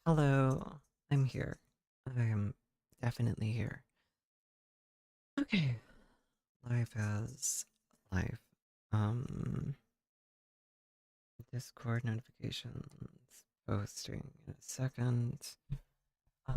Hello, I'm here. I am definitely here. Okay, life as life. Um, Discord notifications, posting in a second. Uh,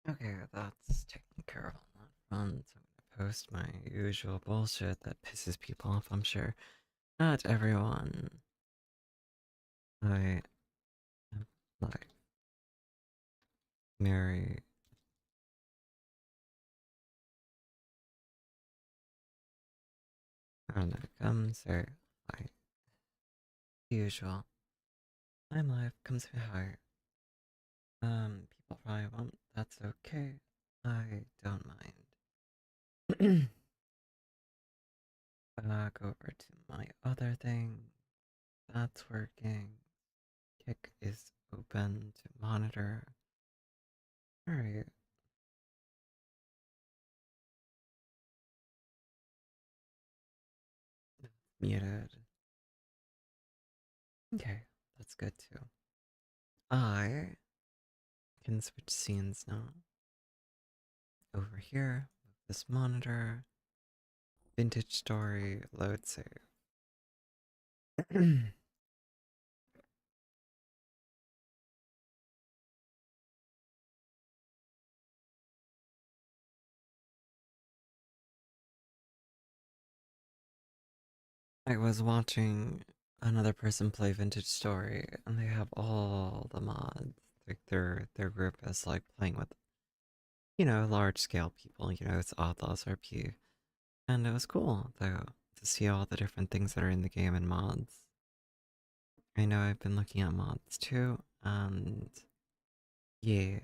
okay, that's taken care of on that front. So I'm gonna post my usual bullshit that pisses people off, I'm sure. Not everyone. I am like Mary. I don't know, come say hi. Usual. I'm live, come say hi. People probably won't. That's okay. I don't mind. Go over to my other thing. That's working. Kick is open to monitor. Alright, muted. Okay, that's good too. I can switch scenes now. Over here, move this monitor. Vintage story, load save. I was watching another person play Vintage Story, and they have all the mods. Like their group is like playing with, large scale people. It's Outlaws RP, and it was cool though to see all the different things that are in the game and mods. I know I've been looking at mods too, and yeah,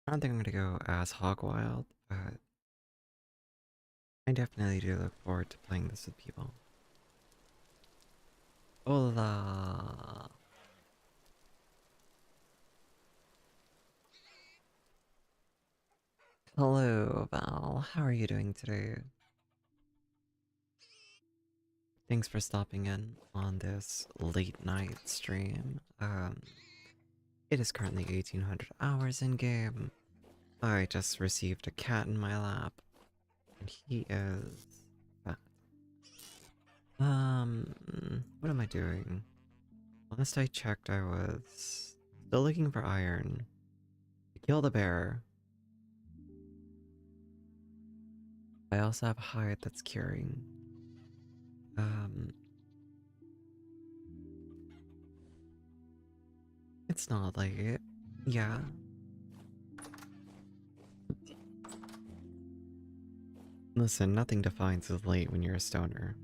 I don't think I'm gonna go as hog wild, but I definitely do look forward to playing this with people. Hola! Hello, Val. How are you doing today? Thanks for stopping in on this late night stream. It is currently 1800 hours in game. I just received a cat in my lap, and he is fat. What am I doing? Last I checked, I was still looking for iron. I killed a bear. I also have a hide that's curing. Um, it's not late. Yeah. Listen, nothing defines as late when you're a stoner.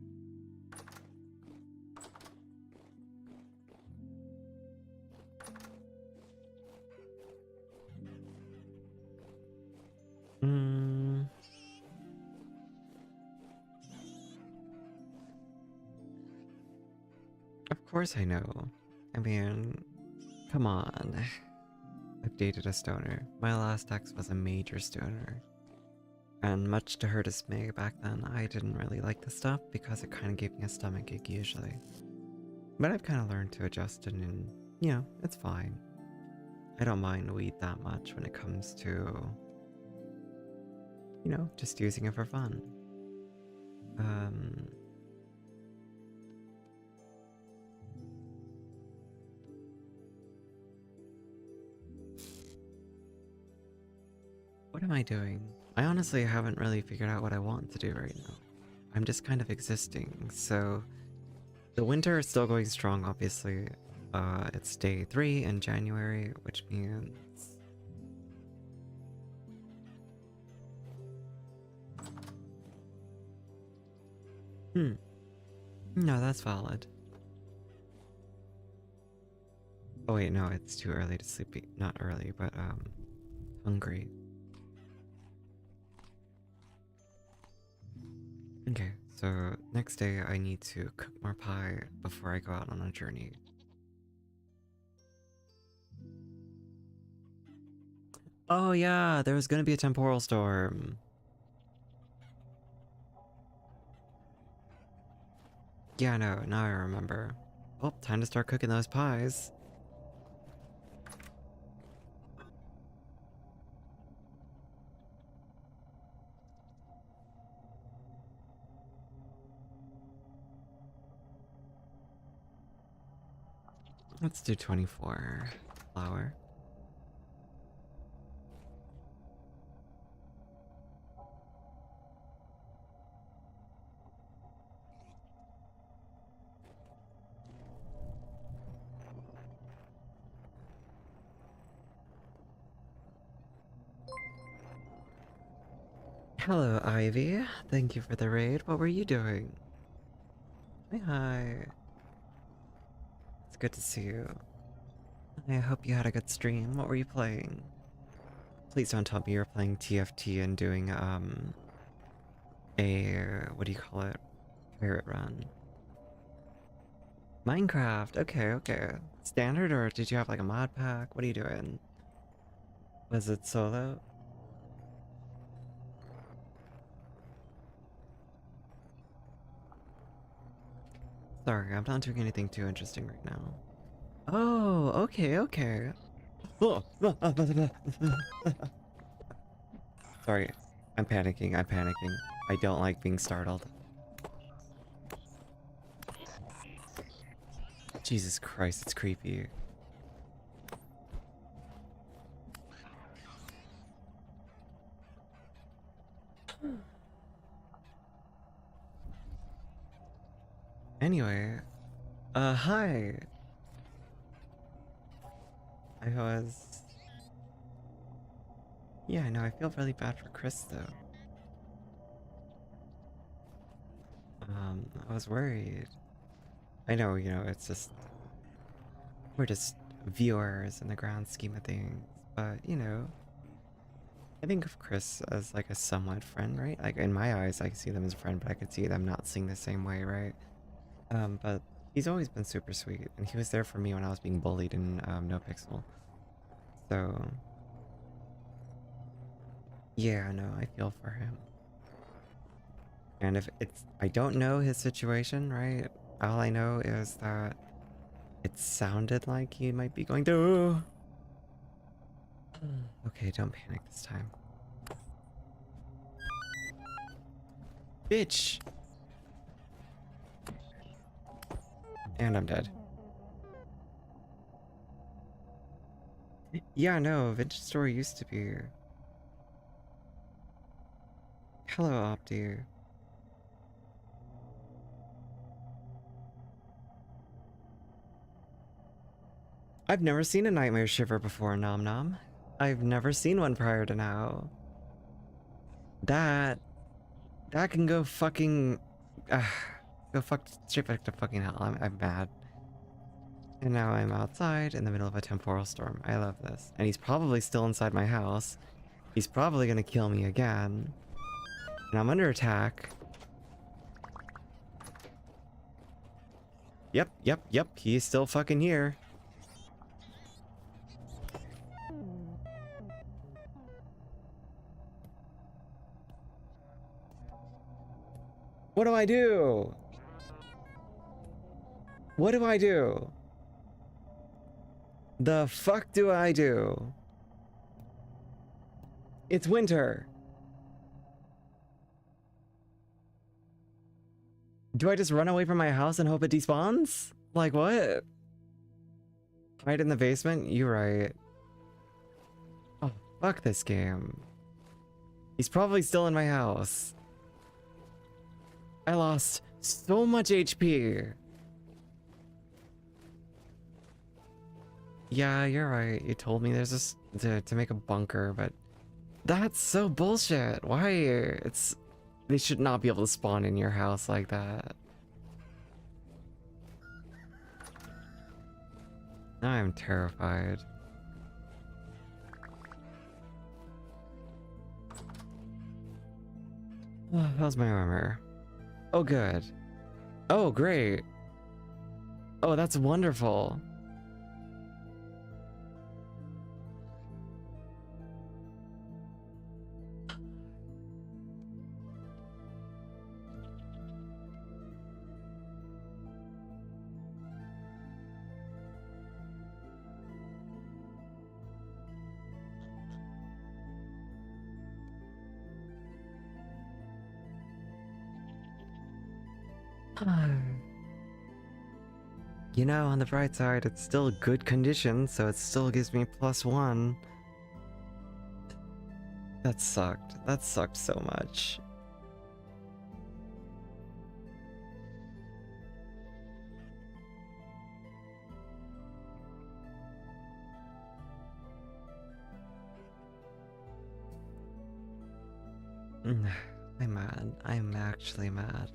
Mm, of course I know. I mean, come on. I've dated a stoner. My last ex was a major stoner. And much to her dismay back then, I didn't really like the stuff because it kind of gave me a stomach ache usually. But I've kind of learned to adjust it and, it's fine. I don't mind weed that much when it comes to, just using it for fun. Um, what am I doing? I honestly haven't really figured out what I want to do right now. I'm just kind of existing, so the winter is still going strong, obviously. It's day 3 in January, which means... No, that's valid. Oh wait, no, it's too early to sleep. Not early, but hungry. Okay, so next day I need to cook more pie before I go out on a journey. Oh yeah, there was gonna be a temporal storm. Yeah, no, now I remember. Oh, time to start cooking those pies. Let's do 24 flour. Hello, Ivy. Thank you for the raid. What were you doing? Hi. It's good to see you. I hope you had a good stream. What were you playing? Please don't tell me you were playing TFT and doing, what do you call it? Pirate run. Minecraft. Okay, okay. Standard, or did you have like a mod pack? What are you doing? Was it solo? Sorry, I'm not doing anything too interesting right now. Oh, okay, okay. Sorry, I'm panicking, I'm panicking. I don't like being startled. Jesus Christ, it's creepy. Anyway, hi. I was... Yeah, I know, I feel really bad for Chris, though. I was worried. I know, you know, it's just... We're just viewers in the grand scheme of things, but, you know... I think of Chris as, like, a somewhat friend, right? Like, in my eyes, I see them as a friend, but I could see them not seeing the same way, right? But he's always been super sweet, and he was there for me when I was being bullied in, No Pixel. So... Yeah, no, I feel for him. And if it's... I don't know his situation, right? All I know is that it sounded like he might be going through... Okay, don't panic this time. Bitch! And I'm dead. Yeah, no, Vintage Store used to be here. Hello, Opti. I've never seen a Nightmare Shiver before, Nom Nom. I've never seen one prior to now. That can go fucking... go fuck straight back to fucking hell. I'm mad. And now I'm outside in the middle of a temporal storm. I love this. And he's probably still inside my house. He's probably gonna kill me again. And I'm under attack. Yep, yep, yep. He's still fucking here. What do I do? What do I do? The fuck do I do? It's winter. Do I just run away from my house and hope it despawns? Like what? Hide in the basement? You're right. Oh, fuck this game. He's probably still in my house. I lost so much HP. Yeah, you're right. You told me there's this to make a bunker, but that's so bullshit. Why? They should not be able to spawn in your house like that. Now I'm terrified. Oh, how's my armor? Oh, good. Oh, great. Oh, that's wonderful. You know, on the bright side, it's still good condition, so it still gives me +1. That sucked. That sucked so much. I'm mad. I'm actually mad.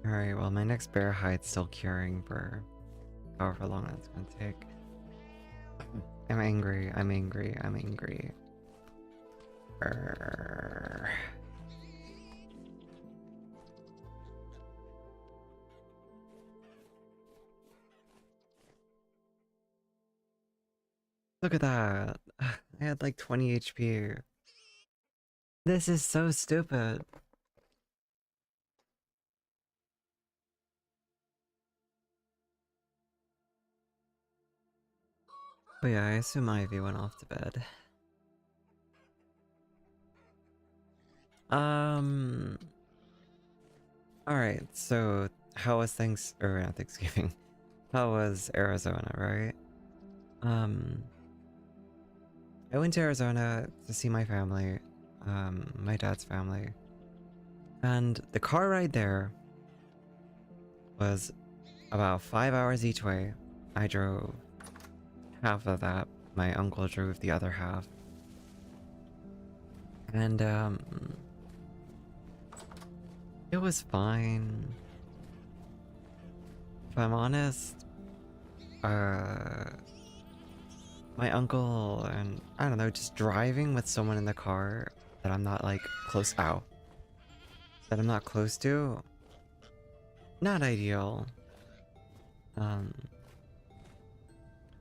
Alright, well, my next bear hide's still curing for however long that's gonna take. I'm angry. I'm angry. I'm angry. Urgh. Look at that. I had like 20 HP. This is so stupid. But yeah, I assume Ivy went off to bed. Alright, so how was Thanksgiving? How was Arizona, right? I went to Arizona to see my family, my dad's family. And the car ride there was about 5 hours each way. I drove half of that. My uncle drove the other half. And, it was fine. If I'm honest, my uncle and, I don't know, just driving with someone in the car that I'm not, like, close out. That I'm not close to. Not ideal.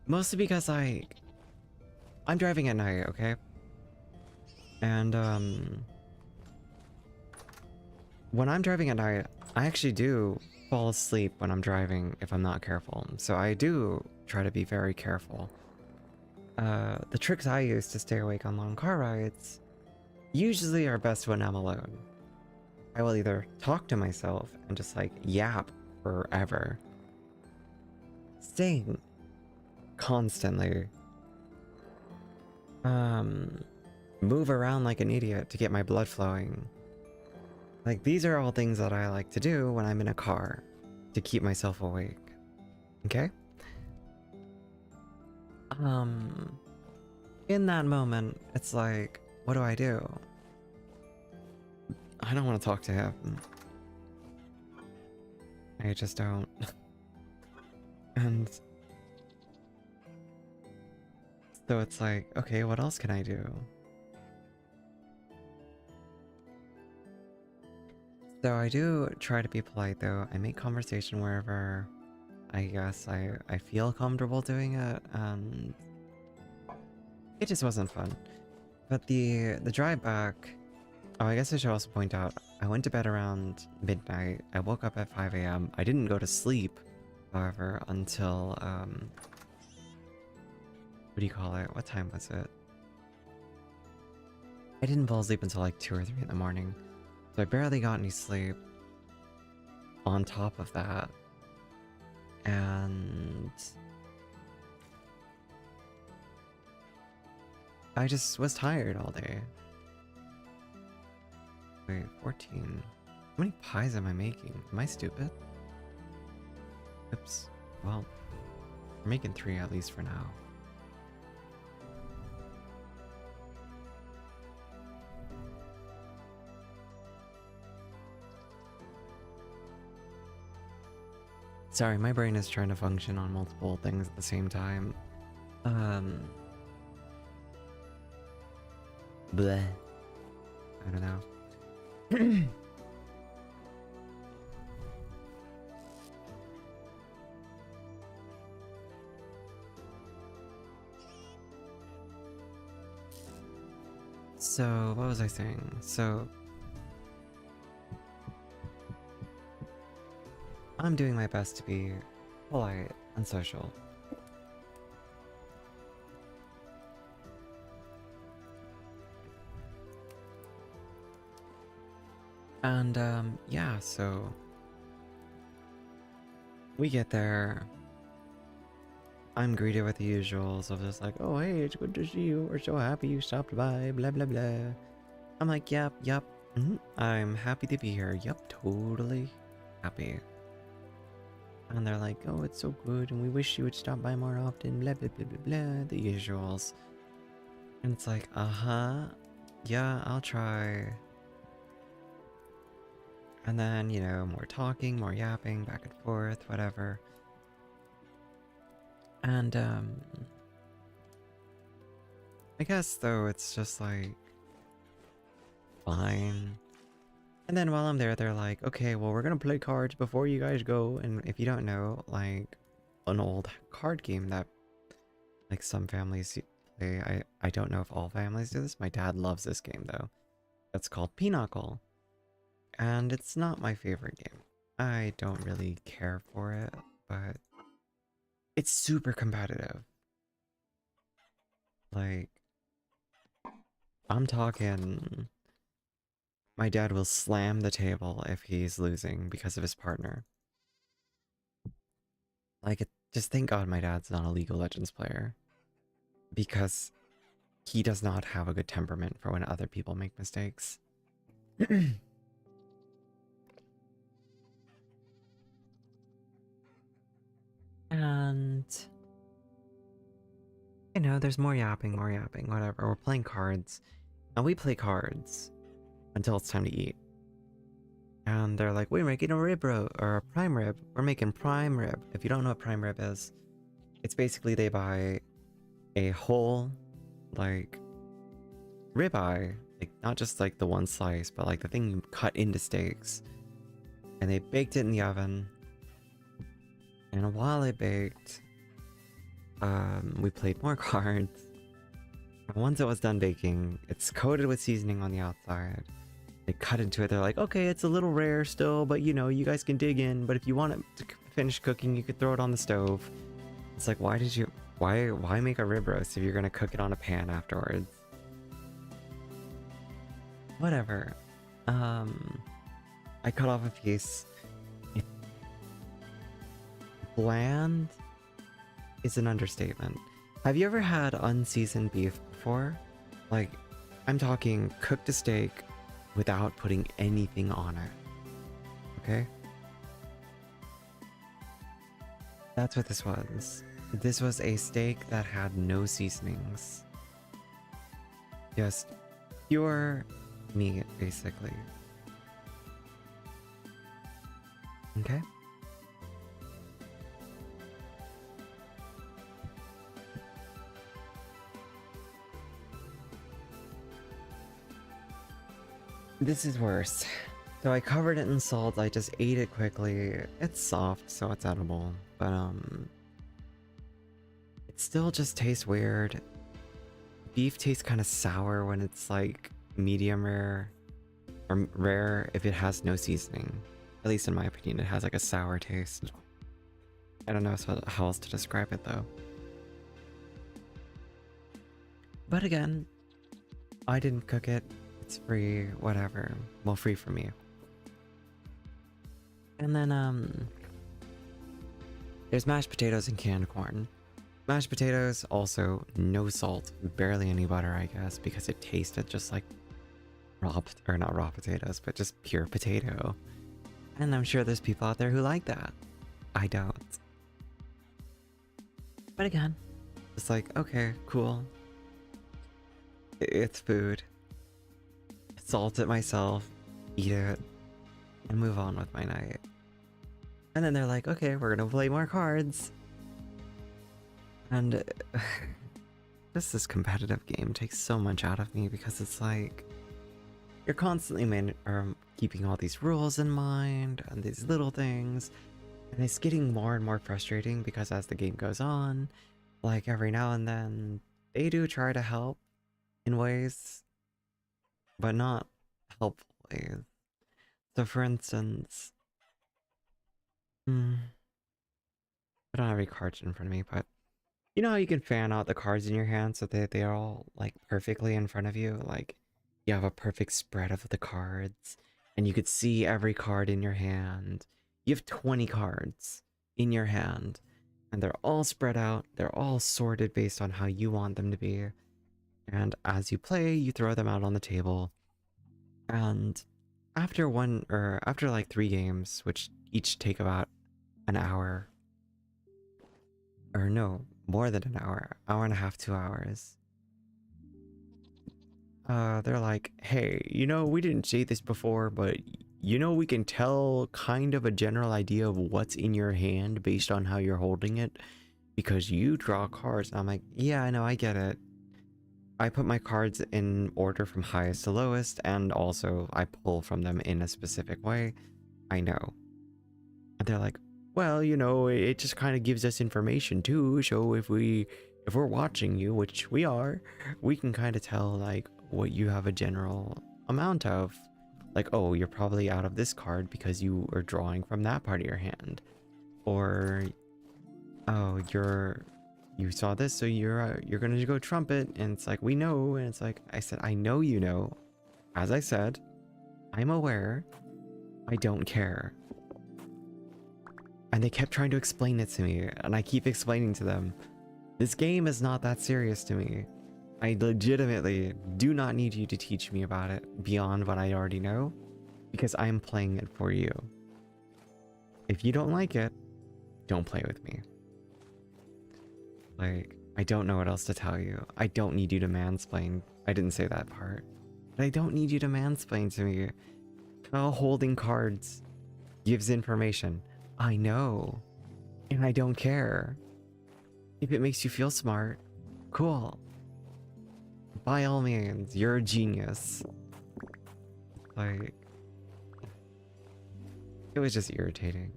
Mostly because, like, I'm driving at night, okay? And, when I'm driving at night, I actually do fall asleep when I'm driving if I'm not careful. So I do try to be very careful. The tricks I use to stay awake on long car rides usually are best when I'm alone. I will either talk to myself and just like yap forever, sing constantly, move around like an idiot to get my blood flowing. Like, these are all things that I like to do when I'm in a car to keep myself awake. Okay? In that moment, it's like, what do? I don't want to talk to him. I just don't. And so it's like, okay, what else can I do? So I do try to be polite though. I make conversation wherever I guess I feel comfortable doing it, and it just wasn't fun. But the drive back, oh, I guess I should also point out, I went to bed around midnight. I woke up at 5 a.m. I didn't go to sleep, however, until, what do you call it? What time was it? I didn't fall asleep until like 2 or 3 in the morning. So I barely got any sleep on top of that. And I just was tired all day. Wait, 14. How many pies am I making? Am I stupid? Oops. Well, we're making 3 at least for now. Sorry, my brain is trying to function on multiple things at the same time. Bleh. I don't know. So, what was I saying? So, I'm doing my best to be polite and social. And, yeah, so we get there. I'm greeted with the usuals of just like, oh, hey, it's good to see you. We're so happy you stopped by, blah, blah, blah. I'm like, yep. I'm happy to be here. Yep, totally happy. And they're like, oh, it's so good, and we wish you would stop by more often, blah, blah, blah, blah, blah, the usuals. And it's like, yeah, I'll try. And then, you know, more talking, more yapping, back and forth, whatever. And, I guess, though, it's just like, fine. And then while I'm there, they're like, okay, well, we're gonna play cards before you guys go. And if you don't know, like, an old card game that, like, some families play, I don't know if all families do this. My dad loves this game, though. It's called Pinochle. And it's not my favorite game. I don't really care for it, but it's super competitive. Like, I'm talking... My dad will slam the table if he's losing because of his partner. Like, just thank God my dad's not a League of Legends player. Because he does not have a good temperament for when other people make mistakes. And... you know, there's more yapping, whatever. We're playing cards. And we play cards until it's time to eat. And they're like, we're making a rib or a prime rib. We're making prime rib. If you don't know what prime rib is, it's basically they buy a whole, like, ribeye, like not just like the one slice, but like the thing you cut into steaks. And they baked it in the oven. And while it baked, we played more cards. And once it was done baking, it's coated with seasoning on the outside. They cut into it. They're like, okay, it's a little rare still, but you know, you guys can dig in. But if you want it to finish cooking, you could throw it on the stove. It's like, why make a rib roast if you're gonna cook it on a pan afterwards? Whatever. I cut off a piece. Bland is an understatement. Have you ever had unseasoned beef before? Like, I'm talking cooked a steak without putting anything on it. Okay? That's what this was. This was a steak that had no seasonings. Just pure meat, basically. Okay? This is worse. So I covered it in salt, I just ate it quickly. It's soft, so it's edible. But, it still just tastes weird. Beef tastes kind of sour when it's, like, medium rare. Or rare if it has no seasoning. At least in my opinion, it has, like, a sour taste. I don't know how else to describe it, though. But again, I didn't cook it. It's free, whatever. Well, free for me. And then, there's mashed potatoes and canned corn. Mashed potatoes, also no salt, barely any butter, I guess, because it tasted just like not raw potatoes, but just pure potato. And I'm sure there's people out there who like that. I don't. But again, it's like, okay, cool. It's food. Salt it myself, eat it, and move on with my night. And then they're like, okay, we're gonna play more cards. And just this competitive game takes so much out of me because it's like you're constantly keeping all these rules in mind and these little things, and it's getting more and more frustrating because as the game goes on, like every now and then they do try to help in ways, but not helpful ways. So for instance, I don't have any cards in front of me, but you know how you can fan out the cards in your hand so that they are all like perfectly in front of you? Like you have a perfect spread of the cards and you could see every card in your hand. You have 20 cards in your hand and they're all spread out. They're all sorted based on how you want them to be. And as you play, you throw them out on the table. And after like 3 games, which each take about an hour, or no, more than an hour and a half, 2 hours. They're like, hey, you know, we didn't say this before, but you know, we can tell kind of a general idea of what's in your hand based on how you're holding it because you draw cards. And I'm like, yeah, I know, I get it. I put my cards in order from highest to lowest, and also I pull from them in a specific way. I know. And they're like, well, you know, it just kind of gives us information too. So if we're watching you, which we are, we can kind of tell like what you have a general amount of. Like, oh, you're probably out of this card because you are drawing from that part of your hand. Or, oh, you saw this, so you're gonna go trumpet, and it's like, we know, and it's like, I said, I know you know. As I said, I'm aware. I don't care. And they kept trying to explain it to me, and I keep explaining to them, this game is not that serious to me. I legitimately do not need you to teach me about it beyond what I already know, because I am playing it for you. If you don't like it, don't play with me. Like, I don't know what else to tell you. I don't need you to mansplain. I didn't say that part. But I don't need you to mansplain to me. How holding cards gives information. I know. And I don't care. If it makes you feel smart, cool. By all means, you're a genius. Like, it was just irritating.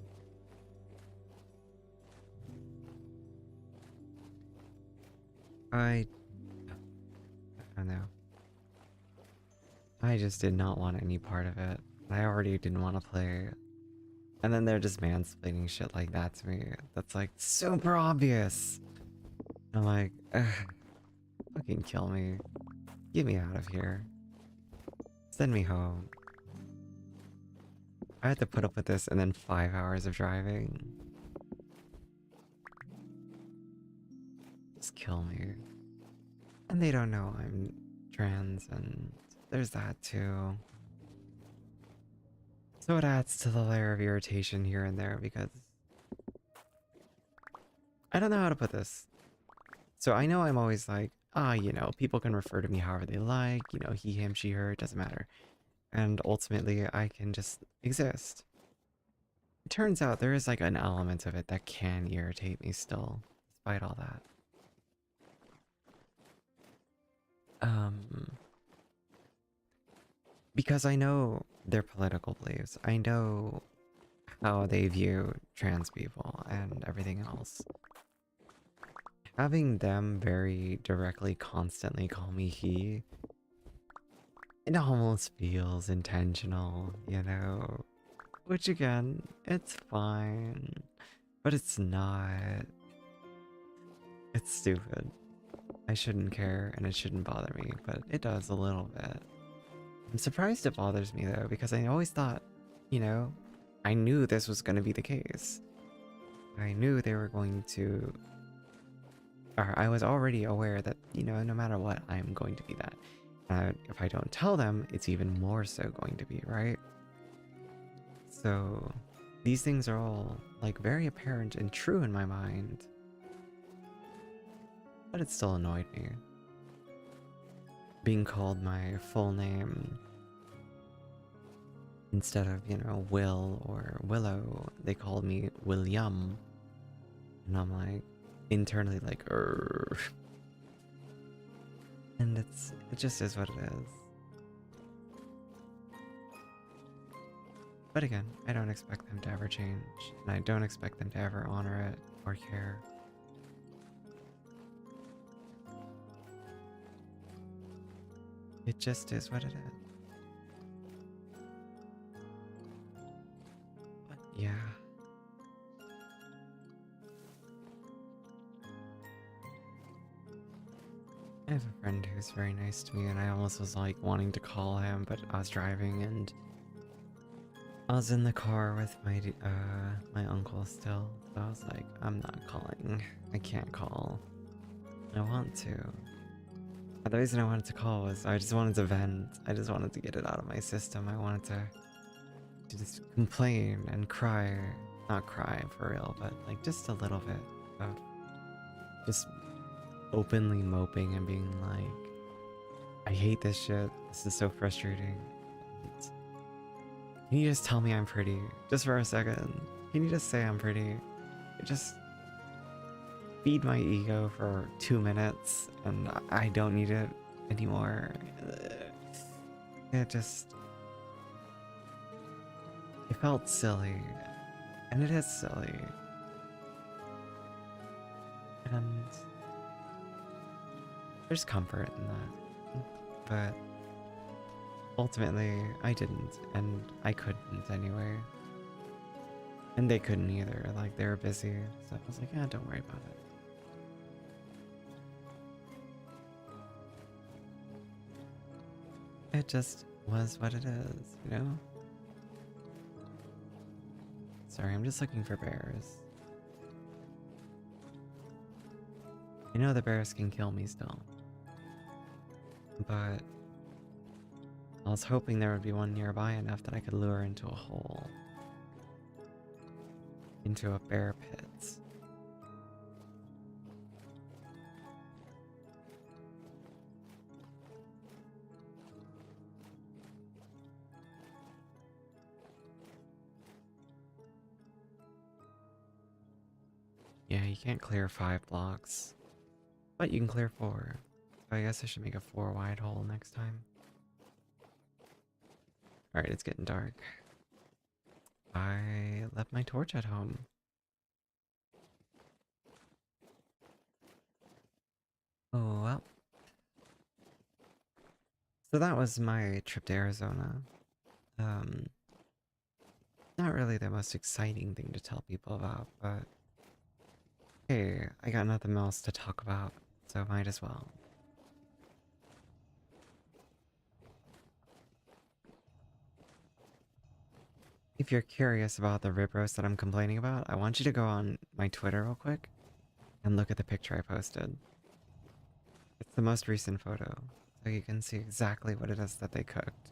I don't know. I just did not want any part of it. I already didn't want to play. And then they're just mansplaining shit like that to me. That's like super obvious. I'm like, ugh, fucking kill me. Get me out of here. Send me home. I had to put up with this and then 5 hours of driving. Just kill me. And they don't know I'm trans, and there's that too. So it adds to the layer of irritation here and there because I don't know how to put this. So I know I'm always like, you know, people can refer to me however they like, you know, he, him, she, her, it doesn't matter. And ultimately I can just exist. It turns out there is like an element of it that can irritate me still, despite all that. Because I know their political beliefs. I know how they view trans people and everything else. Having them very directly constantly call me he, it almost feels intentional, you know? Which again, it's fine, but it's not. It's stupid. I shouldn't care and it shouldn't bother me, but it does a little bit. I'm surprised it bothers me though, because I always thought, you know, I knew this was going to be the case. I knew they were going to, or I was already aware that, you know, no matter what, I'm going to be that. If I don't tell them, it's even more so going to be, right? So these things are all like very apparent and true in my mind. But it still annoyed me. Being called my full name. Instead of, Will or Willow, they called me William. And I'm like, internally like, And it just is what it is. But again, I don't expect them to ever change, and I don't expect them to ever honor it or care. It just is what it is. But yeah. I have a friend who's very nice to me, and I almost was like wanting to call him, but I was driving and I was in the car with my uncle still, so I was like, I'm not calling. I can't call. I want to. But the reason I wanted to call was I just wanted to vent. I just wanted to get it out of my system. I wanted to just complain and cry. Not cry for real, but like just a little bit of just openly moping and being like, I hate this shit. This is so frustrating. Can you just tell me I'm pretty? Just for a second. Can you just say I'm pretty? Just feed my ego for 2 minutes and I don't need it anymore. It felt silly. And it is silly. And there's comfort in that. But ultimately, I didn't, and I couldn't anyway. And they couldn't either, like, they were busy, so I was like, yeah, don't worry about it. It just was what it is, you know? Sorry, I'm just looking for bears. I know the bears can kill me still. But I was hoping there would be one nearby enough that I could lure into a hole. Into a bear pit. Yeah, you can't clear 5 blocks. But you can clear 4. So I guess I should make a 4 wide hole next time. Alright, it's getting dark. I left my torch at home. Oh well. So that was my trip to Arizona. Um, Not really the most exciting thing to tell people about, but hey, I got nothing else to talk about, so might as well. If you're curious about the rib roast that I'm complaining about, I want you to go on my Twitter real quick and look at the picture I posted. It's the most recent photo, so you can see exactly what it is that they cooked.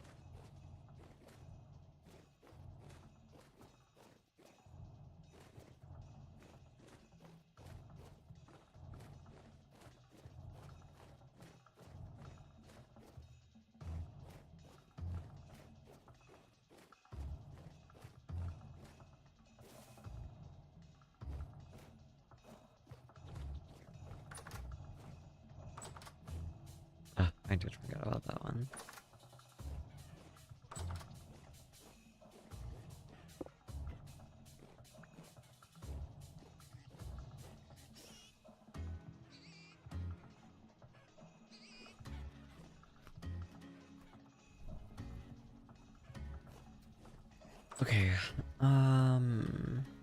Ah, I did forget about that one. Okay,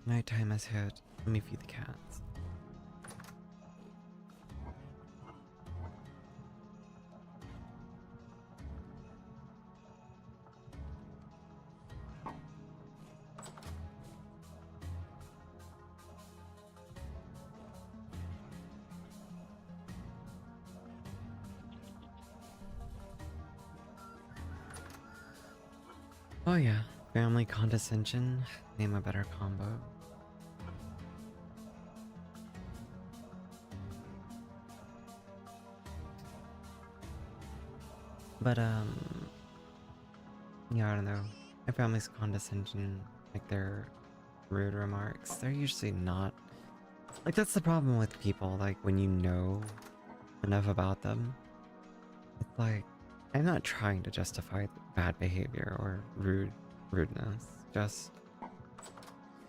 nighttime has hit. Let me feed the cats. Oh yeah, family condescension. Name a better combo. But yeah, I don't know. my family's condescension, like their rude remarks, they're usually not. Like, that's the problem with people, like, when you know enough about them. It's like, I'm not trying to justify bad behavior or rudeness. Just,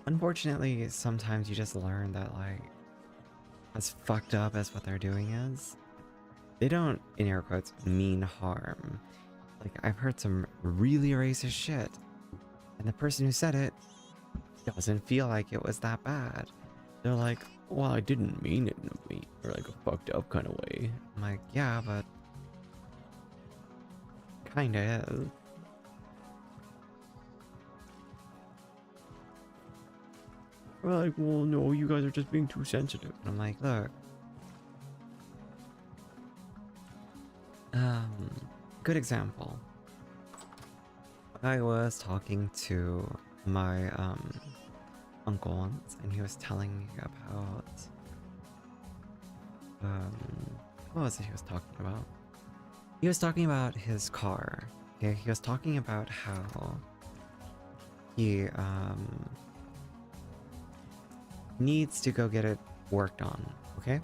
unfortunately, sometimes you just learn that, like, as fucked up as what they're doing is, they don't, in air quotes, mean harm. Like, I've heard some really racist shit, and the person who said it doesn't feel like it was that bad. They're like, well, I didn't mean it in a mean or like a fucked up kind of way. I'm like, yeah, but kinda is. We're like, well, no, you guys are just being too sensitive. And I'm like, look, good example. I was talking to my uncle once, and he was telling me about what was it he was talking about? He was talking about his car. Okay, he was talking about how he needs to go get it worked on. Okay,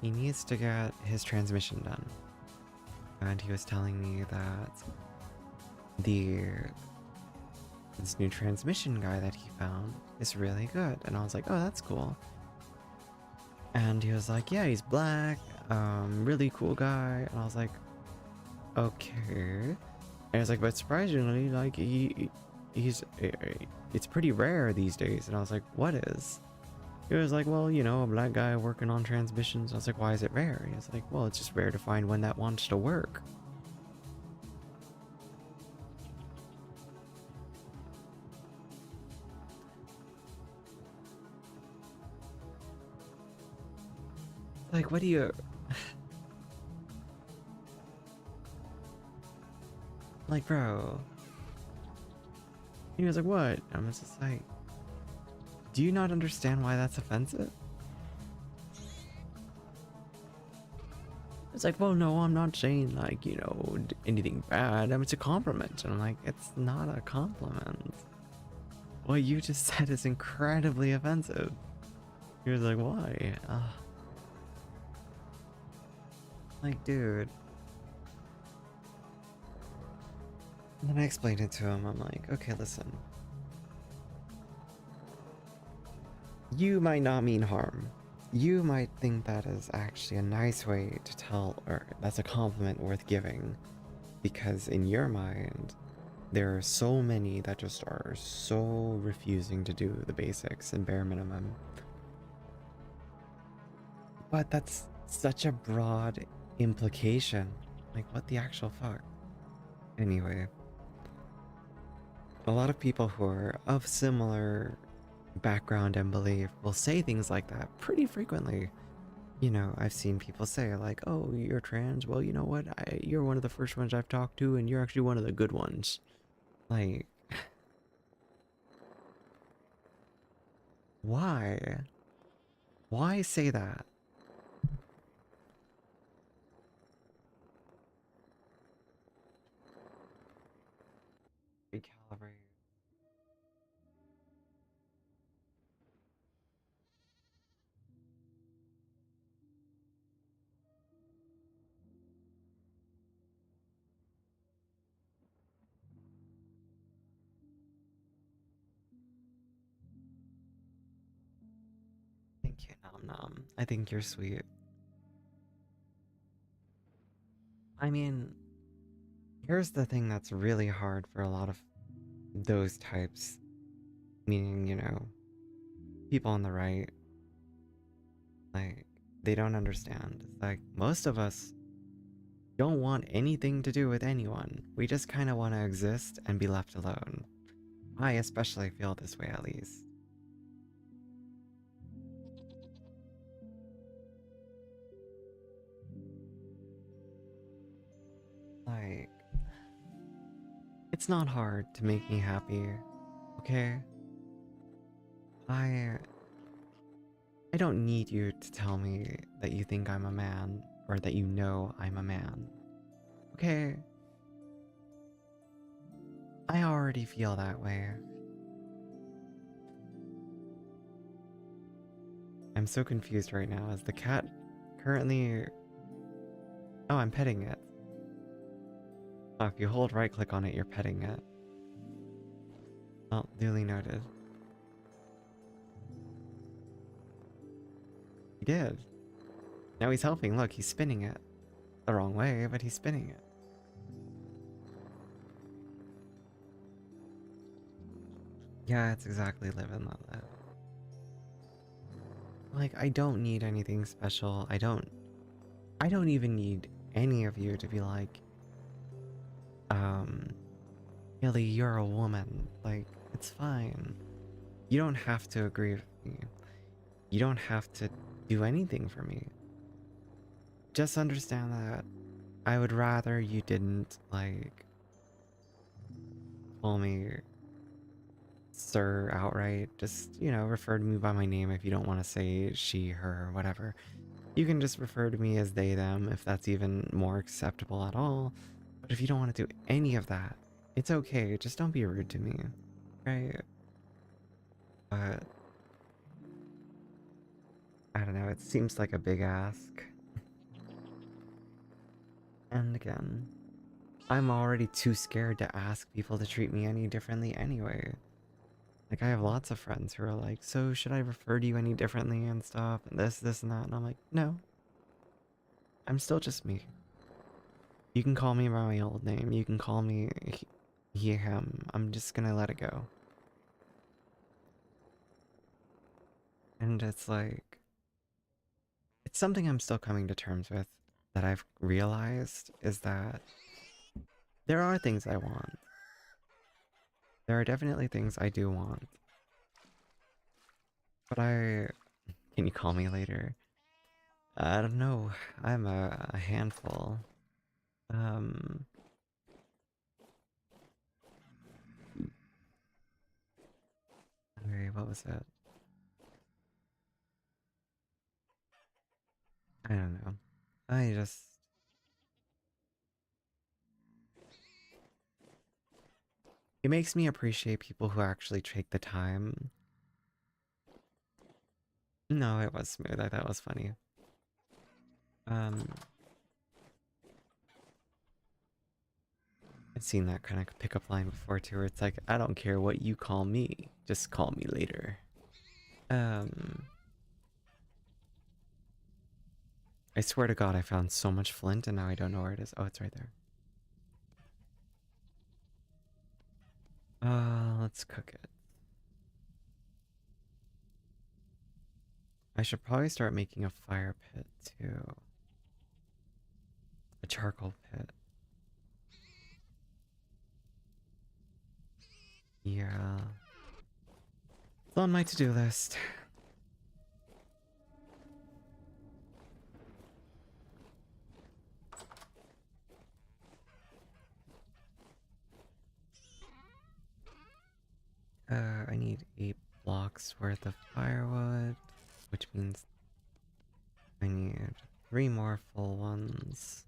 he needs to get his transmission done, and he was telling me that this new transmission guy that he found is really good, and I was like, oh, that's cool. And he was like, yeah, he's black, really cool guy, and I was like, okay. And I was like, but surprisingly, like he's it's pretty rare these days. And I was like, what is? He was like, well, you know, a black guy working on transmissions. I was like, why is it rare? He was like, well, it's just rare to find one that wants to work. Like, what do you... Like, bro. He was like, what? I'm just like, do you not understand why that's offensive? It's like, well, no, I'm not saying, like, you know, anything bad. I mean, it's a compliment. And I'm like, it's not a compliment. What you just said is incredibly offensive. He was like, why? Like, dude. And then I explained it to him. I'm like, okay, listen. You might not mean harm. You might think that is actually a nice way to tell, or that's a compliment worth giving. Because in your mind, there are so many that just are so refusing to do the basics and bare minimum. But that's such a broad implication. Like, what the actual fuck? Anyway, a lot of people who are of similar background and belief will say things like that pretty frequently. You know, I've seen people say, like, oh, you're trans? Well, you know what? You're one of the first ones I've talked to, and you're actually one of the good ones. Like, why? Why say that? Recalibrate. Thank you, Nom Nom. I think you're sweet. I mean, here's the thing that's really hard for a lot of those types, meaning, you know, people on the right, like, they don't understand. It's like, most of us don't want anything to do with anyone. We just kind of want to exist and be left alone. I especially feel this way, at least. Like, it's not hard to make me happy, okay? I I don't need you to tell me that you think I'm a man or that you know I'm a man. Okay? I already feel that way. I'm so confused right now. Is the cat currently... Oh, I'm petting it. Oh, if you hold right click on it, you're petting it. Oh, duly noted. He did. Now he's helping. Look, he's spinning it. The wrong way, but he's spinning it. Yeah, it's exactly live and let live. Like, I don't need anything special. I don't even need any of you to be like, Illy, you're a woman. Like, it's fine. You don't have to agree with me. You don't have to do anything for me. Just understand that I would rather you didn't, like, call me sir outright. Just, you know, refer to me by my name if you don't want to say she, her, whatever. You can just refer to me as they, them, if that's even more acceptable at all. But if you don't want to do any of that, it's okay. Just don't be rude to me. Right? But I don't know. It seems like a big ask. And again, I'm already too scared to ask people to treat me any differently anyway. Like, I have lots of friends who are like, so should I refer to you any differently and stuff, and this, and that, and I'm like, no. I'm still just me. You can call me by my old name, you can call me he, him. I'm just gonna let it go. And it's like, it's something I'm still coming to terms with, that I've realized, is that there are things I want. There are definitely things I do want. But can you call me later? I don't know. I'm a handful. Um, what was it? I don't know. I just... It makes me appreciate people who actually take the time. No, it was smooth. I thought it was funny. Um, I've seen that kind of pickup line before too, where it's like, I don't care what you call me, just call me later. I swear to God, I found so much flint and now I don't know where it is. Oh, it's right there. Let's cook it. I should probably start making a fire pit too. A charcoal pit. Yeah. It's on my to-do list. I need 8 blocks worth of firewood, which means I need 3 more full ones.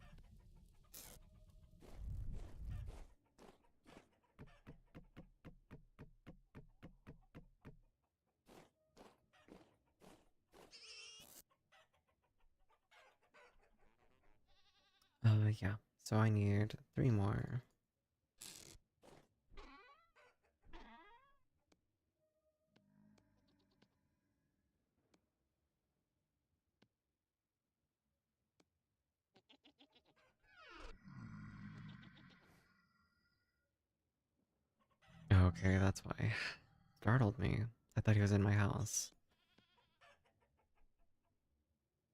Yeah. So I need 3 more. Okay, that's why. Startled me. I thought he was in my house.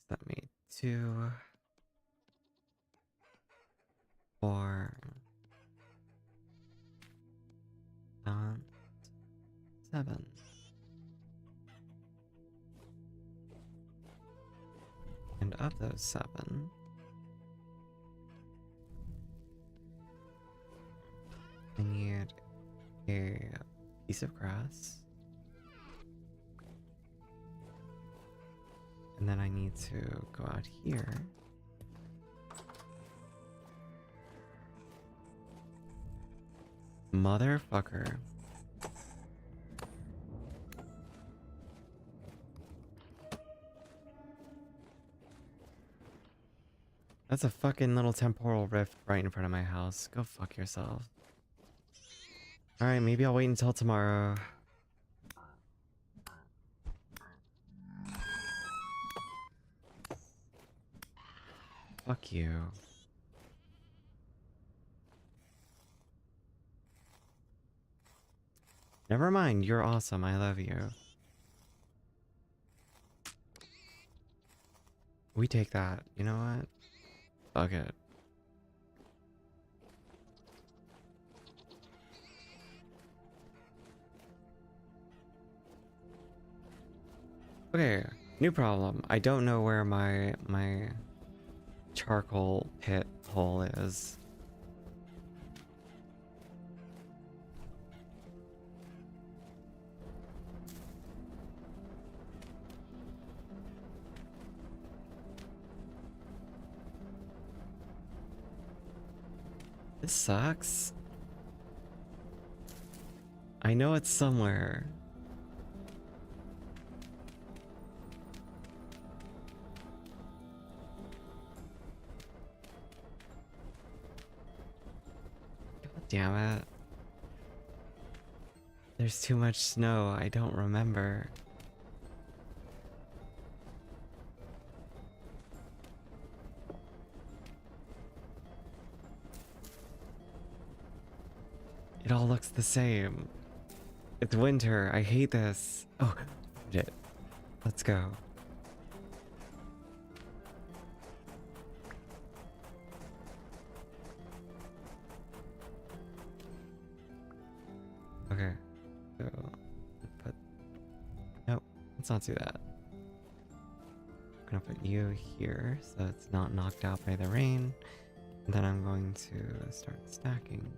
That made 2, 4, 7. And of those 7, I need a piece of grass. And then I need to go out here. Motherfucker. That's a fucking little temporal rift right in front of my house. Go fuck yourself. Alright, maybe I'll wait until tomorrow. Fuck you. Never mind, you're awesome. I love you. We take that. You know what? Fuck it. Okay, new problem. I don't know where my charcoal pit hole is. This sucks. I know it's somewhere. God damn it. There's too much snow. I don't remember. It all looks the same. It's winter. I hate this. Oh, shit. Let's go. Okay. So, put... Nope. Let's not do that. I'm gonna put you here so it's not knocked out by the rain. And then I'm going to start stacking.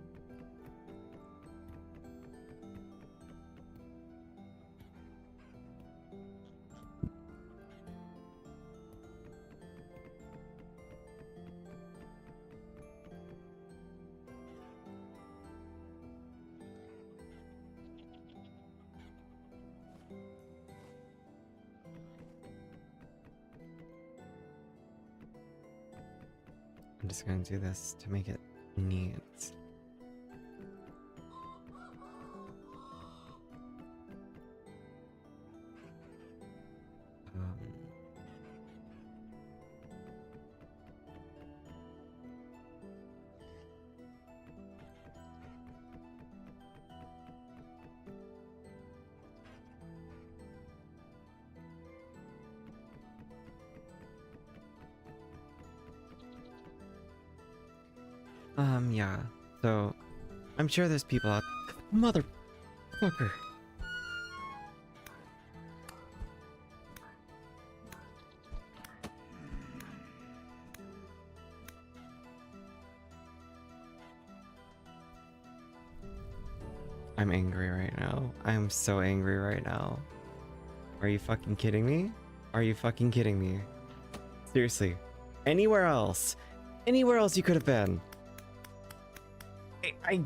I'm just gonna do this to make it neat. Yeah. So, I'm sure there's people out... Motherfucker! I'm angry right now. I'm so angry right now. Are you fucking kidding me? Are you fucking kidding me? Seriously. Anywhere else. Anywhere else you could have been. I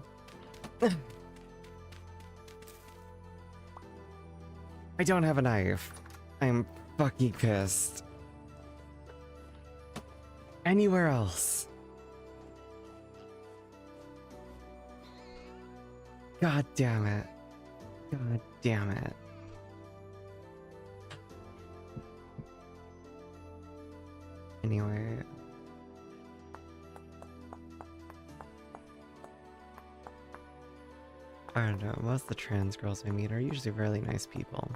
don't have a knife. I'm fucking pissed. Anywhere else. God damn it. God damn it. Anyway. I don't know, most of the trans girls I meet are usually really nice people.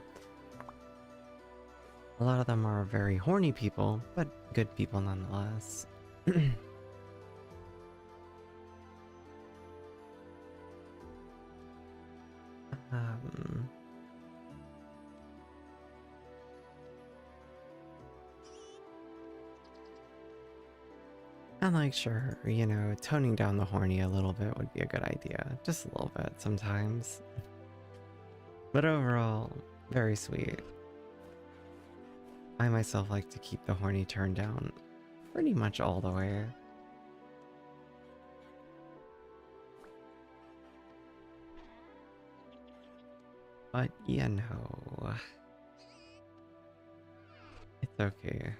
A lot of them are very horny people, but good people nonetheless. um... I'm like, sure, you know, toning down the horny a little bit would be a good idea. Just a little bit sometimes. But overall, very sweet. I myself like to keep the horny turned down pretty much all the way. But, you know, it's okay.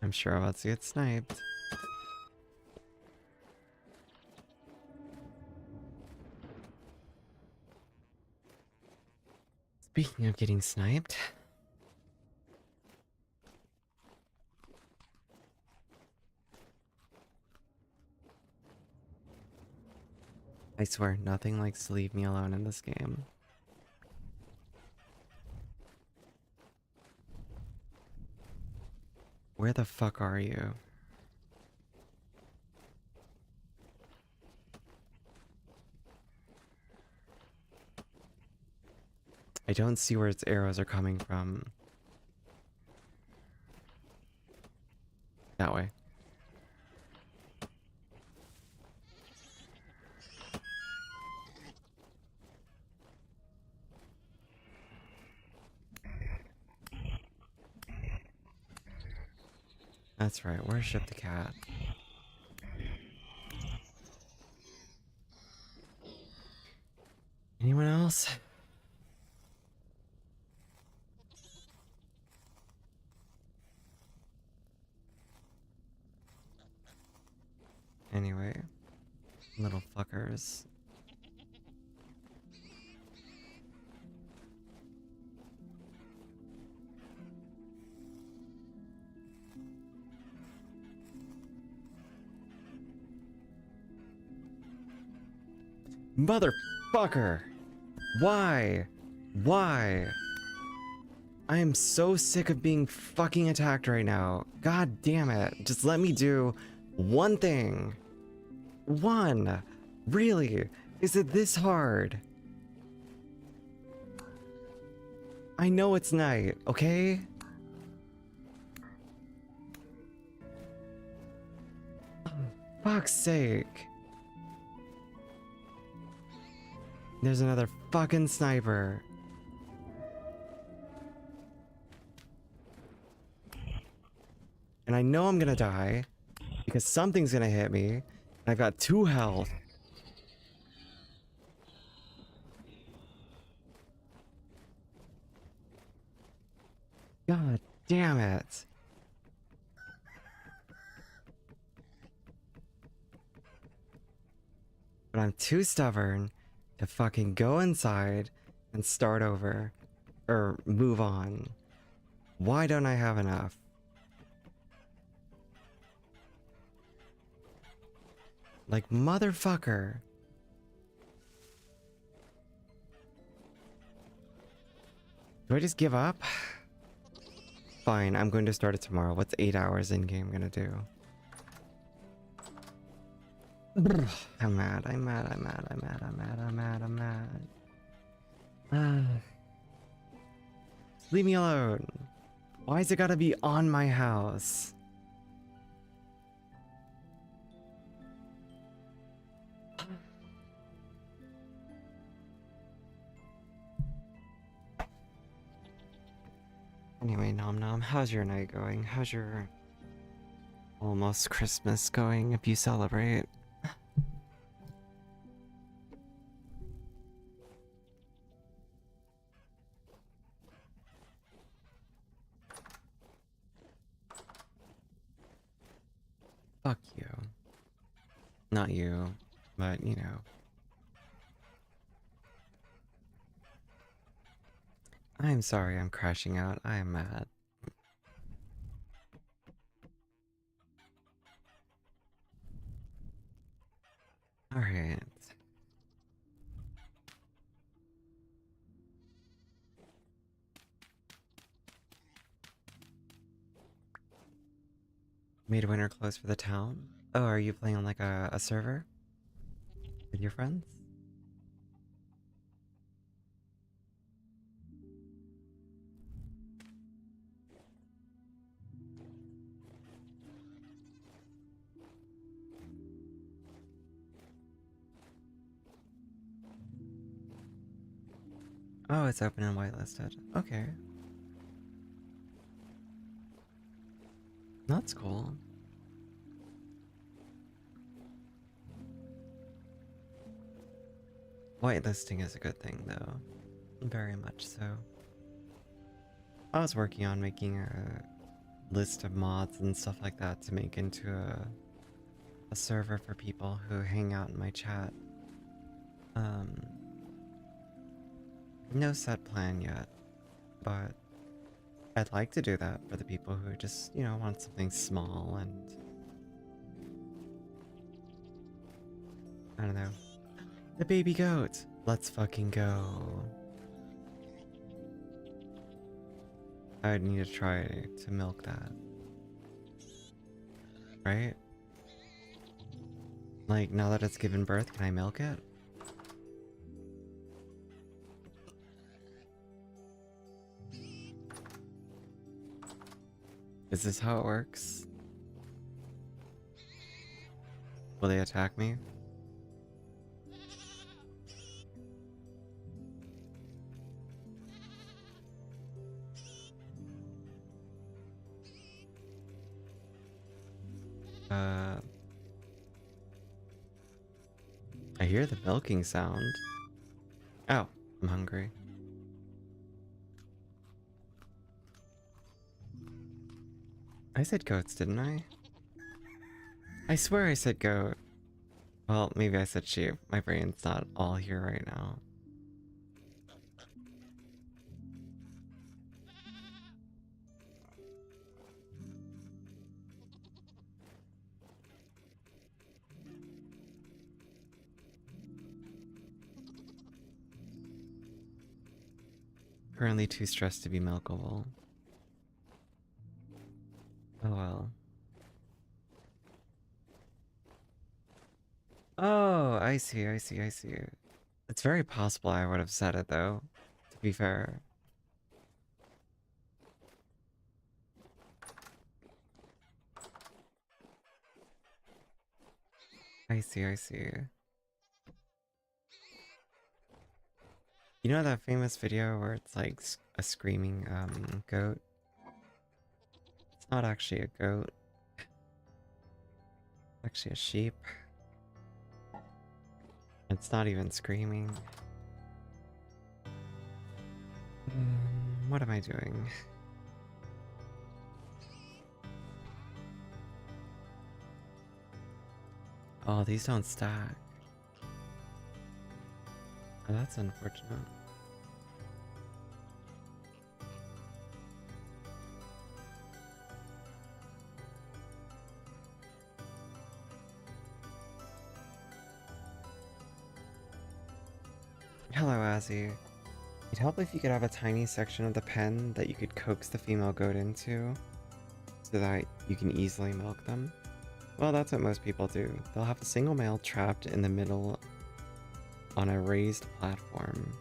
I'm sure I'm about to get sniped. Speaking of getting sniped, I swear nothing likes to leave me alone in this game. Where the fuck are you? I don't see where its arrows are coming from. That way. That's right, worship the cat. Anyone else? Anyway, little fuckers. Motherfucker! Why? Why? I am so sick of being fucking attacked right now. God damn it. Just let me do one thing. One. Really? Is it this hard? I know it's night, okay? Oh, fuck's sake. There's another fucking sniper. And I know I'm gonna die because something's gonna hit me. And I've got 2 health. God damn it. But I'm too stubborn to fucking go inside and start over. Or move on. Why don't I have enough? Like, motherfucker. Do I just give up? Fine, I'm going to start it tomorrow. What's 8 hours in game gonna do? I'm mad, I'm mad, I'm mad, I'm mad, I'm mad, I'm mad, I'm mad. Leave me alone. Why's it gotta be on my house? Anyway, Nom Nom, how's your night going? How's your almost Christmas going if you celebrate? Fuck you. Not you, but you know. I'm sorry I'm crashing out. I am mad. Alright. Made winter clothes for the town? Oh, are you playing on like a server? With your friends? Oh, it's open and whitelisted. Okay. That's cool. Whitelisting is a good thing, though. Very much so. I was working on making a list of mods and stuff like that to make into a server for people who hang out in my chat. Um, no set plan yet, but I'd like to do that for the people who just, you know, want something small and I don't know. The baby goat! Let's fucking go. I would need to try to milk that. Right? Like, now that it's given birth, can I milk it? Is this how it works? Will they attack me? I hear the milking sound. Oh, I'm hungry. I said goats, didn't I? I swear I said goat. Well, maybe I said sheep. My brain's not all here right now. Currently too stressed to be milkable. Oh well. Oh, I see, I see, I see. It's very possible I would have said it though, to be fair. I see, I see. You know that famous video where it's like a screaming goat? It's not actually a goat. It's actually a sheep. It's not even screaming. What am I doing? Oh, these don't stack. Oh, that's unfortunate. Hello, Azzy. It'd help if you could have a tiny section of the pen that you could coax the female goat into, so that you can easily milk them. Well, that's what most people do. They'll have a single male trapped in the middle on a raised platform.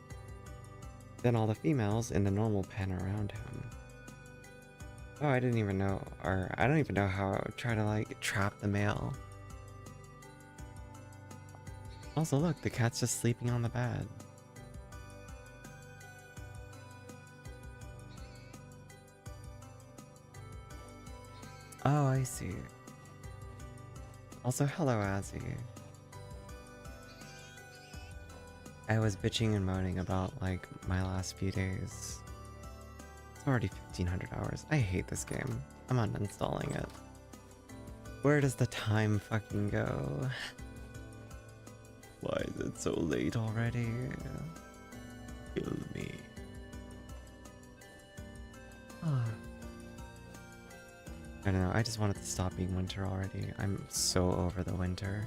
Then all the females in the normal pen around him. Oh, I didn't even know, or I don't even know how I would try to like trap the male. Also, look, the cat's just sleeping on the bed. Oh, I see. Also, hello, Azzy. I was bitching and moaning about, like, my last few days. It's already 1500 hours. I hate this game. I'm uninstalling it. Where does the time fucking go? Why is it so late already? Kill me. I don't know, I just wanted to stop being winter already. I'm so over the winter.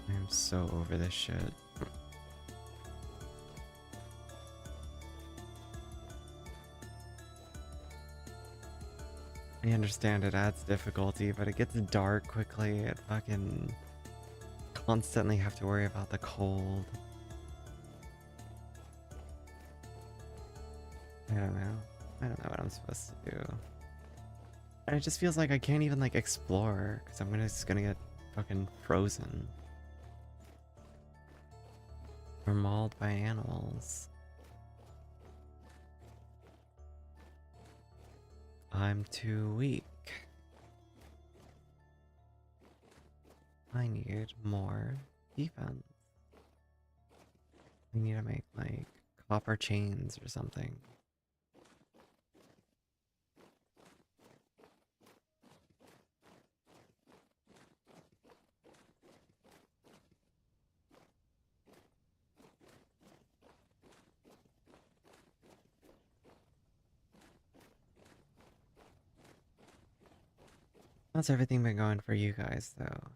I am so over this shit. I understand it adds difficulty, but it gets dark quickly. It fucking constantly have to worry about the cold. I don't know. I don't know what I'm supposed to do. And it just feels like I can't even like explore because just gonna get fucking frozen. Or mauled by animals. I'm too weak. I need more defense. I need to make like copper chains or something. How's everything been going for you guys though?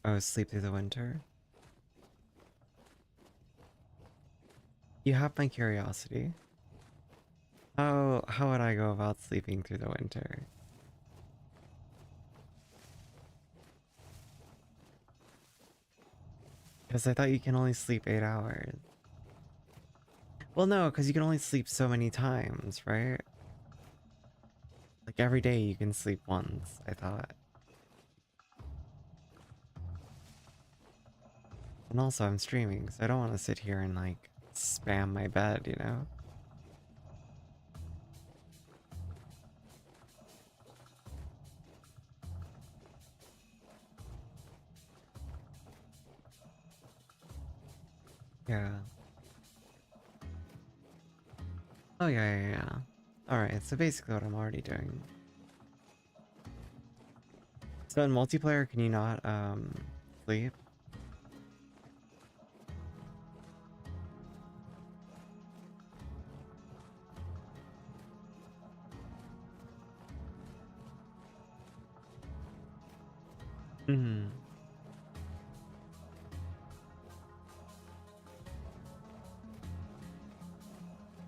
Oh, sleep through the winter? You have my curiosity. How would I go about sleeping through the winter? Because I thought you can only sleep 8 hours. Well, no, because you can only sleep so many times, right? Like every day you can sleep once, I thought. And also I'm streaming, so I don't want to sit here and like spam my bed, you know? Yeah. Oh yeah. Alright, so basically what I'm already doing. So in multiplayer, can you not, sleep? Hmm.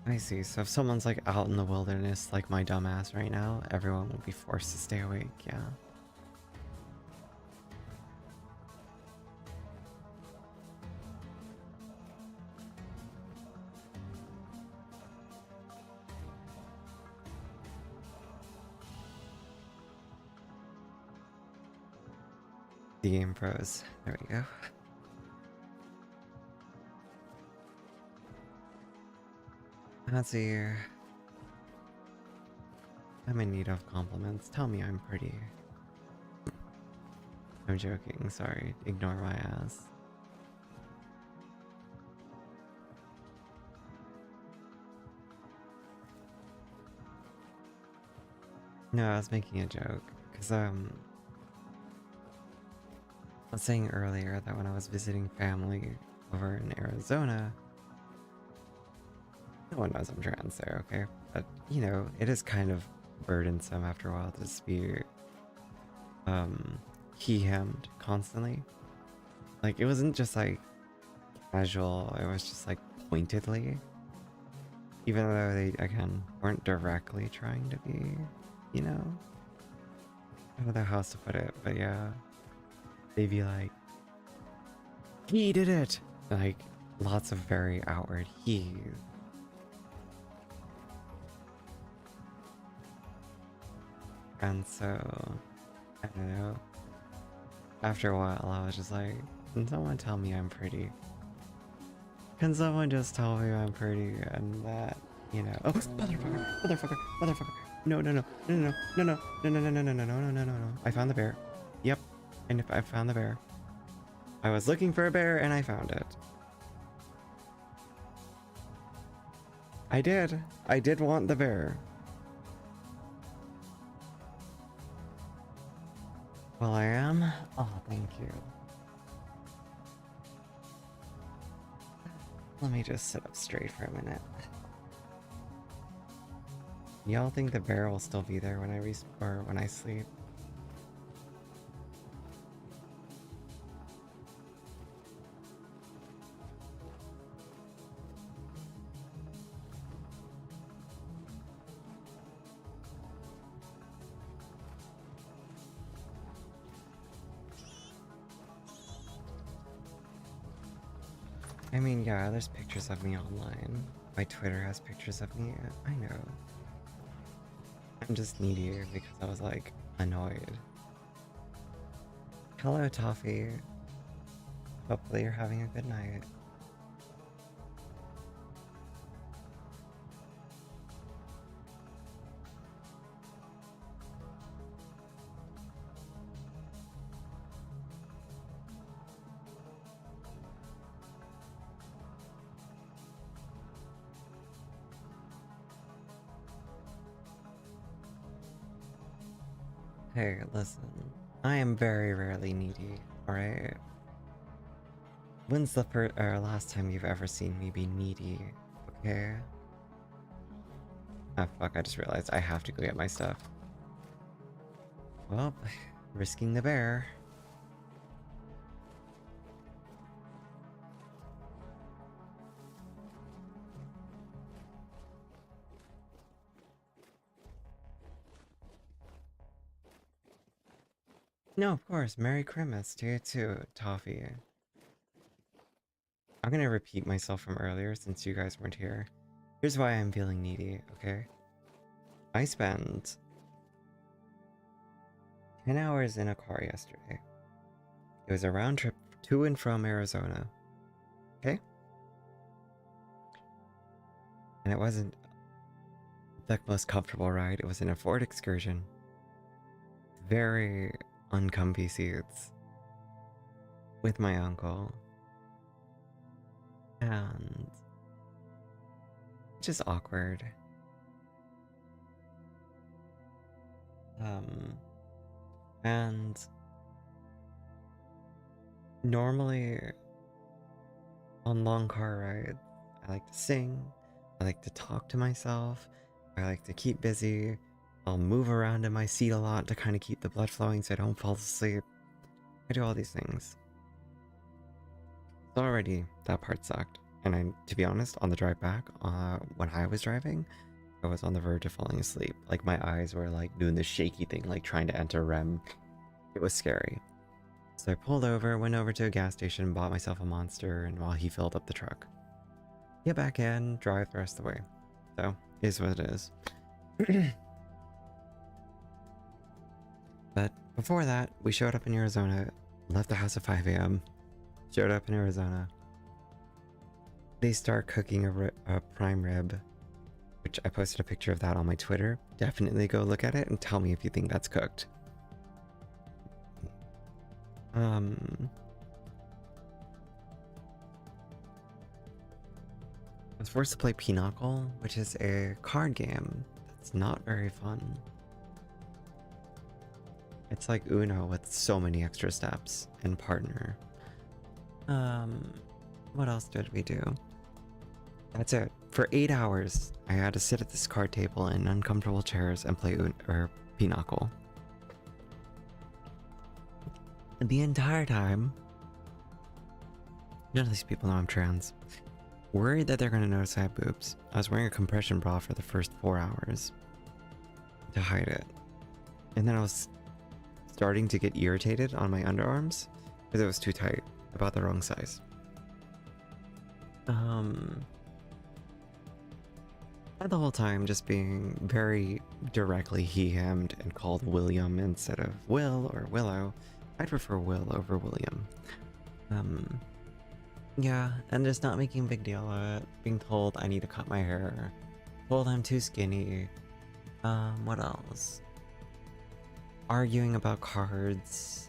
I see. So if someone's like out in the wilderness like my dumbass right now, everyone would be forced to stay awake, yeah. The game pros. There we go. Let's see here. I'm in need of compliments. Tell me I'm pretty. I'm joking, sorry. Ignore my ass. No, I was making a joke. Because, I was saying earlier that when I was visiting family over in Arizona, no one knows I'm trans there, okay? But, you know, it is kind of burdensome after a while to just be, he hemmed constantly. Like, it wasn't just like casual, it was just like pointedly. Even though they, again, weren't directly trying to be, you know? I don't know how else to put it, but yeah. They'd be like, he did it! Like, lots of very outward he. And so, I don't know. After a while, I was just like, can someone tell me I'm pretty? Can someone just tell me I'm pretty and that, you know? Oh, motherfucker. No. I found the bear. Yep, and I found the bear. I was looking for a bear and I found it. I did. I did want the bear. Well, I am. Oh, thank you. Let me just sit up straight for a minute. Y'all think the bear will still be there when when I sleep? I mean, yeah, there's pictures of me online. My Twitter has pictures of me. I know. I'm just needy because I was like annoyed. Hello, Toffee. Hopefully you're having a good night. Hey, listen. I am very rarely needy, alright? When's the last time you've ever seen me be needy, okay? Ah, fuck, I just realized I have to go get my stuff. Well, risking the bear. No, of course, Merry Christmas to you too, Toffee. I'm gonna repeat myself from earlier since you guys weren't here. Here's why I'm feeling needy, okay? I spent 10 hours in a car yesterday. It was a round trip to and from Arizona, okay? And it wasn't the most comfortable ride. It was in a Ford Excursion. Very uncomfy seats. With my uncle. And just awkward. And normally on long car rides, I like to sing, I like to talk to myself, I like to keep busy, I'll move around in my seat a lot to kind of keep the blood flowing so I don't fall asleep. I do all these things. So already, that part sucked. And to be honest, on the drive back, when I was driving, I was on the verge of falling asleep. Like my eyes were like doing this shaky thing, like trying to enter REM. It was scary. So I pulled over, went over to a gas station, bought myself a Monster, and while he filled up the truck. Get back in, drive the rest of the way. So, is what it is. But before that, we showed up in Arizona, left the house at 5 a.m., showed up in Arizona. They start cooking a prime rib, which I posted a picture of that on my Twitter. Definitely go look at it and tell me if you think that's cooked. I was forced to play Pinochle, which is a card game that's not very fun. It's like Uno with so many extra steps and partner. What else did we do? That's it. For 8 hours, I had to sit at this card table in uncomfortable chairs and play Pinochle. And the entire time, none of these people know I'm trans. Worried that they're gonna notice I have boobs, I was wearing a compression bra for the first 4 hours to hide it. And then I was starting to get irritated on my underarms because it was too tight, about the wrong size. And the whole time just being very directly he-hemmed and called William instead of Will or Willow. I'd prefer Will over William. Yeah, and just not making a big deal of it. Being told I need to cut my hair. Told I'm too skinny. What else? Arguing about cards.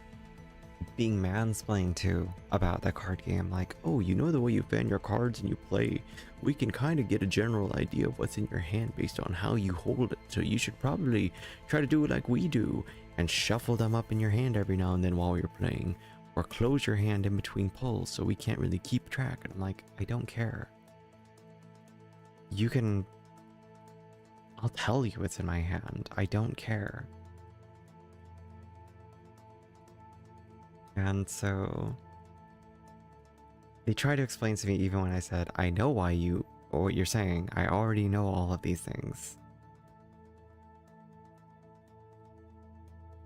Being mansplained to about that card game. Like, oh, you know the way you fan your cards and you play, we can kind of get a general idea of what's in your hand based on how you hold it. So you should probably try to do it like we do and shuffle them up in your hand every now and then while you're playing. Or close your hand in between pulls so we can't really keep track. And I'm like, I don't care. You can... I'll tell you what's in my hand. I don't care. And so... they try to explain to me even when I said, I know why you... or what you're saying. I already know all of these things.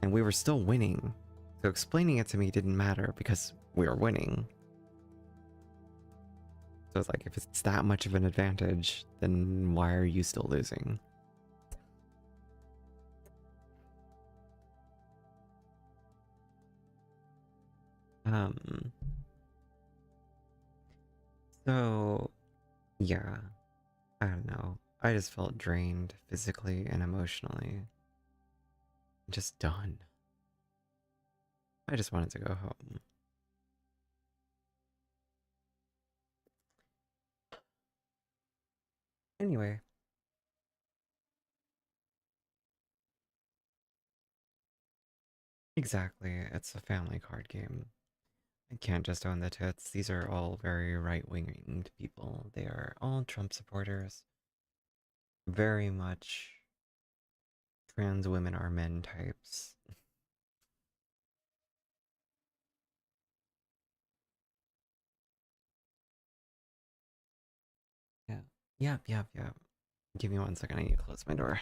And we were still winning. So explaining it to me didn't matter because we were winning. So it's like, if it's that much of an advantage, then why are you still losing? So, yeah, I don't know. I just felt drained physically and emotionally. Just done. I just wanted to go home. Anyway, exactly. It's a family card game. I can't just own the tits. These are all very right-winged people. They are all Trump supporters. Very much trans women are men types. Yeah. Yep, yep, yep. Give me 1 second. I need to close my door.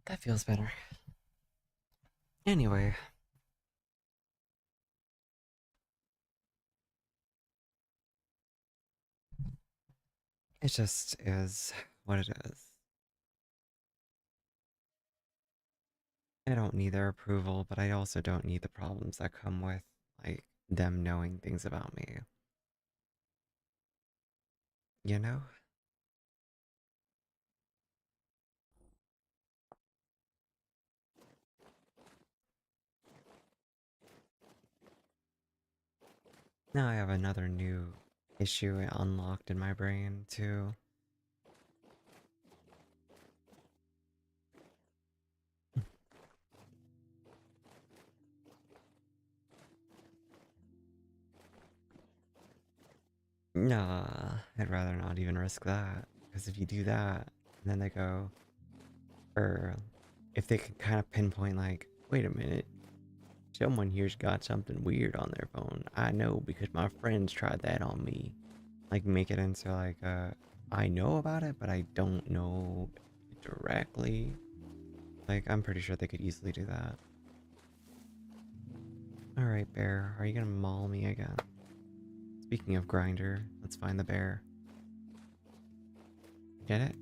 That feels better. Anyway, it just is what it is. I don't need their approval, but I also don't need the problems that come with, like, them knowing things about me. You know? Now I have another new issue unlocked in my brain, too. Nah, I'd rather not even risk that. Because if you do that, and then they go, or if they could kind of pinpoint, like, wait a minute, someone here's got something weird on their phone. I know because my friends tried that on me. Like, make it into, like, I know about it, but I don't know directly. Like, I'm pretty sure they could easily do that. Alright, bear, are you gonna maul me again? Speaking of grinder, let's find the bear. Get it?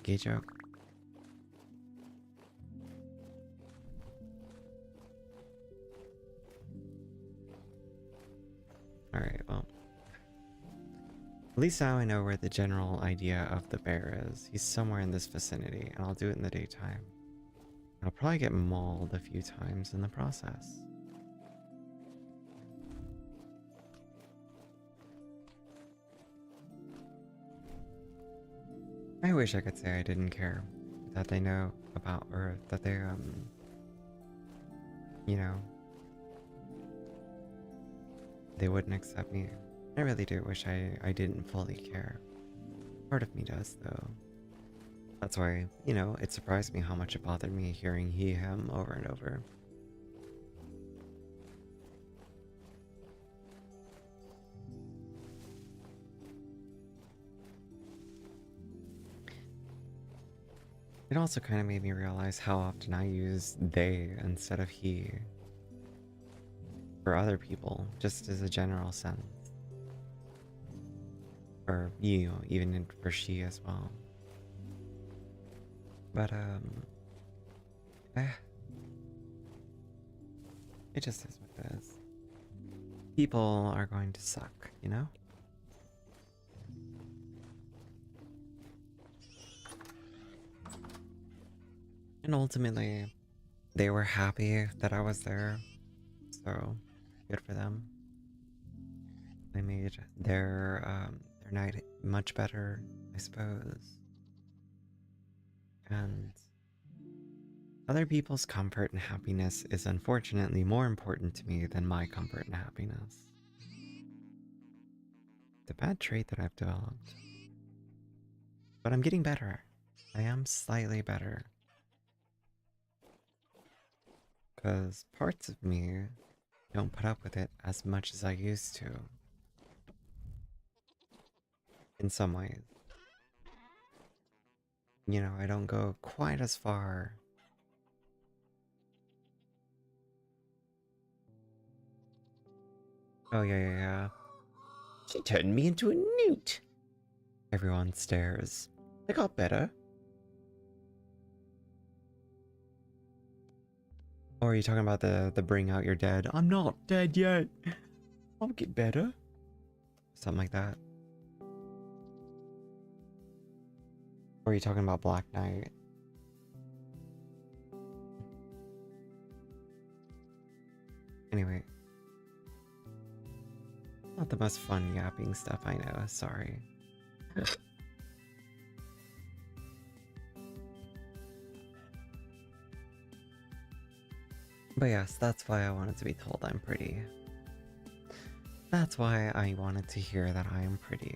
Gay joke? Alright, well. At least now I know where the general idea of the bear is. He's somewhere in this vicinity, and I'll do it in the daytime. I'll probably get mauled a few times in the process. I wish I could say I didn't care that they know about, or that they, you know, they wouldn't accept me. I really do wish I didn't fully care. Part of me does, though. That's why, you know, it surprised me how much it bothered me hearing he, him over and over. It also kind of made me realize how often I use they instead of he for other people, just as a general sense. Or, you know, even for she as well. But, eh, it just is what it is. People are going to suck, you know? And ultimately, they were happy that I was there, so good for them. They made their night much better, I suppose. And other people's comfort and happiness is unfortunately more important to me than my comfort and happiness. The bad trait that I've developed. But I'm getting better. I am slightly better. Because parts of me don't put up with it as much as I used to. In some ways. You know, I don't go quite as far. Oh, yeah, yeah, yeah. She turned me into a newt. Everyone stares. I got better. Or are you talking about the bring out your dead? I'm not dead yet. I'll get better. Something like that. Or are you talking about Black Knight? Anyway. Not the most fun yapping stuff I know, sorry. But yes, that's why I wanted to be told I'm pretty. That's why I wanted to hear that I am pretty.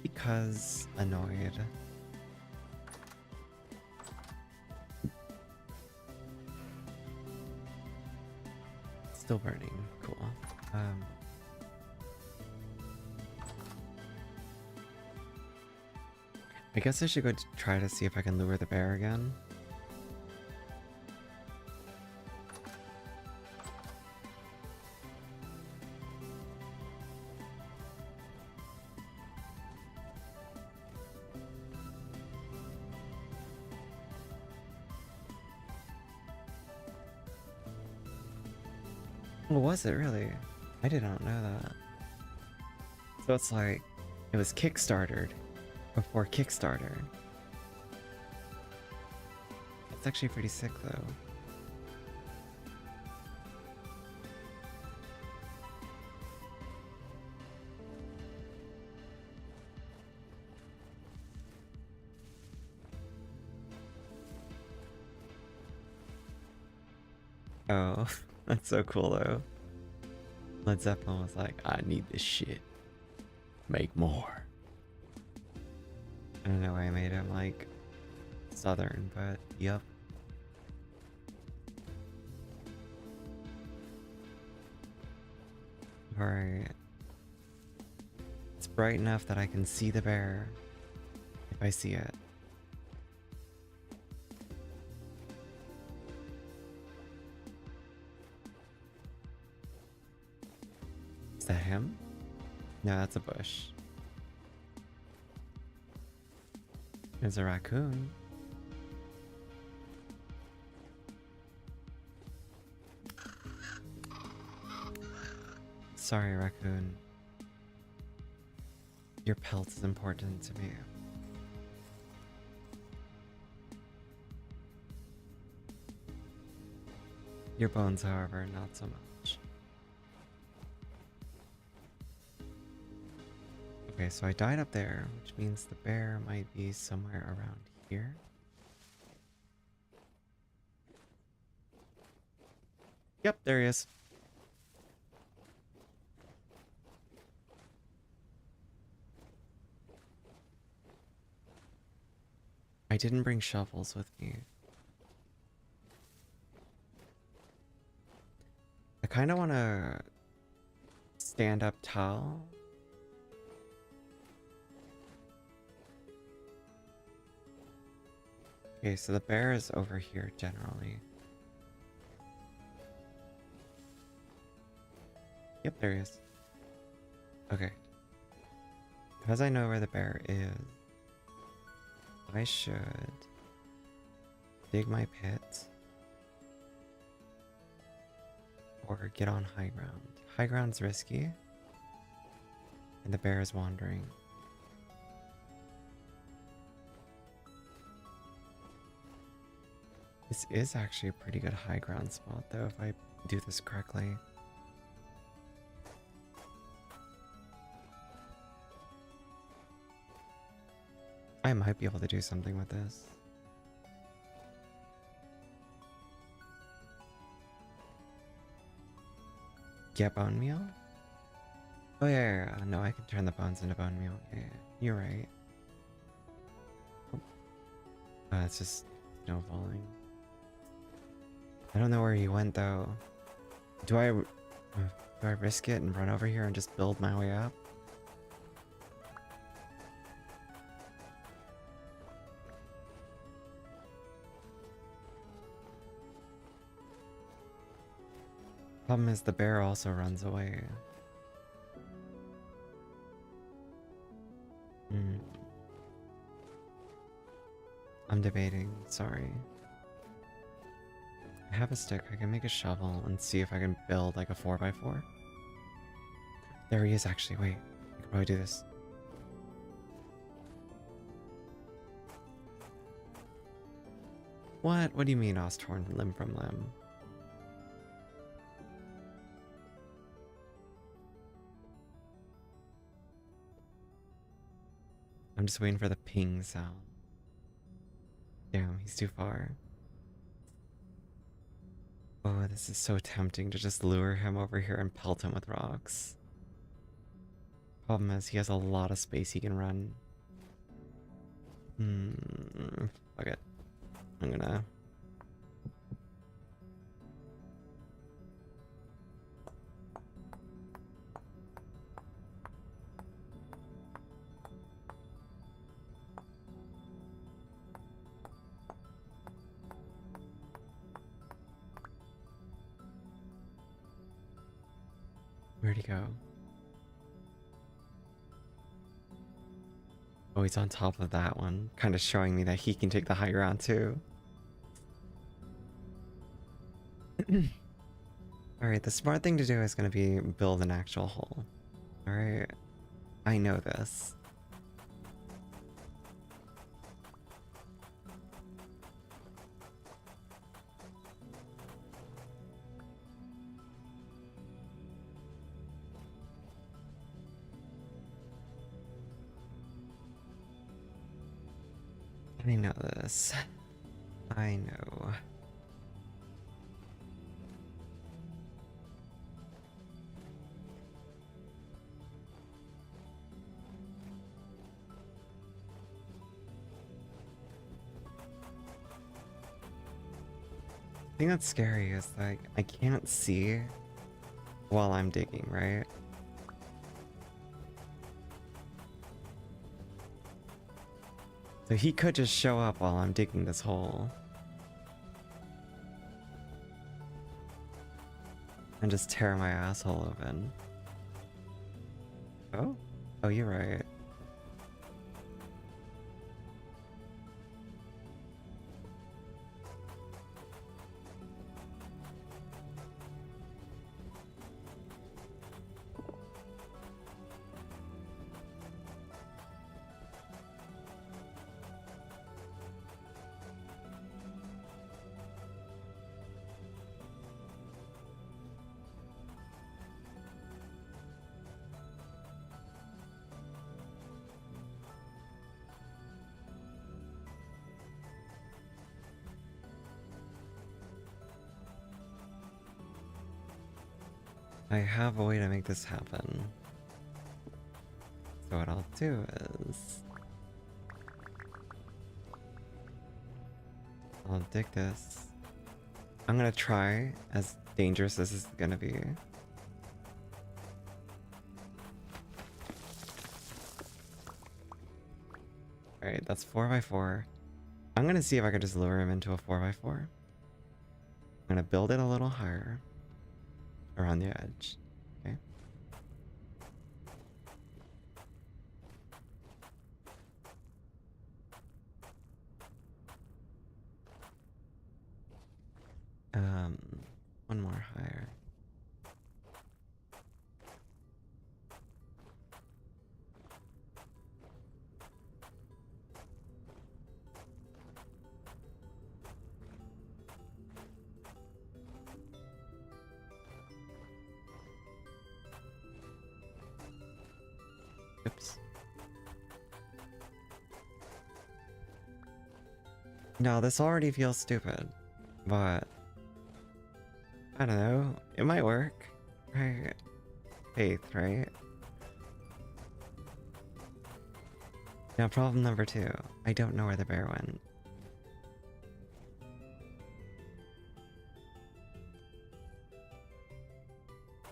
Because annoyed. Still burning, cool. I guess I should go try to see if I can lure the bear again. Well, was it really? I did not know that. So it's like, it was Kickstartered before Kickstarter. It's actually pretty sick though. Oh, that's so cool though. Led Zeppelin was like, I need this shit. Make more. I don't know why I made him like Southern, but yep. Alright. It's bright enough that I can see the bear if I see it. Is that him? No, that's a bush. There's a raccoon. Sorry, raccoon. Your pelt is important to me. Your bones, however, not so much. Okay, so I died up there, which means the bear might be somewhere around here. Yep, there he is. I didn't bring shovels with me. I kind of want to stand up tall. Okay, so the bear is over here generally. Yep, there he is. Okay. Because I know where the bear is, I should dig my pit or get on high ground. High ground's risky, and the bear is wandering. This is actually a pretty good high ground spot though if I do this correctly. I might be able to do something with this. Get bone meal? Oh yeah. No, I can turn the bones into bone meal. Yeah, you're right. Oh, it's just snow falling. I don't know where he went though. Do I risk it and run over here and just build my way up? Problem is the bear also runs away. I'm debating, sorry. I have a stick, I can make a shovel and see if I can build like a 4x4. There he is actually, wait. I could probably do this. What? What do you mean I was torn limb from limb? I'm just waiting for the ping sound. Damn, he's too far. Oh, this is so tempting to just lure him over here and pelt him with rocks. Problem is, he has a lot of space he can run. Fuck it. I'm gonna... Where'd he go? Oh, he's on top of that one. Kind of showing me that he can take the high ground too. Alright, the smart thing to do is going to be build an actual hole. Alright, I know this. I know this. I know. The thing that's scary is like I can't see while I'm digging, right? So he could just show up while I'm digging this hole. And just tear my asshole open. Oh? Oh, you're right. I have a way to make this happen. So what I'll do is... I'll dig this. I'm gonna try, as dangerous as this is gonna be. Alright, that's 4x4. I'm gonna see if I can just lure him into a 4x4. I'm gonna build it a little higher. Around the edge. Okay. One more higher. Oops. No, this already feels stupid, but I don't know. It might work, right? Faith, right? Now, problem number 2. I don't know where the bear went.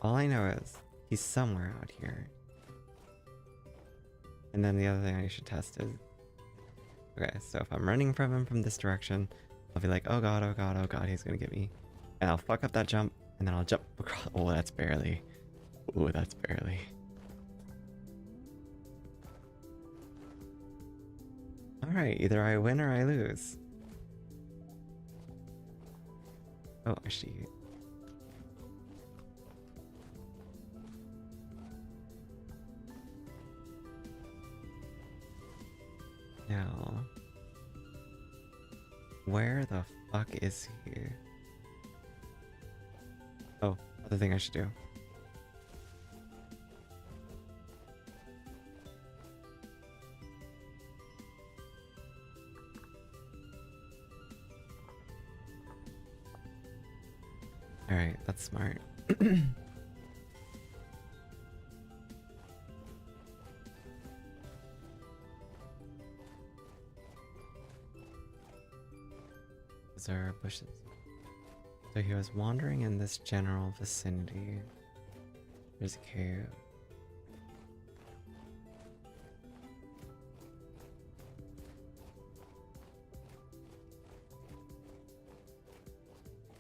All I know is he's somewhere out here. And then the other thing I should test is... Okay, so if I'm running from him from this direction, I'll be like, oh god, oh god, oh god, he's gonna get me. And I'll fuck up that jump, and then I'll jump across. Oh, that's barely. Oh, that's barely. Alright, either I win or I lose. Oh, I should eat. Now, where the fuck is he? Oh, other thing I should do. Alright, that's smart. Those are bushes. So he was wandering in this general vicinity. There's a cave.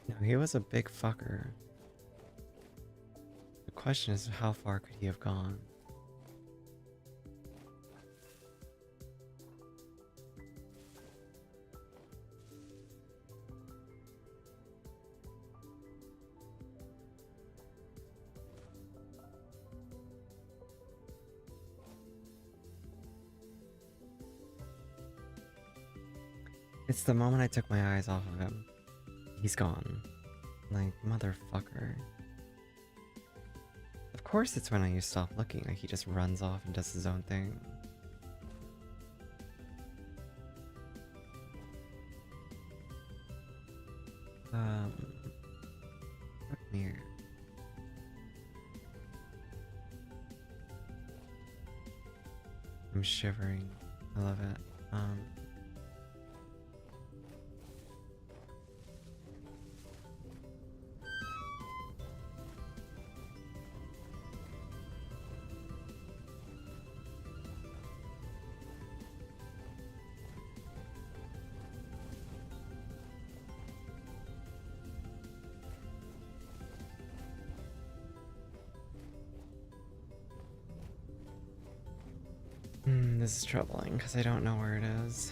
No, he was a big fucker. The question is, how far could he have gone? It's the moment I took my eyes off of him. He's gone. Like, motherfucker. Of course it's when you stop looking, like he just runs off and does his own thing. Fuck me. I'm shivering. I love it. This is troubling because I don't know where it is.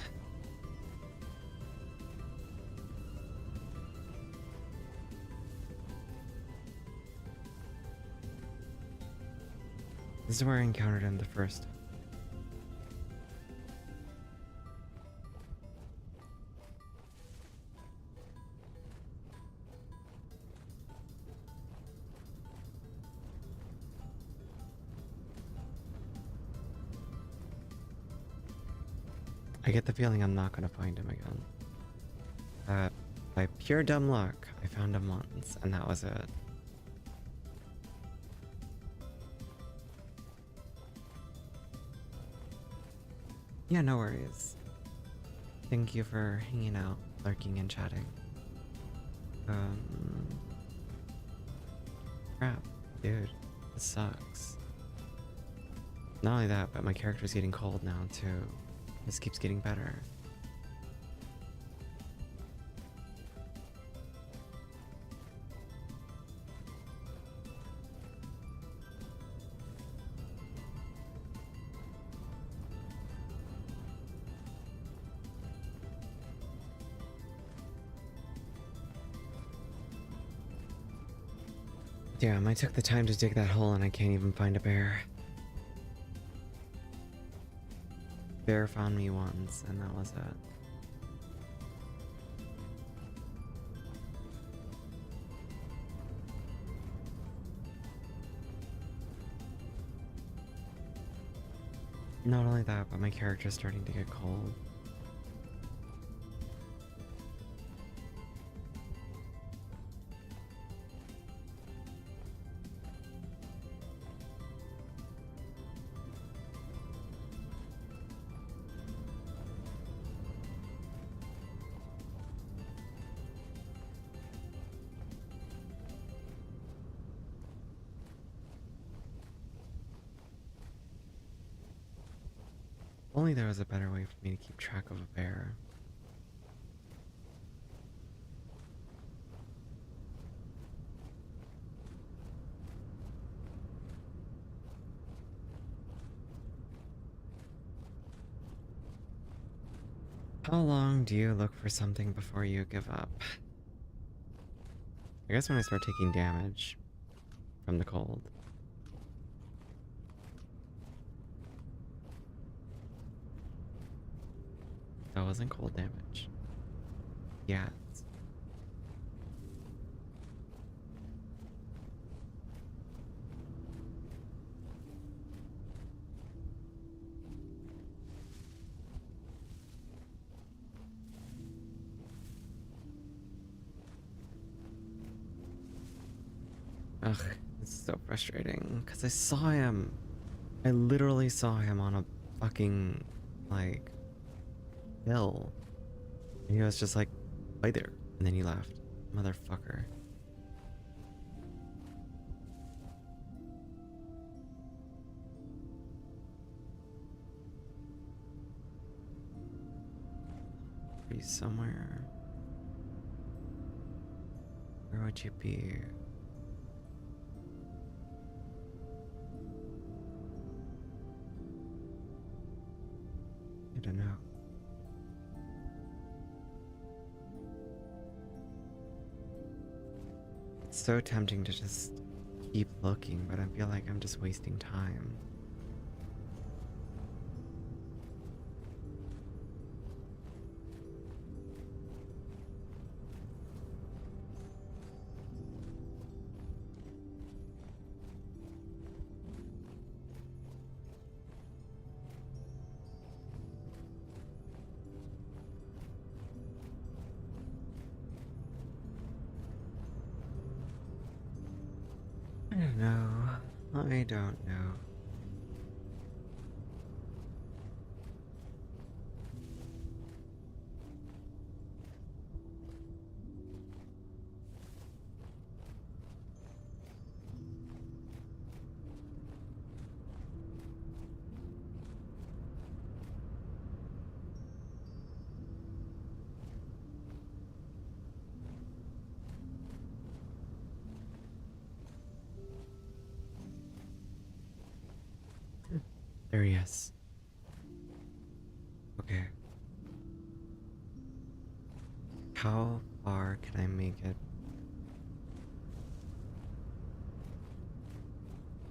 This is where I encountered him the first. I get the feeling I'm not gonna find him again. By pure dumb luck, I found him once, and that was it. Yeah, no worries. Thank you for hanging out, lurking, and chatting. Crap, dude, this sucks. Not only that, but my character's getting cold now, too. This keeps getting better. Damn, I took the time to dig that hole and I can't even find a bear. Bear found me once, and that was it. Not only that, but my character's starting to get cold. Only there was a better way for me to keep track of a bear. How long do you look for something before you give up? I guess when I start taking damage from the cold. That wasn't cold damage. Yeah. Ugh, it's so frustrating because I saw him. I literally saw him on a fucking, like, hill. And he was just like, right there. And then he left. Motherfucker. Be somewhere. Where would you be? I don't know. It's so tempting to just keep looking, but I feel like I'm just wasting time. I don't know. I don't know. There he is. Okay. How far can I make it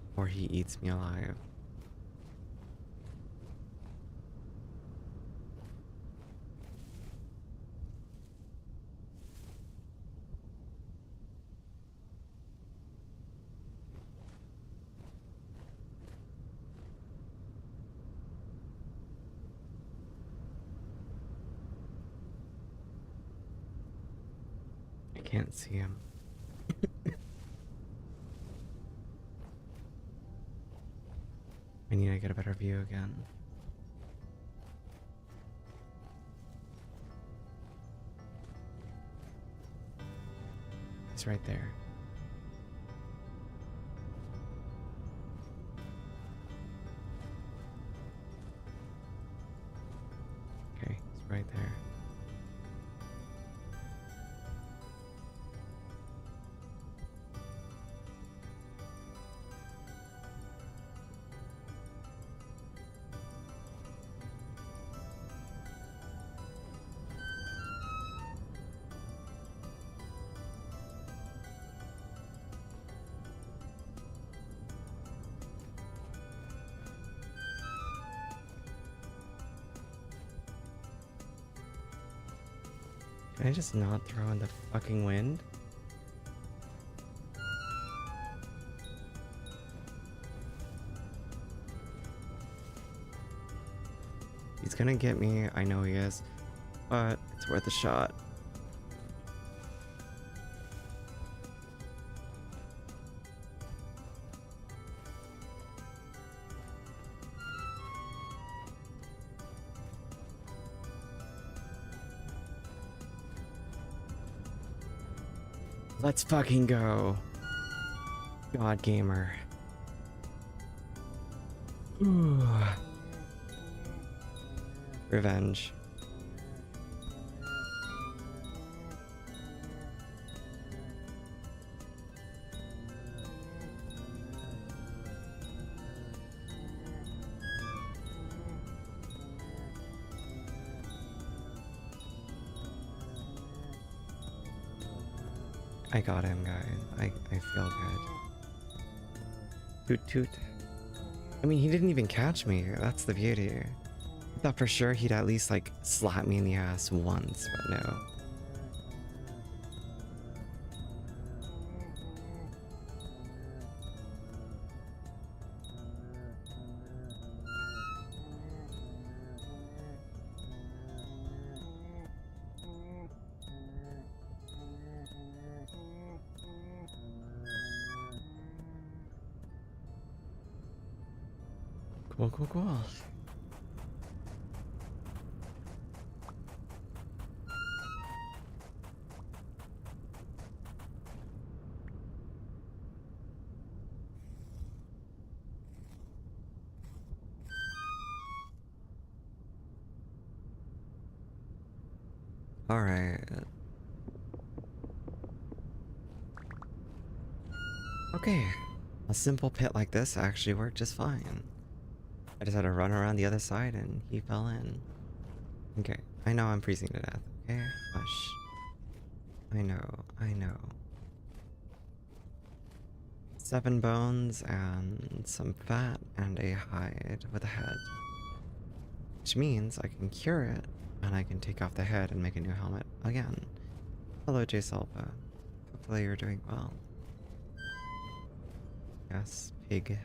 before he eats me alive? I can't see him. I need to get a better view again. He's right there. Okay, he's right there. Can I just not throw in the fucking wind? He's gonna get me, I know he is, but it's worth a shot. Let's fucking go. God gamer. Ooh. Revenge. I got him, guys. I feel good. Toot toot. I mean, he didn't even catch me. That's the beauty. I thought for sure he'd at least, like, slap me in the ass once, but no. Cool, cool, cool. Alright. Okay. A simple pit like this actually worked just fine. I just had to run around the other side and he fell in. Okay. I know I'm freezing to death. Okay? Hush. I know. I know. 7 bones and some fat and a hide with a head. Which means I can cure it and I can take off the head and make a new helmet again. Hello, J Salva. Hopefully you're doing well. Yes, pig.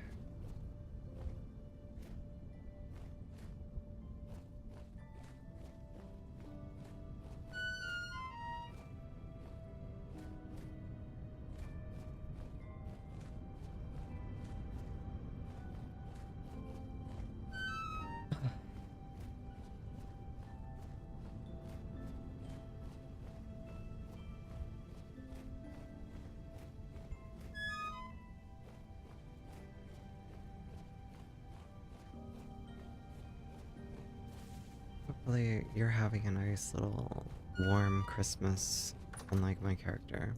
Hopefully you're having a nice little warm Christmas, unlike my character.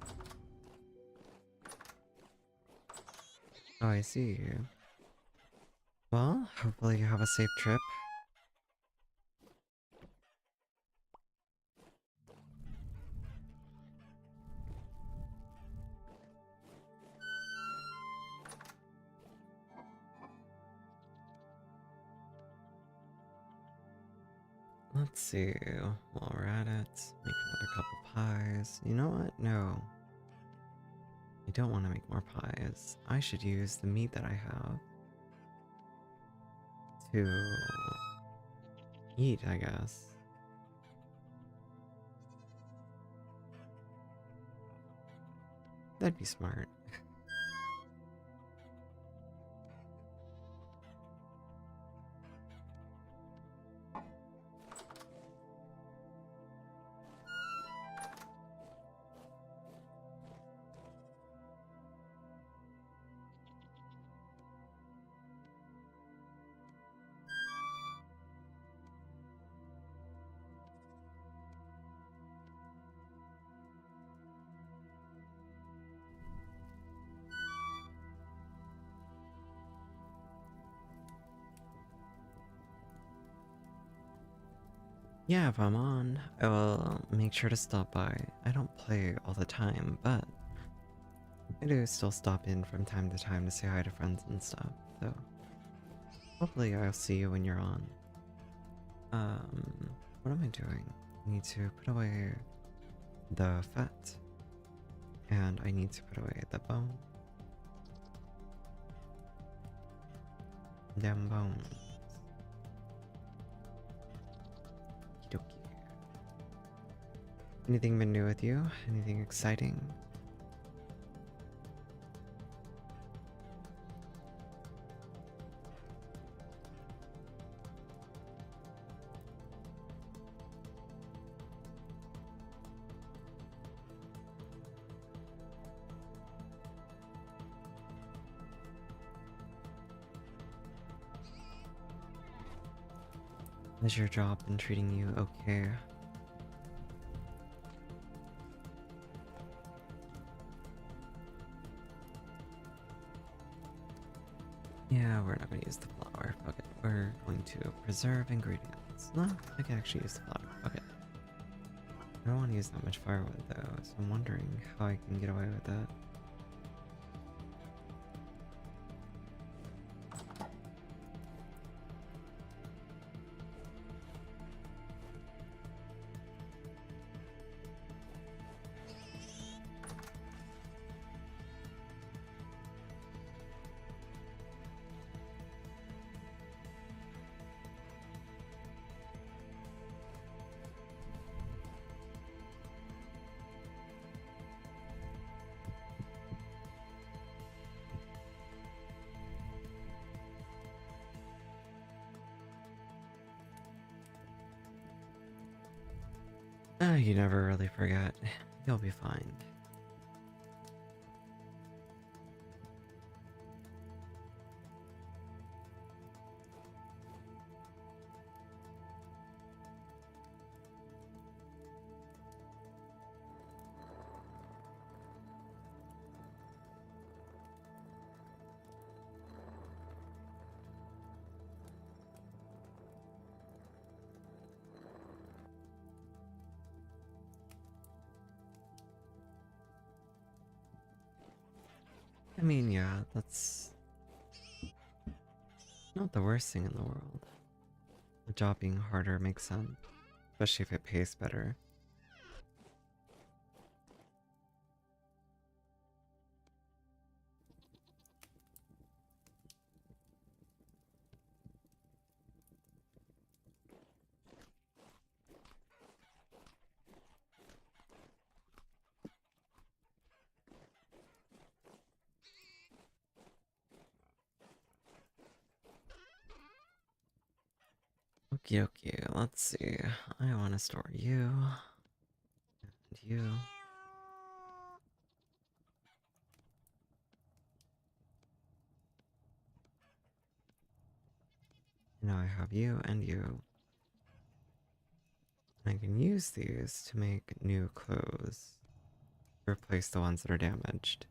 Oh, I see you. Well, hopefully you have a safe trip. Let's see. While we're at it, make another couple pies. You know what? No. I don't want to make more pies. I should use the meat that I have to eat, I guess. That'd be smart. Yeah, if I'm on, I will make sure to stop by. I don't play all the time, but I do still stop in from time to time to say hi to friends and stuff. So hopefully I'll see you when you're on. What am I doing? I need to put away the fat, and I need to put away the bone. Them bones. Okey-dokey. Anything been new with you? Anything exciting? Has your job been treating you okay? Yeah, we're not gonna use the flour. Fuck it. We're going to preserve ingredients. No, I can actually use the flour. Fuck it. I don't want to use that much firewood though, so I'm wondering how I can get away with that. You never really forget. You'll be fine. I mean, yeah, that's not the worst thing in the world. The job being harder makes sense, especially if it pays better. Okay, okay, let's see. I want to store you and you. Now I have you and you. I can use these to make new clothes, to replace the ones that are damaged.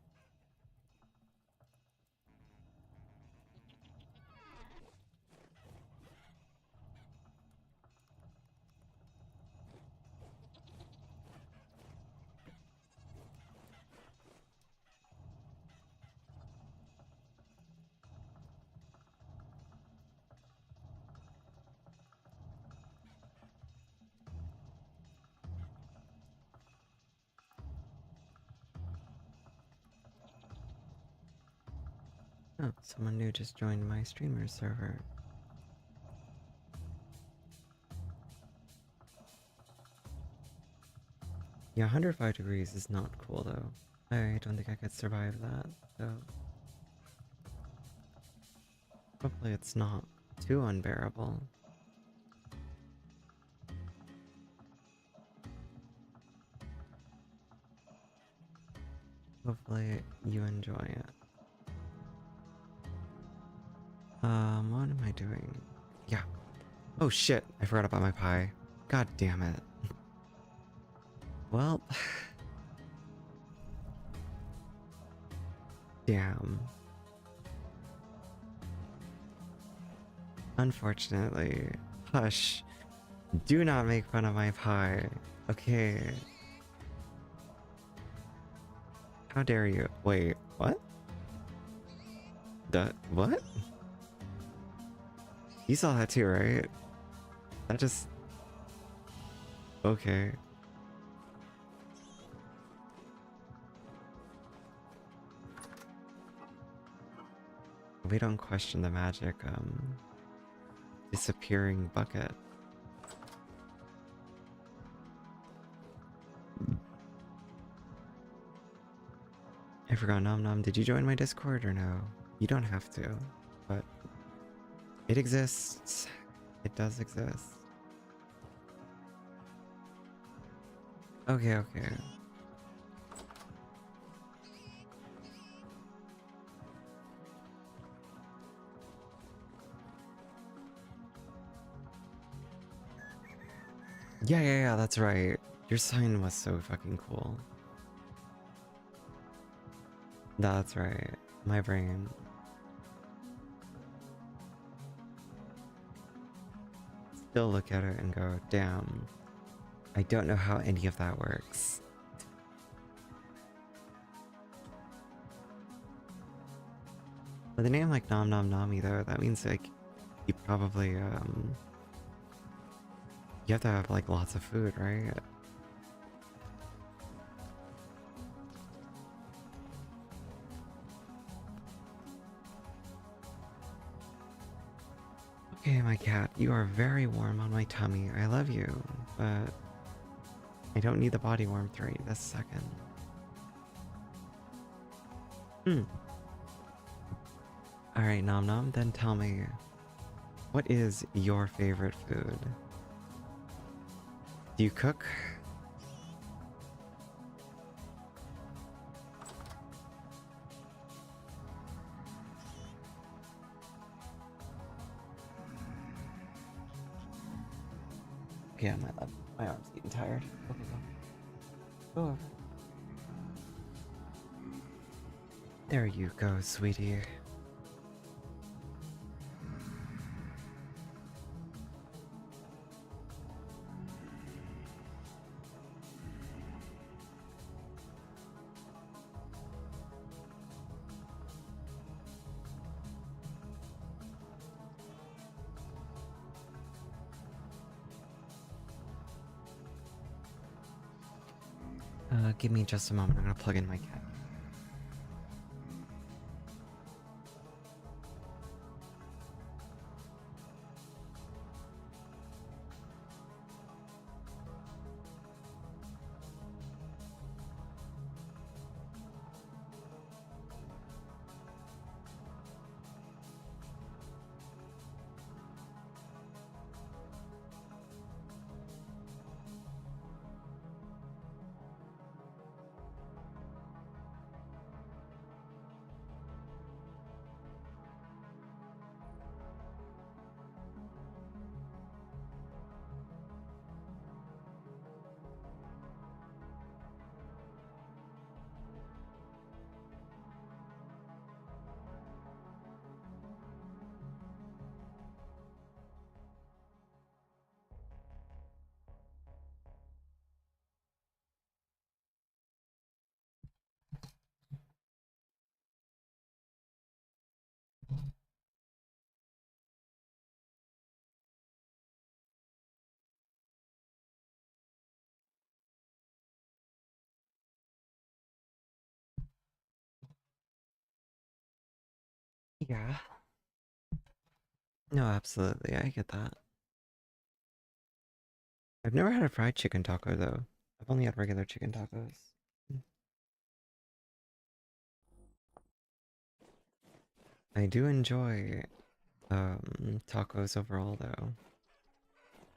Oh, someone new just joined my streamer server. Yeah, 105 degrees is not cool though. I don't think I could survive that, so hopefully it's not too unbearable. Hopefully you enjoy it. What am I doing? Yeah. Oh shit, I forgot about my pie. God damn it. Well, damn. Unfortunately. Hush. Do not make fun of my pie. Okay. How dare you? Wait, what? What? You saw that too, right? That just... Okay. We don't question the magic, disappearing bucket. I forgot, Nom Nom, did you join my Discord or no? You don't have to, but it exists. It does exist. Okay, okay. Yeah, that's right. Your sign was so fucking cool. That's right. My brain. Still look at it and go, damn. I don't know how any of that works. With a name like Nom Nom Nami though, that means like you probably you have to have like lots of food, right? Okay, my cat, you are very warm on my tummy. I love you, but I don't need the body warmth right this second. Hmm. Alright, Nom Nom, then tell me, what is your favorite food? Do you cook? Okay, I might left. My arm's getting tired. Okay, go. Go over. There you go, sweetie. Give me just a moment. I'm gonna plug in my cat. Yeah. No, absolutely. I get that. I've never had a fried chicken taco though. I've only had regular chicken tacos. I do enjoy tacos overall though.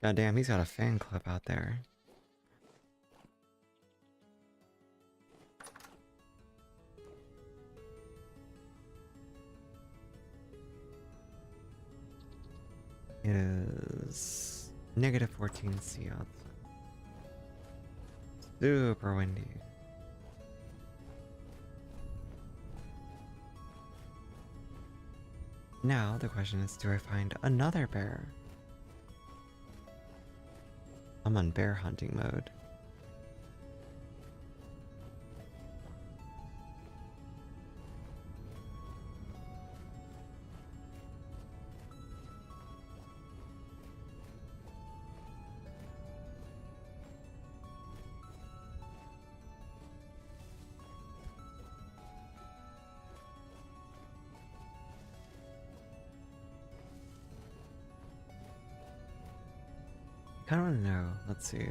God damn, he's got a fan club out there. It is negative 14 C outside. Super windy. Now the question is, do I find another bear? I'm on bear hunting mode. Kinda wanna know. Let's see.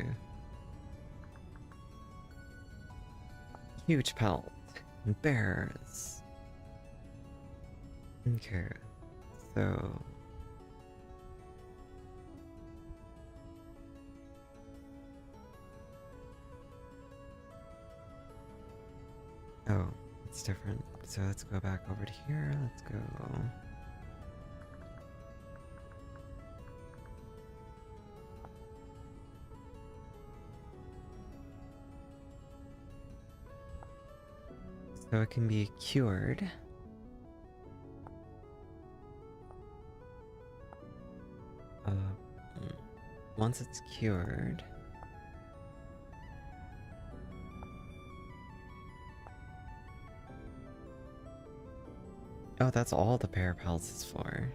Huge pelt. Bears. Okay. So oh, it's different. So let's go back over to here. Let's go. So it can be cured. Uh, once it's cured, Oh, that's all the bear pelts is for.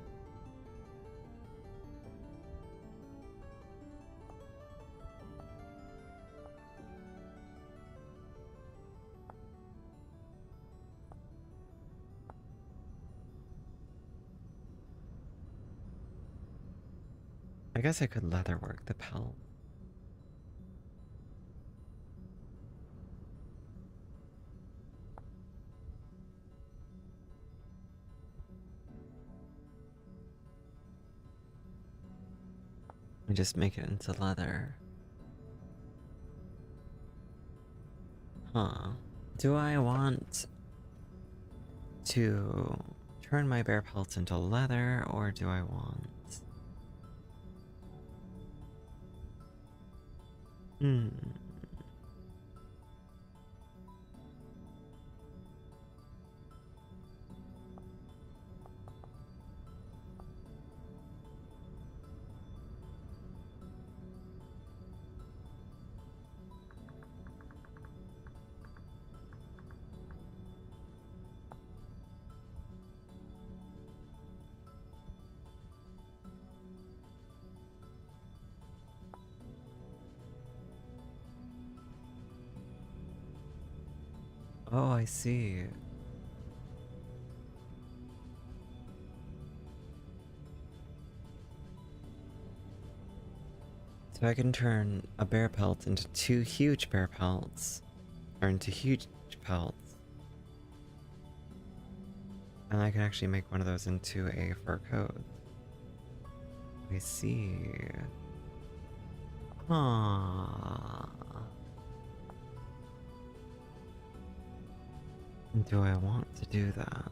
I guess I could leatherwork the pelt. And just make it into leather. Huh. Do I want to turn my bear pelts into leather, or do I want... Hmm. Oh, I see. So I can turn a bear pelt into 2 huge bear pelts, or into huge pelts. And I can actually make one of those into a fur coat. I see. Huh. Do I want to do that?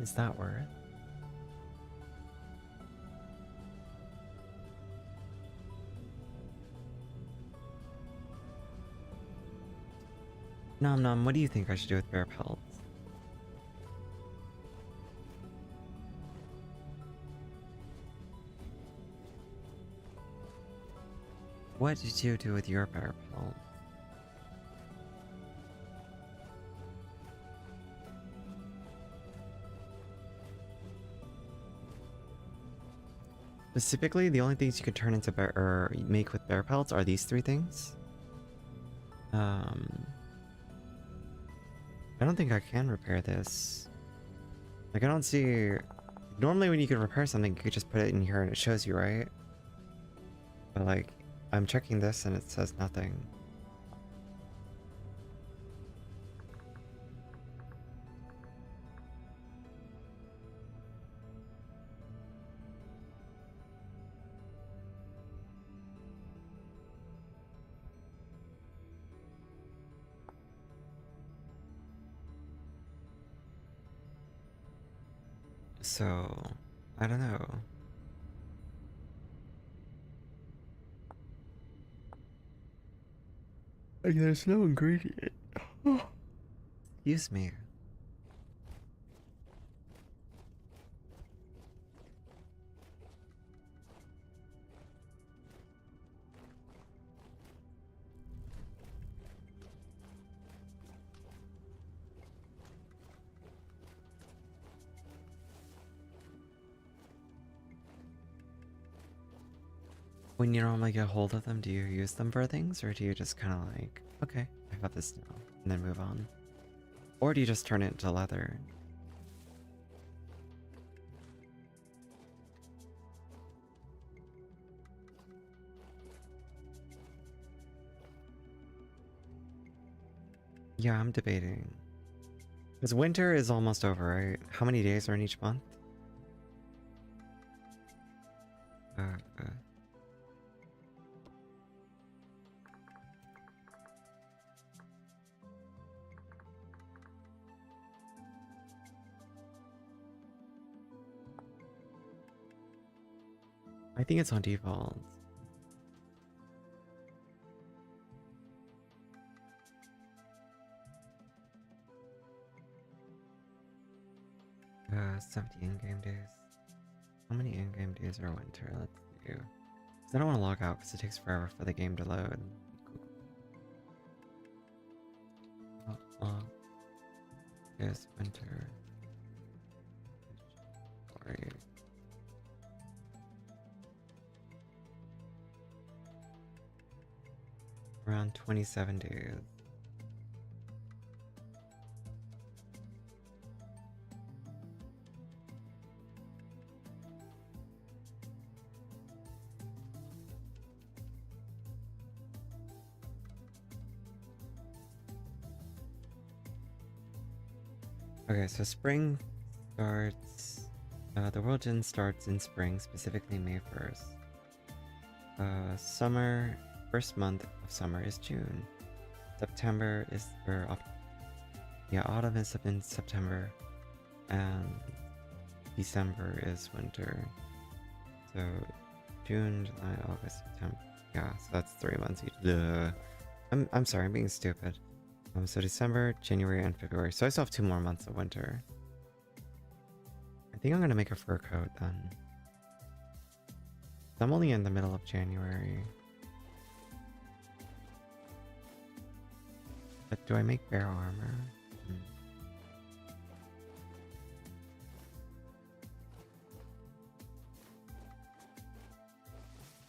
Is that worth? Nom nom, what do you think I should do with bear pelts? What did you do with your bear pelt? Specifically, the only things you could turn into bear or make with bear pelts are these 3 things. I don't think I can repair this. Like, I don't see... Normally when you can repair something, you could just put it in here and it shows you, right? But like, I'm checking this and it says nothing. So, I don't know. Like, there's no ingredient. Excuse me. When you normally get hold of them, do you use them for things? Or do you just kind of like, okay, I got this now, and then move on? Or do you just turn it into leather? Yeah, I'm debating. Because winter is almost over, right? How many days are in each month? Uh, uh, I think it's on default. 70 in-game days. How many in-game days are winter? Let's do. Because I don't want to log out because it takes forever for the game to load. August, winter. Sorry. Around 27 days. Okay, so spring starts. The World starts in spring, specifically May 1st. Summer, first month of summer is June. September is, yeah, autumn is in September, and December is winter. So June, July, August, September. Yeah, so that's 3 months each. Duh. I'm sorry, I'm being stupid. So December, January, and February. So I still have 2 more months of winter. I think I'm gonna make a fur coat then. I'm only in the middle of January. But do I make bear armor?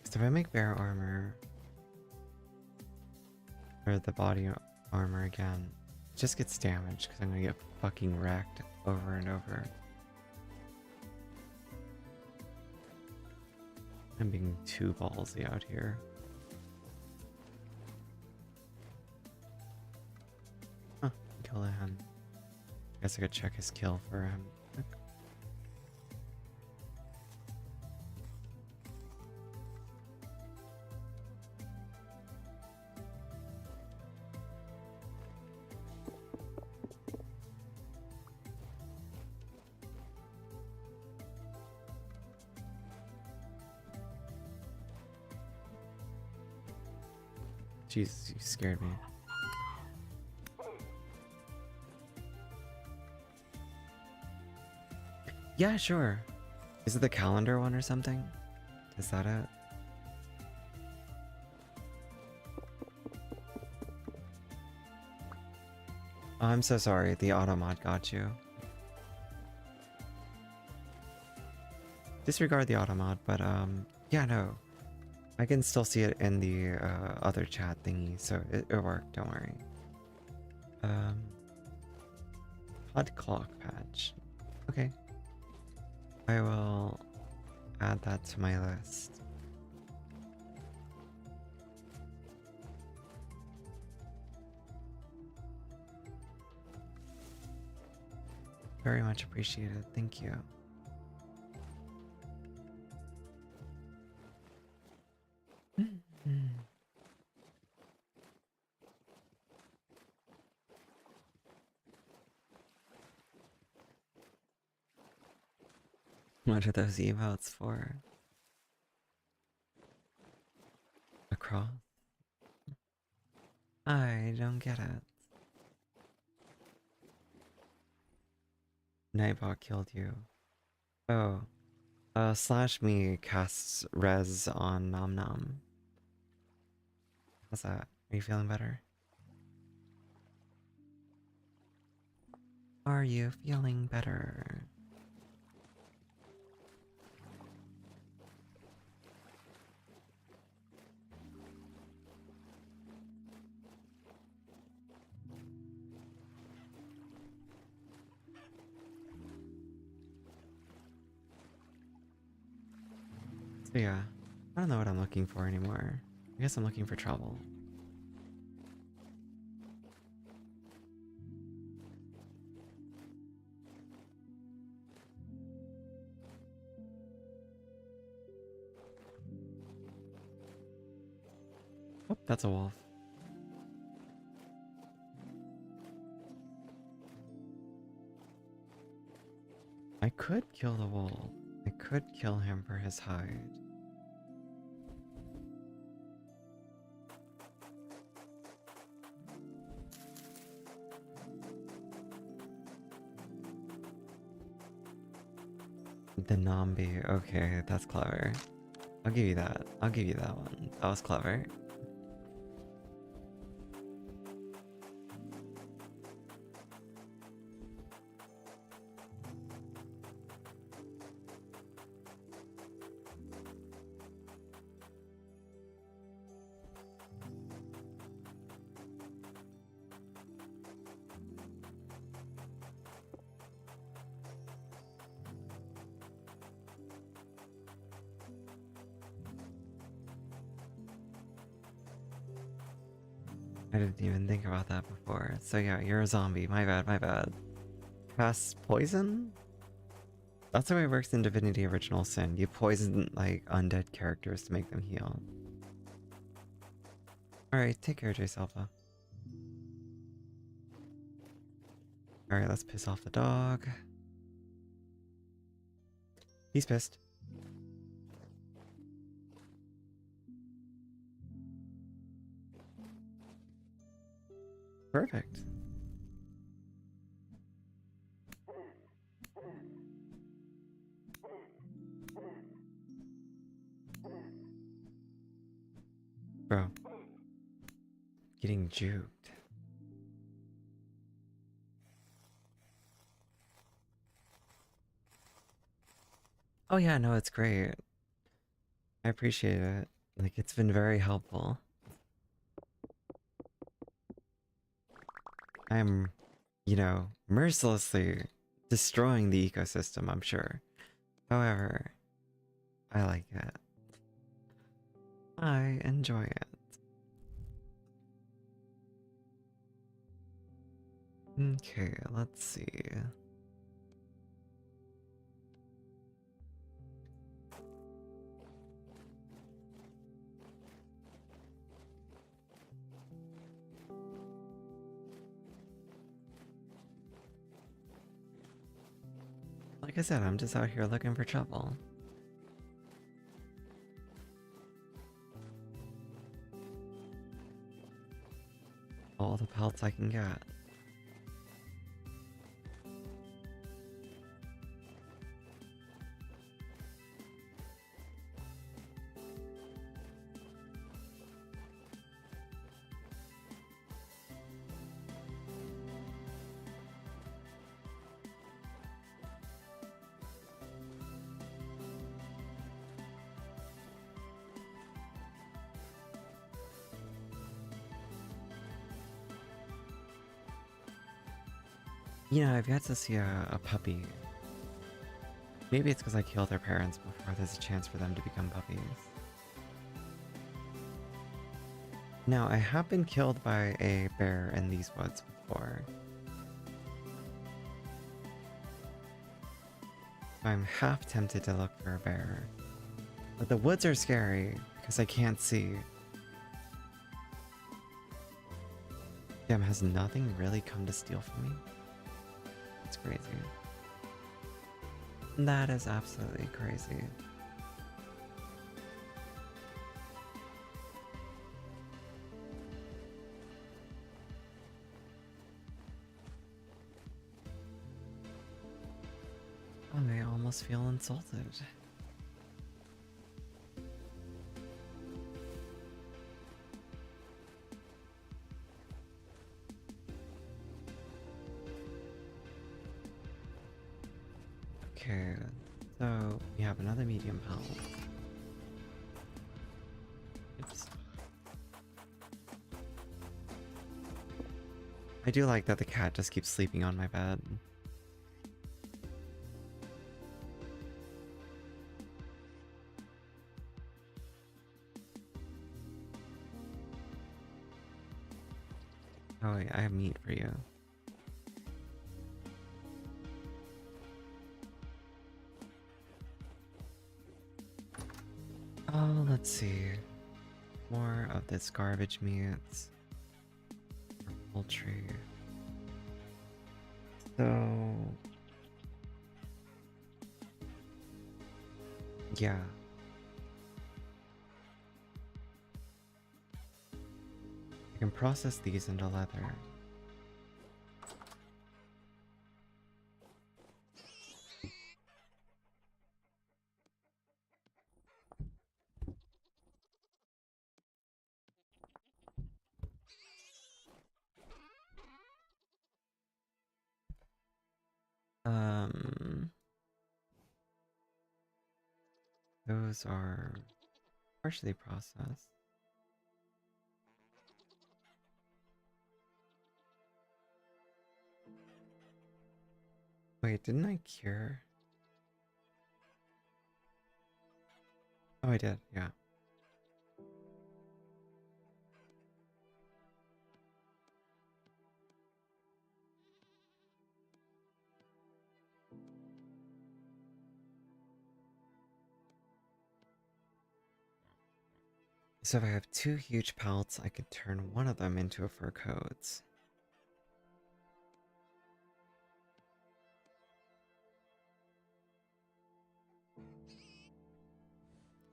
So if I make bear armor, or the body armor again, it just gets damaged because I'm gonna get fucking wrecked over and over. I'm being too ballsy out here. Huh, kill him. I guess I could check his kill for him. Jesus, you scared me. Yeah, sure. Is it the calendar one or something? Is that it? Oh, I'm so sorry. The automod got you. Disregard the automod, but yeah, no. I can still see it in the other chat thingy, so it worked, don't worry. Hot clock patch. Okay. I will add that to my list. Very much appreciated, thank you. What are those emotes for? Across? I don't get it. Nightbot killed you. Oh. Slash me casts res on Nom Nom. How's that? Are you feeling better? Are you feeling better? So yeah, I don't know what I'm looking for anymore. I guess I'm looking for trouble. Oh, that's a wolf. I could kill the wolf. I could kill him for his hide. The Nambi. Okay, that's clever. I'll give you that. I'll give you that one. That was clever. I didn't even think about that before. So yeah, you're a zombie. My bad, my bad. Cast poison? That's the way it works in Divinity Original Sin. You poison, like, undead characters to make them heal. Alright, take care, Jace Alpha. Alright, let's piss off the dog. He's pissed. Perfect. Bro. Getting juked. Oh yeah, no, it's great. I appreciate it. Like, it's been very helpful. I'm, mercilessly destroying the ecosystem, I'm sure. However, I like it. I enjoy it. Okay, let's see. Like I said, I'm just out here looking for trouble. All the pelts I can get. I've yet to see a puppy. Maybe it's because I killed their parents before there's a chance for them to become puppies. Now, I have been killed by a bear in these woods before. So I'm half tempted to look for a bear. But the woods are scary because I can't see. Damn, has nothing really come to steal from me? It's crazy. That is absolutely crazy. I almost feel insulted. Okay, so we have another medium pelt. Oops. I do like that the cat just keeps sleeping on my bed. Oh, I have meat for you. Oh, let's see. More of this garbage meat. Poultry. So... yeah. I can process these into leather. Um... Those are partially processed. Wait, didn't I cure? Oh, I did, yeah. So if I have two huge pelts, I could turn one of them into a fur coat.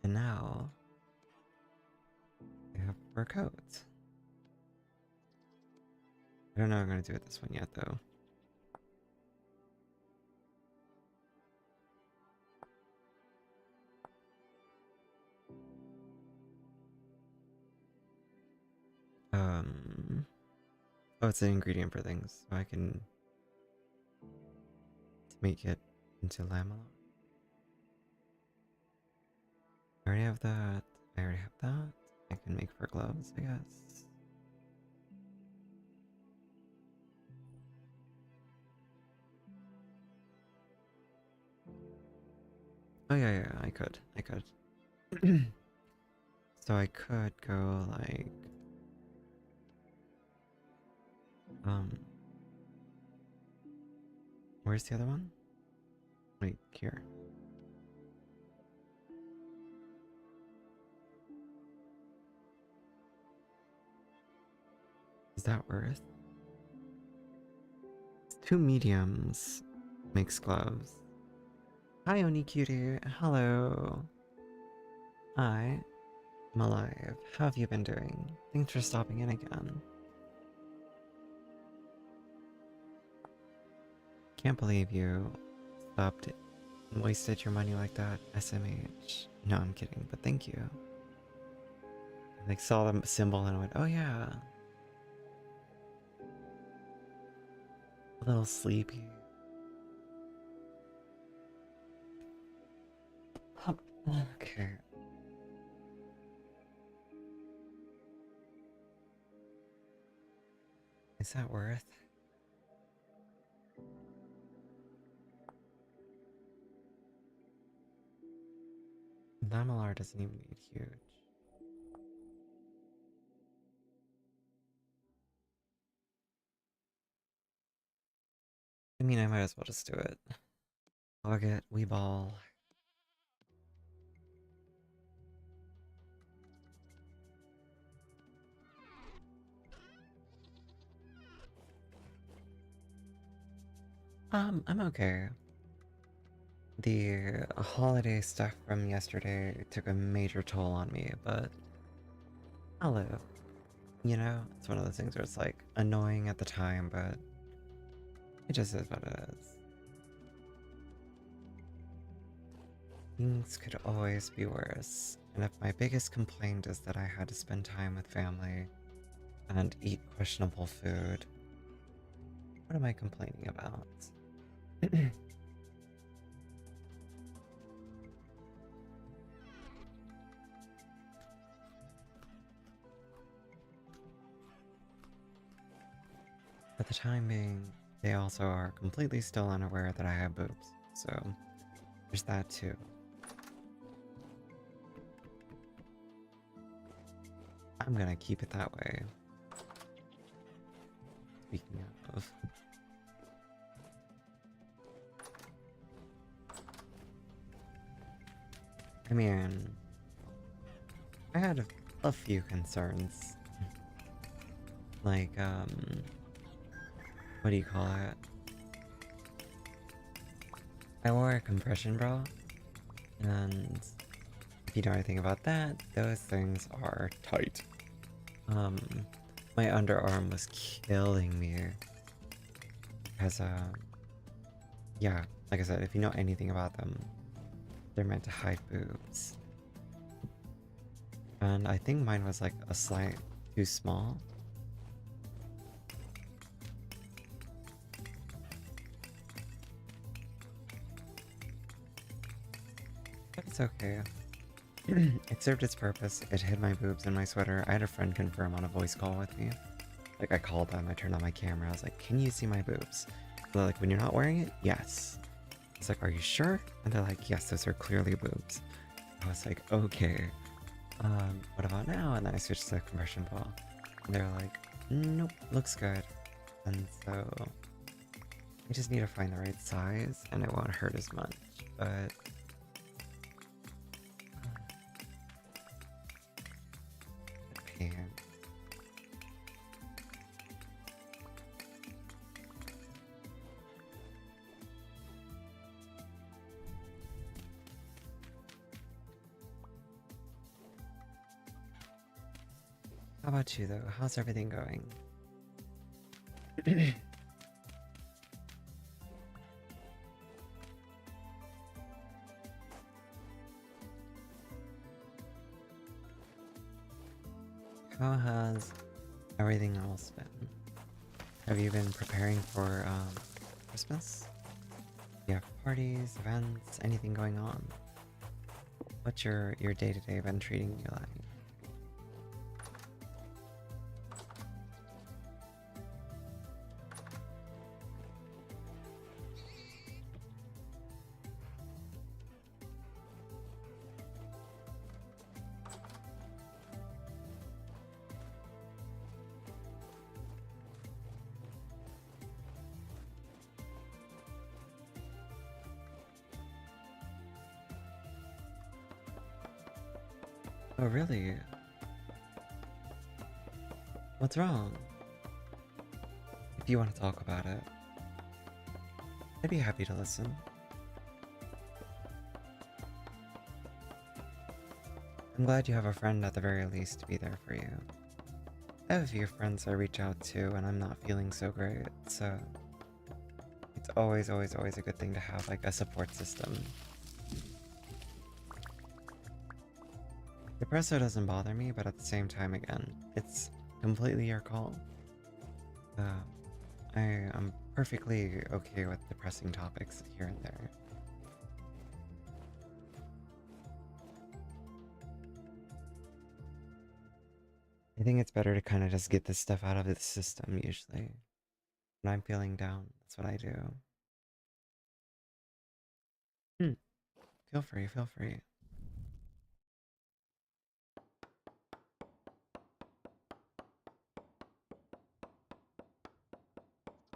And now I have fur coats. I don't know what I'm gonna do with this one yet, though. Oh, it's an ingredient for things, so I can make it into lamella. I already have that. I already have that. I can make fur gloves, I guess. Oh yeah, I could. So I could go like, um, where's the other one? Wait, here. Is that worth? Two mediums makes gloves. Hi, Oni Cutie. Hello. I'm alive. How have you been doing? Thanks for stopping in again. Can't believe you stopped and wasted your money like that, SMH. No, I'm kidding, but thank you. I like saw the symbol and I went, oh yeah. A little sleepy. Okay. Is that worth? Lamellar doesn't even need huge. I mean, I might as well just do it. I'll get Weeball. I'm okay. The holiday stuff from yesterday took a major toll on me, but I'll live. You know? It's one of those things where it's like annoying at the time, but it just is what it is. Things could always be worse. And if my biggest complaint is that I had to spend time with family and eat questionable food, what am I complaining about? For the time being, they also are completely still unaware that I have boobs, so there's that too. I'm gonna keep it that way. Speaking of... I mean... I had a few concerns. Like, what do you call it? I wore a compression bra, and if you know anything about that, those things are tight. My underarm was killing me. Because, yeah, like I said, if you know anything about them, they're meant to hide boobs. And I think mine was like a slight too small. But it's okay. It served its purpose. It hid my boobs in my sweater. I had a friend confirm on a voice call with me. Like, I called them, I turned on my camera, I was like, can you see my boobs? They're like, when you're not wearing it? Yes. It's like, are you sure? And they're like, yes, those are clearly boobs. I was like, okay. What about now? And then I switched to compression ball. And they're like, nope, looks good. And so I just need to find the right size and it won't hurt as much. But see. How about you, though? How's everything going? How has everything else been? Have you been preparing for Christmas? Do you have parties, events, anything going on? What's your day-to-day been treating you like? Oh, really? What's wrong? If you want to talk about it, I'd be happy to listen. I'm glad you have a friend at the very least to be there for you. I have a few friends I reach out to when I'm not feeling so great, so it's always a good thing to have like a support system. Depresso doesn't bother me, but at the same time, again, it's completely your call. Uh, I'm perfectly okay with depressing topics here and there. I think it's better to kind of just get this stuff out of the system usually. When I'm feeling down, that's what I do. Hmm. Feel free, feel free.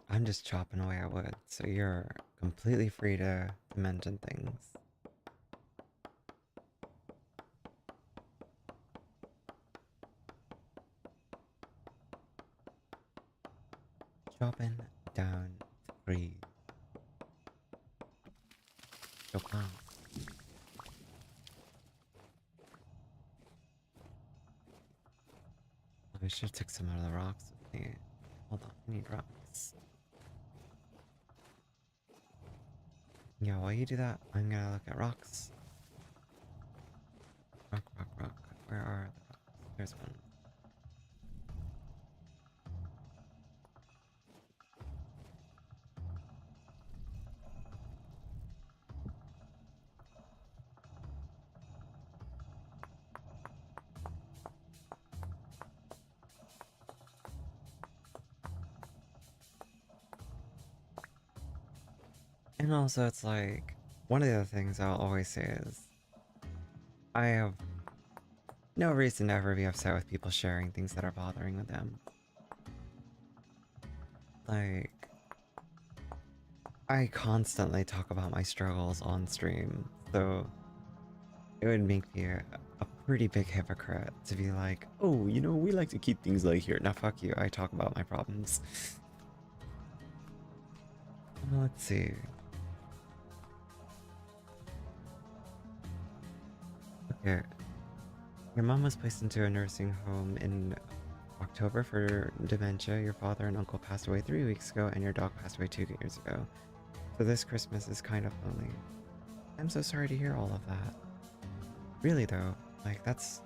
I'm just chopping away at wood, so you're completely free to mention things. Chopping down trees. So calm. I should have took some out of the rocks with me. Hold on, I need rocks. Yeah, while you do that, I'm gonna look at rocks. Rock, rock, rock. Where are the rocks? There's one. And also, it's like, one of the other things I'll always say is, I have no reason to ever be upset with people sharing things that are bothering with them. Like, I constantly talk about my struggles on stream, so it would make me a pretty big hypocrite to be like, oh, you know, we like to keep things light here. Now, fuck you, I talk about my problems. Let's see. Okay. Your mom was placed into a nursing home in October for dementia. Your father and uncle passed away 3 weeks ago, and your dog passed away 2 years ago. So this Christmas is kind of lonely. I'm so sorry to hear all of that. Really though, like that's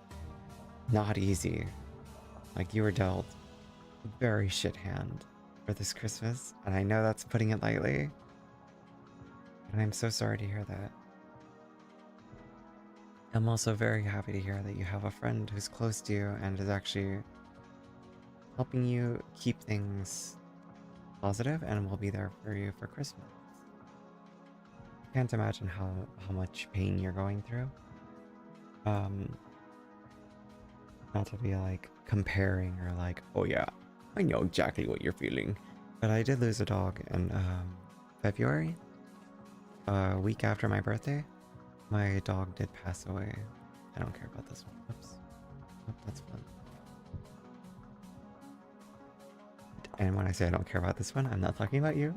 not easy. Like you were dealt a very shit hand for this Christmas, and I know that's putting it lightly. And I'm so sorry to hear that. I'm also very happy to hear that you have a friend who's close to you and is actually helping you keep things positive and will be there for you for Christmas. I can't imagine how much pain you're going through. Um, Not to be like comparing or like, oh yeah, I know exactly what you're feeling. But I did lose a dog in February, a week after my birthday. My dog did pass away. I don't care about this one. Oops. Oh, that's fun. And when I say I don't care about this one, I'm not talking about you.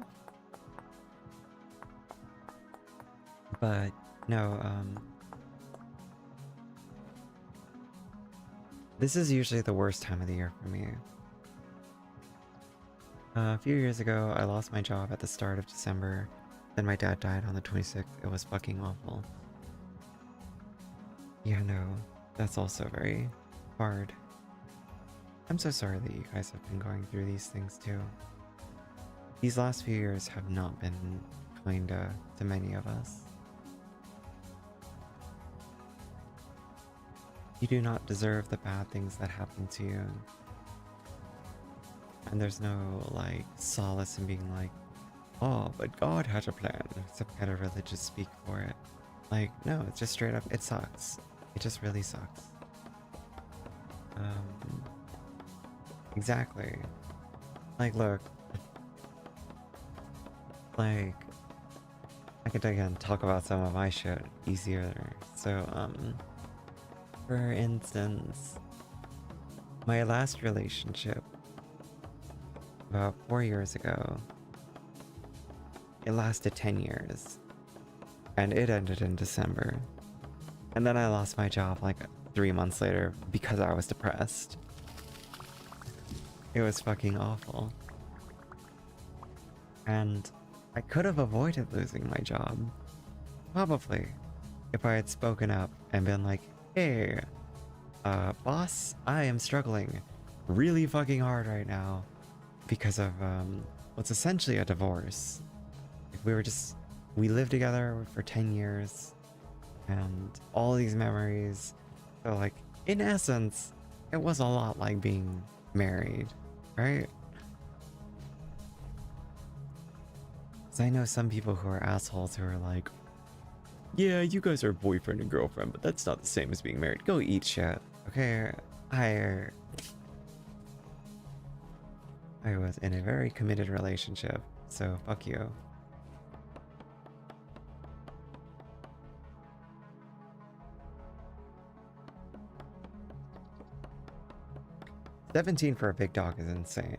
But no, this is usually the worst time of the year for me. A few years ago, I lost my job at the start of December. Then my dad died on the 26th. It was fucking awful. Yeah, no, that's also very hard. I'm so sorry that you guys have been going through these things too. These last few years have not been kinda to many of us. You do not deserve the bad things that happen to you. And there's no, like, solace in being like, oh, but God had a plan. Some kind of religious speak for it. Like, no, it's just straight up, it sucks. It just really sucks. Exactly. Like, look. Like, I could again talk about some of my shit easier. So, for instance, my last relationship about 4 years ago, it lasted 10 years. And it ended in December. And then I lost my job like 3 months later because I was depressed. It was fucking awful. And I could have avoided losing my job. Probably. If I had spoken up and been like, hey, boss, I am struggling really fucking hard right now because of what's essentially a divorce. Like we lived together for 10 years and all these memories. So like, in essence, it was a lot like being married, right? Because I know some people who are assholes who are like, yeah, you guys are boyfriend and girlfriend, but that's not the same as being married. Go eat shit, okay? I was in a very committed relationship, so fuck you. $17 for a big dog is insane.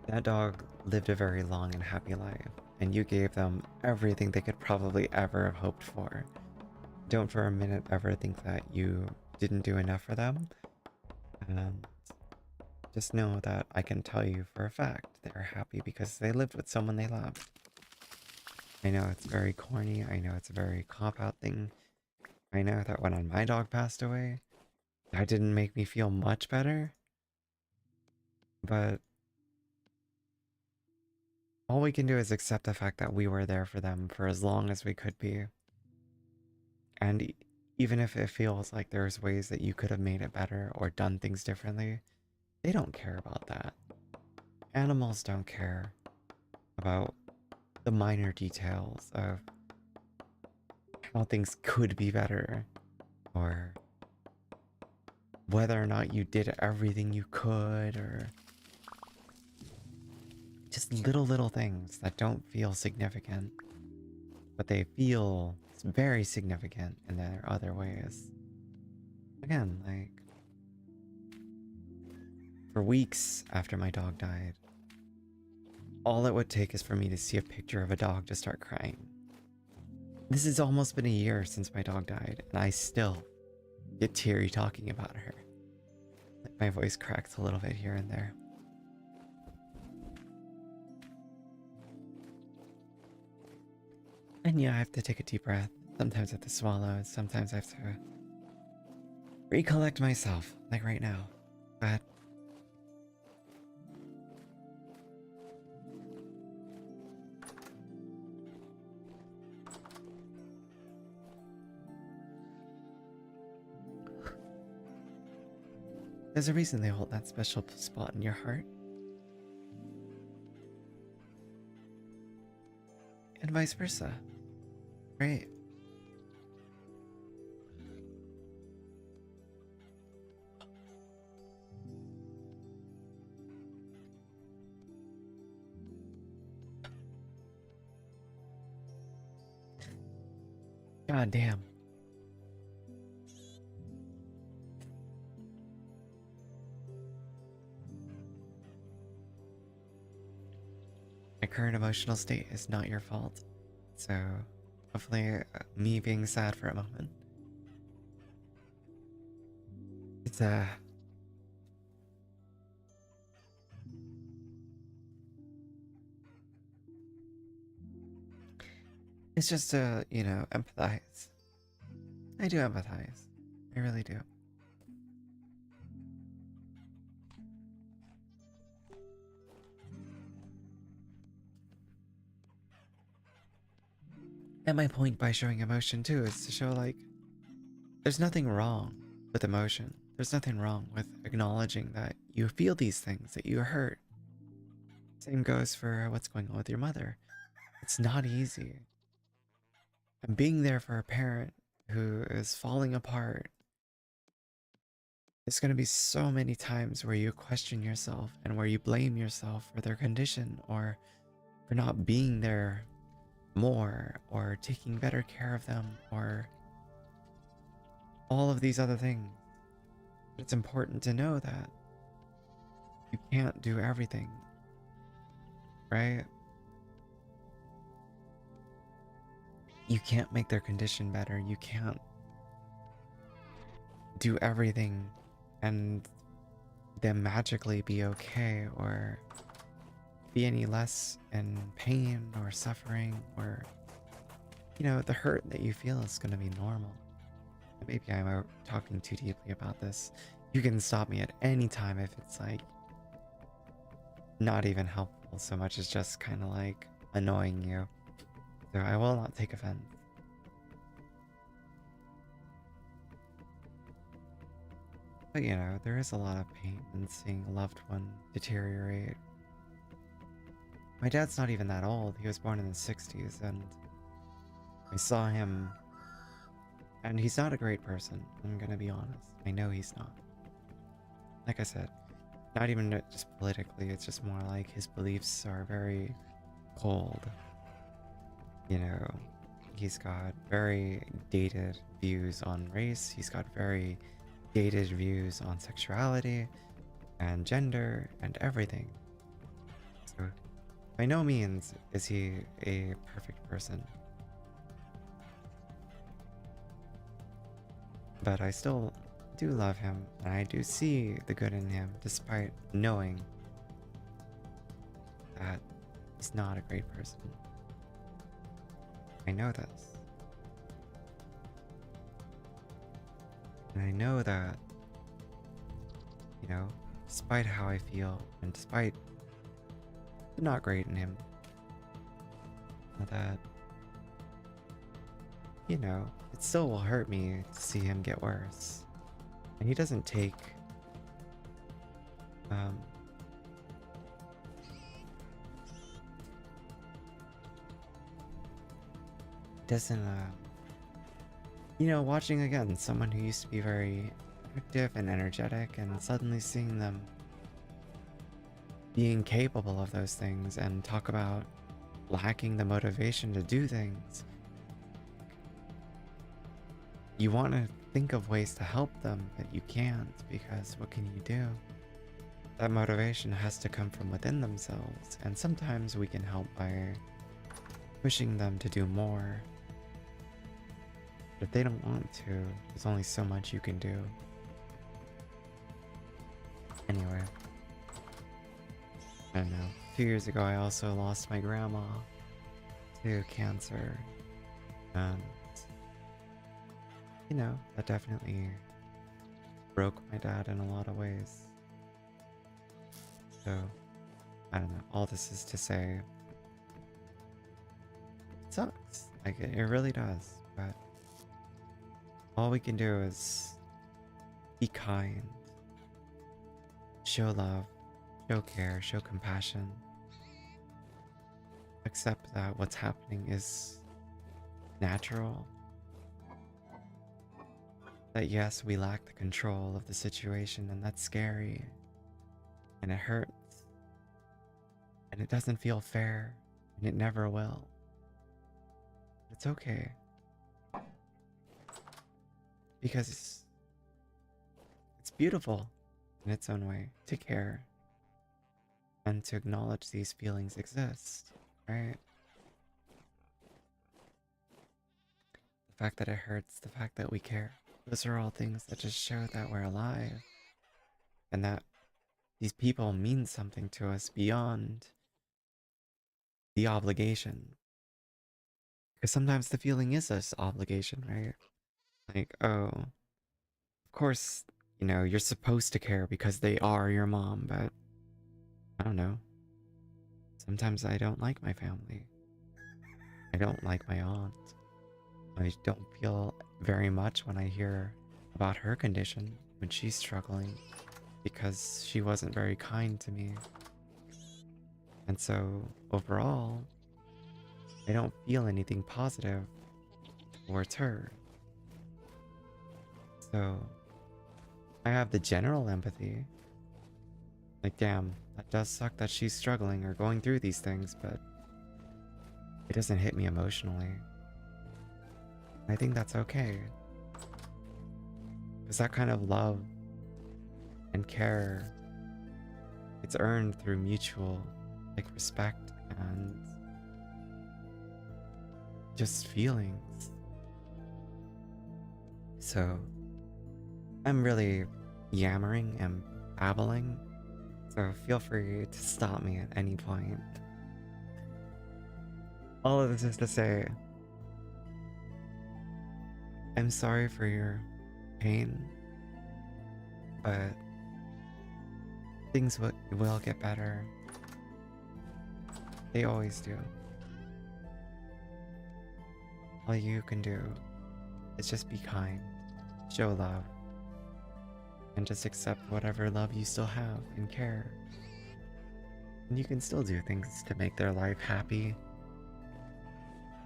That dog lived a very long and happy life, and you gave them everything they could probably ever have hoped for. Don't for a minute ever think that you didn't do enough for them. And just know that I can tell you for a fact they're happy because they lived with someone they loved. I know it's very corny, I know it's a very cop-out thing. I know that when my dog passed away, that didn't make me feel much better. But all we can do is accept the fact that we were there for them for as long as we could be. And even if it feels like there's ways that you could have made it better or done things differently, they don't care about that. Animals don't care about the minor details of how things could be better or whether or not you did everything you could, or just little things that don't feel significant, but they feel very significant in their other ways. Again, like, for weeks after my dog died, all it would take is for me to see a picture of a dog to start crying. This has almost been a year since my dog died, and I still get teary talking about her. Like, my voice cracks a little bit here and there. And yeah, I have to take a deep breath. Sometimes I have to swallow, sometimes I have to recollect myself, like right now. But there's a reason they hold that special spot in your heart. And vice versa. Right? God damn. My current emotional state is not your fault. So, hopefully, me being sad for a moment. It's it's just to, empathize. I do empathize. I really do. And my point by showing emotion too is to show like there's nothing wrong with emotion. There's nothing wrong with acknowledging that you feel these things, that you're hurt. Same goes for what's going on with your mother. It's not easy. And being there for a parent who is falling apart, there's going to be so many times where you question yourself and where you blame yourself for their condition or for not being there more or taking better care of them or all of these other things. It's important to know that you can't do everything, right? You can't make their condition better. You can't do everything and them magically be okay or be any less in pain or suffering or, the hurt that you feel is going to be normal. Maybe I'm talking too deeply about this. You can stop me at any time if it's like not even helpful so much as just kind of like annoying you. So I will not take offense. But there is a lot of pain in seeing a loved one deteriorate. My dad's not even that old. He was born in the 60s, and I saw him, and he's not a great person. I'm gonna be honest. I know he's not. Like I said, not even just politically, it's just more like his beliefs are very cold. He's got very dated views on race, he's got very dated views on sexuality and gender and everything. So, by no means is he a perfect person. But I still do love him, and I do see the good in him, despite knowing that he's not a great person. I know this. And I know that, despite how I feel, and despite the not great in him, that, it still will hurt me to see him get worse. And he doesn't take, doesn't, watching again someone who used to be very active and energetic and suddenly seeing them being capable of those things and talk about lacking the motivation to do things. You want to think of ways to help them, but you can't because what can you do? That motivation has to come from within themselves, and sometimes we can help by pushing them to do more. But if they don't want to, there's only so much you can do. Anyway, I don't know. 2 years ago, I also lost my grandma to cancer. And, that definitely broke my dad in a lot of ways. So, I don't know. All this is to say, it sucks. Like, it really does. But all we can do is be kind, show love, show care, show compassion. Accept that what's happening is natural. That yes, we lack the control of the situation, and that's scary. And it hurts. And it doesn't feel fair, and it never will. It's okay. Because it's beautiful in its own way to care and to acknowledge these feelings exist, right? The fact that it hurts, the fact that we care. Those are all things that just show that we're alive and that these people mean something to us beyond the obligation. Because sometimes the feeling is this obligation, right? Like, oh, of course, you're supposed to care because they are your mom, but I don't know. Sometimes I don't like my family. I don't like my aunt. I don't feel very much when I hear about her condition when she's struggling because she wasn't very kind to me. And so, overall, I don't feel anything positive towards her. So, I have the general empathy. Like, damn, that does suck that she's struggling or going through these things, but it doesn't hit me emotionally. I think that's okay. Because that kind of love and care, it's earned through mutual, like, respect and just feelings. So, I'm really yammering and babbling, so feel free to stop me at any point. All of this is to say, I'm sorry for your pain, but things will get better. They always do. All you can do is just be kind, show love, and just accept whatever love you still have and care. And you can still do things to make their life happy,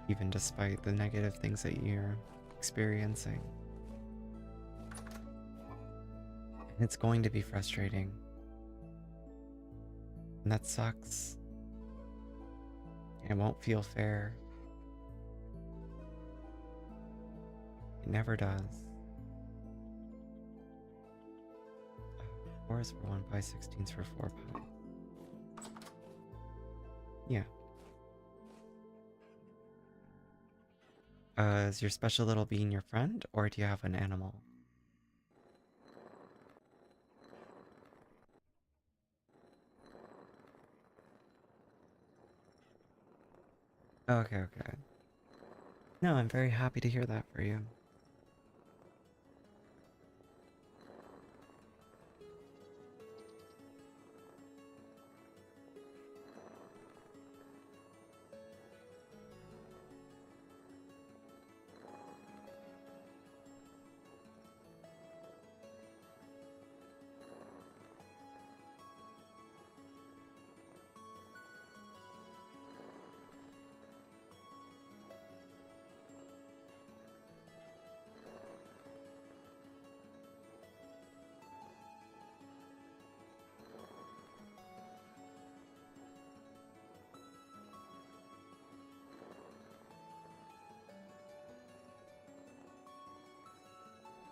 even despite the negative things that you're experiencing. And it's going to be frustrating. And that sucks. It won't feel fair. It never does. 4 is for 1 pi, 16 is for 4 pi. Yeah. Is your special little being your friend, or do you have an animal? Okay, okay. No, I'm very happy to hear that for you.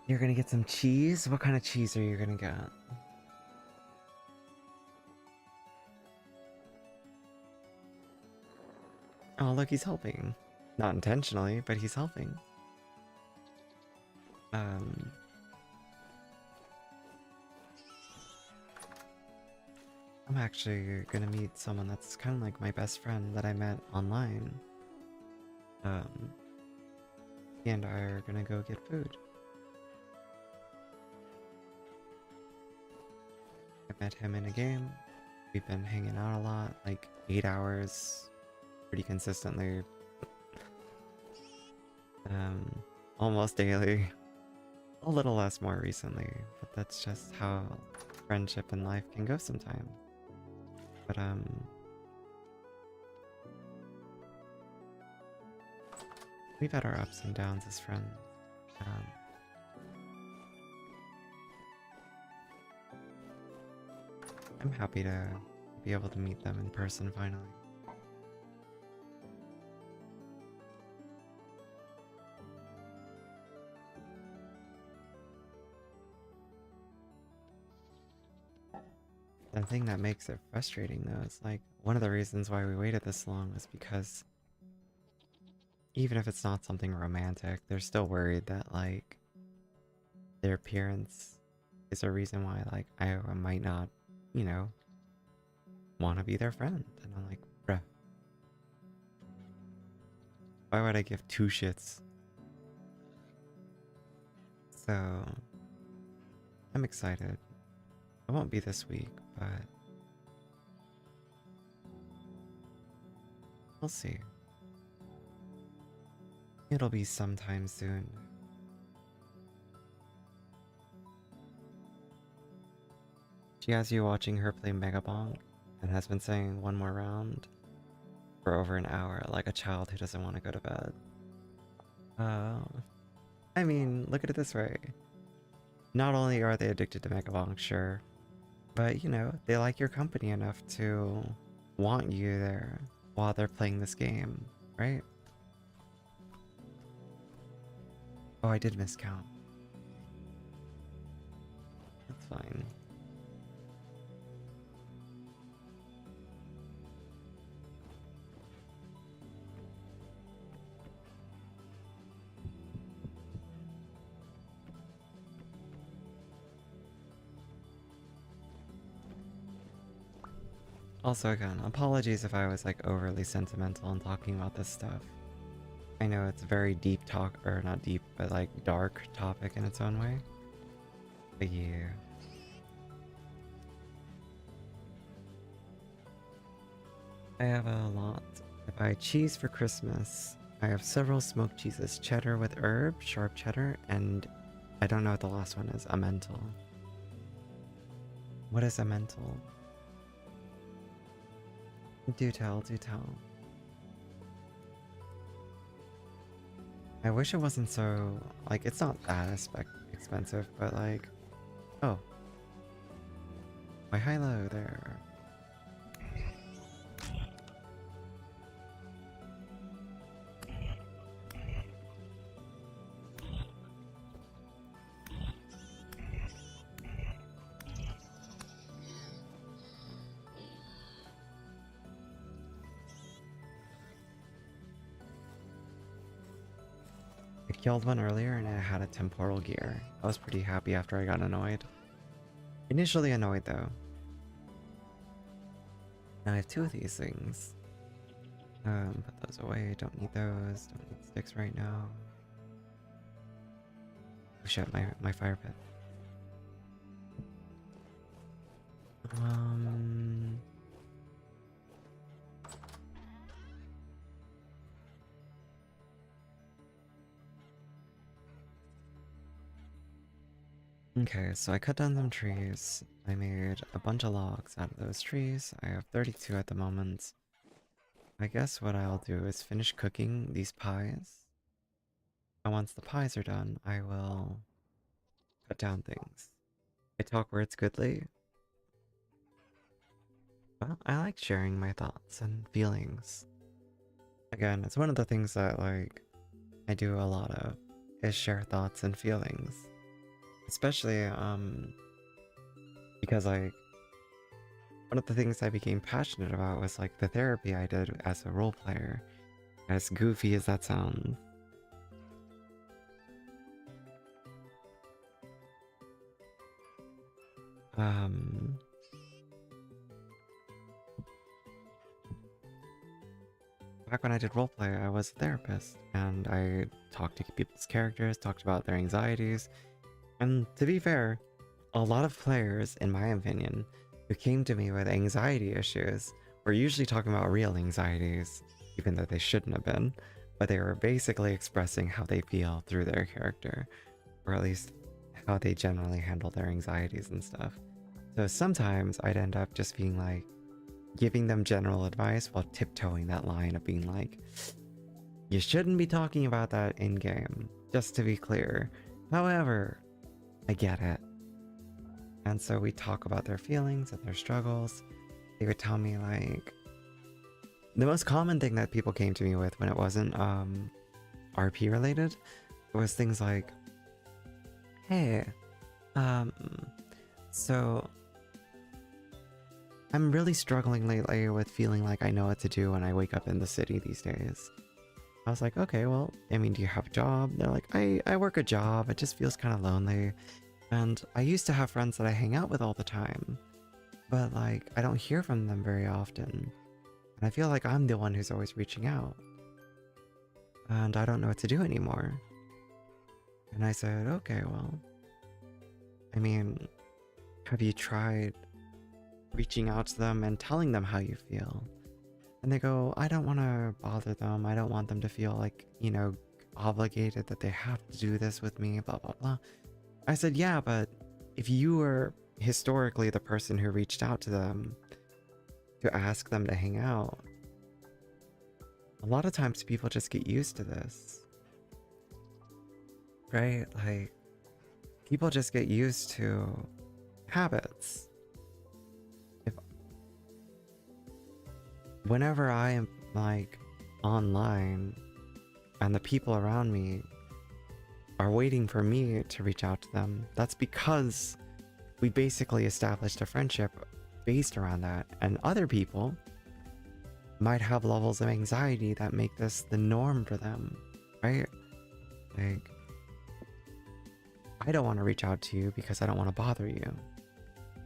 You're gonna get some cheese? What kind of cheese are you gonna get? Oh, look, he's helping. Not intentionally, but he's helping. Um, I'm actually gonna meet someone that's kind of like my best friend that I met online. Um, he and I are gonna go get food. I met him in a game. We've been hanging out a lot, like 8 hours, pretty consistently. Almost daily. A little less more recently, but that's just how friendship and life can go sometimes. But we've had our ups and downs as friends. Um, I'm happy to be able to meet them in person finally. the thing that makes it frustrating though is like one of the reasons why we waited this long is because even if it's not something romantic, they're still worried that like their appearance is a reason why like I might not, you know, want to be their friend. And I'm like, bruh, why would I give two shits? So I'm excited. It won't be this week, but we'll see. It'll be sometime soon. She has you watching her play Mega Bonk and has been saying one more round for over an hour, like a child who doesn't want to go to bed. Uh, I mean, look at it this way. Not only are they addicted to Mega Bonk, sure, but you know, they like your company enough to want you there while they're playing this game, right? Oh, I did miscount. That's fine. Also, again, apologies if I was like overly sentimental in talking about this stuff. I know it's a very deep talk, or not deep, but like dark topic in its own way. But yeah. I have a lot. I buy cheese for Christmas. I have several smoked cheeses, cheddar with herb, sharp cheddar, and I don't know what the last one is, emmental. What is emmental? Do tell, do tell. I wish it wasn't so, like, it's not that expensive, but like, oh, why hello there. I killed one earlier and it had a temporal gear. I was pretty happy after I got annoyed. Initially annoyed though. Now I have two of these things. Put those away, don't need those, don't need sticks right now. Oh shit, my fire pit. Um... Okay, so I cut down some trees. I made a bunch of logs out of those trees. I have 32 at the moment. I guess what I'll do is finish cooking these pies. And once the pies are done, I will cut down things. I talk words goodly. Well, I like sharing my thoughts and feelings. Again, it's one of the things that, like, I do a lot of, is share thoughts and feelings. Especially, because, like, one of the things I became passionate about was, like, the therapy I did as a role player. As goofy as that sounds. Um... Back when I did roleplay, I was a therapist, and I talked to people's characters, talked about their anxieties, and to be fair, a lot of players, in my opinion, who came to me with anxiety issues were usually talking about real anxieties, even though they shouldn't have been, but they were basically expressing how they feel through their character, or at least how they generally handle their anxieties and stuff. So sometimes I'd end up just being like, giving them general advice while tiptoeing that line of being like, you shouldn't be talking about that in game, just to be clear. However, I get it. And so we talk about their feelings and their struggles. They would tell me like, the most common thing that people came to me with when it wasn't RP related was things like, hey, so I'm really struggling lately with feeling like I know what to do when I wake up in the city these days. I was like, okay, well, I mean, do you have a job? They're like, I work a job. It just feels kind of lonely. And I used to have friends that I hang out with all the time, but like, I don't hear from them very often. And I feel like I'm the one who's always reaching out. And I don't know what to do anymore. And I said, okay, well, I mean, have you tried reaching out to them and telling them how you feel? And they go, I don't want to bother them. I don't want them to feel like, obligated that they have to do this with me, blah, blah, blah. I said, yeah, but if you were historically the person who reached out to them to ask them to hang out, a lot of times people just get used to this, right? Like, people just get used to habits. If whenever I am like online and the people around me are waiting for me to reach out to them, that's because we basically established a friendship based around that. And other people might have levels of anxiety that make this the norm for them, right? Like, I don't want to reach out to you because I don't want to bother you.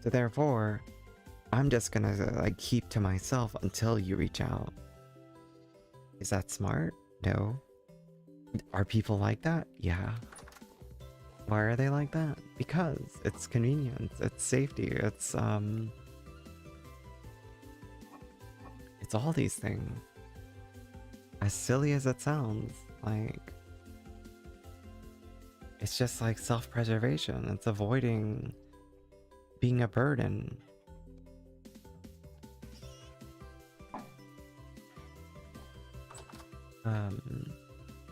So therefore, I'm just gonna like keep to myself until you reach out. Is that smart? No. Are people like that? Yeah. Why are they like that? Because it's convenience, it's safety, it's all these things. As silly as it sounds, like, it's just like self-preservation. It's avoiding being a burden.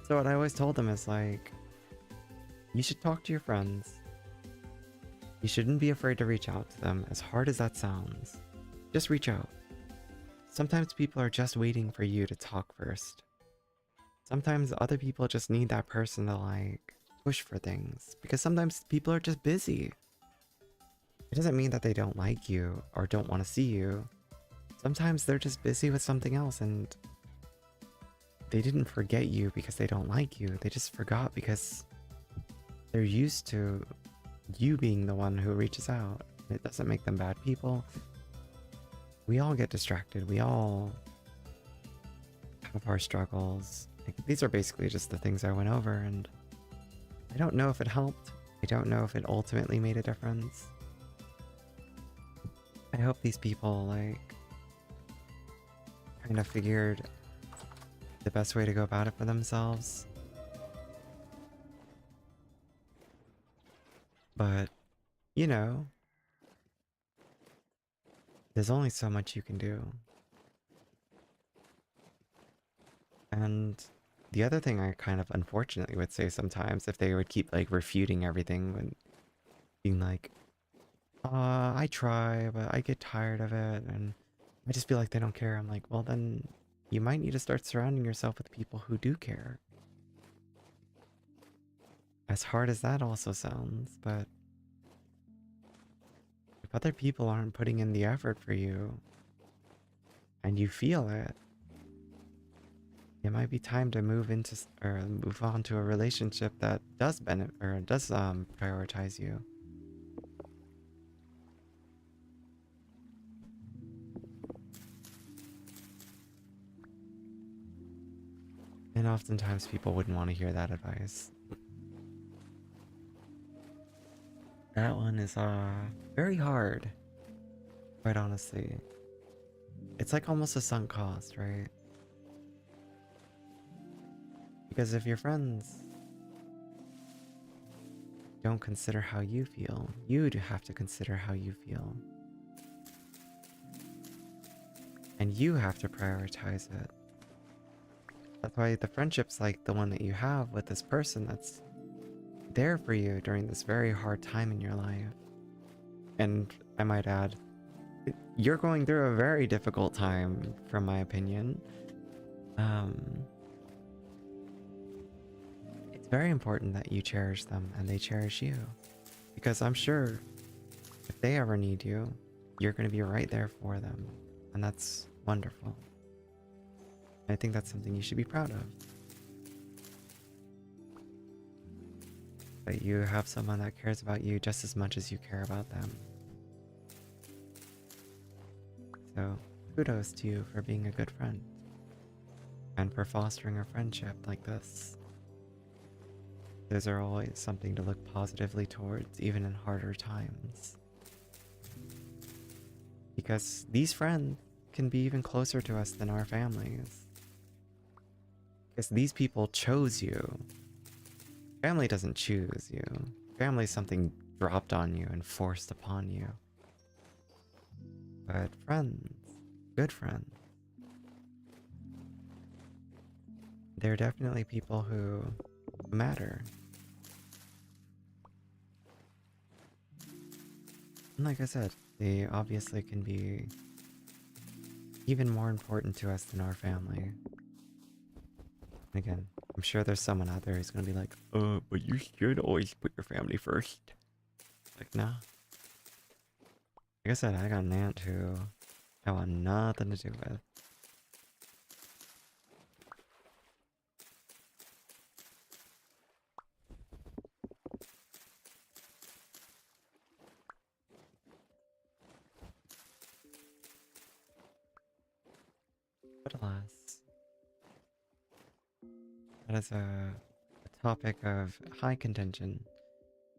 So what I always told them is like, you should talk to your friends. You shouldn't be afraid to reach out to them, as hard as that sounds. Just reach out. Sometimes people are just waiting for you to talk first. Sometimes other people just need that person to like push for things, because sometimes people are just busy. It doesn't mean that they don't like you or don't want to see you. Sometimes they're just busy with something else, and they didn't forget you because they don't like you. They just forgot because they're used to you being the one who reaches out. It doesn't make them bad people. We all get distracted. We all have our struggles. Like, these are basically just the things I went over, and I don't know if it helped. I don't know if it ultimately made a difference. I hope these people, like, kind of figured the best way to go about it for themselves. But, you know, there's only so much you can do. And the other thing I kind of unfortunately would say sometimes, if they would keep like refuting everything and being like, I try, but I get tired of it, and I just feel like they don't care. I'm like, well, then you might need to start surrounding yourself with people who do care. As hard as that also sounds, but if other people aren't putting in the effort for you and you feel it, it might be time to move into or move on to a relationship that does benefit or does prioritize you. And oftentimes people wouldn't want to hear that advice. That one is very hard, quite honestly. It's like almost a sunk cost, right? Because if your friends don't consider how you feel, you'd have to consider how you feel. And you have to prioritize it. That's why the friendship's like the one that you have with this person that's there for you during this very hard time in your life. And I might add, you're going through a very difficult time, from my opinion. It's very important that you cherish them and they cherish you. Because I'm sure if they ever need you, you're going to be right there for them. And that's wonderful. I think that's something you should be proud of. That you have someone that cares about you just as much as you care about them. So, kudos to you for being a good friend. And for fostering a friendship like this. Those are always something to look positively towards, even in harder times. Because these friends can be even closer to us than our families. Because these people chose you. Family doesn't choose you. Family is something dropped on you and forced upon you. But friends, good friends, they're definitely people who matter. And like I said, they obviously can be even more important to us than our family. And again, I'm sure there's someone out there who's gonna be like, but you should always put your family first. Like, nah. Like I said, I got an aunt who I want nothing to do with. But alas, that is a topic of high contention.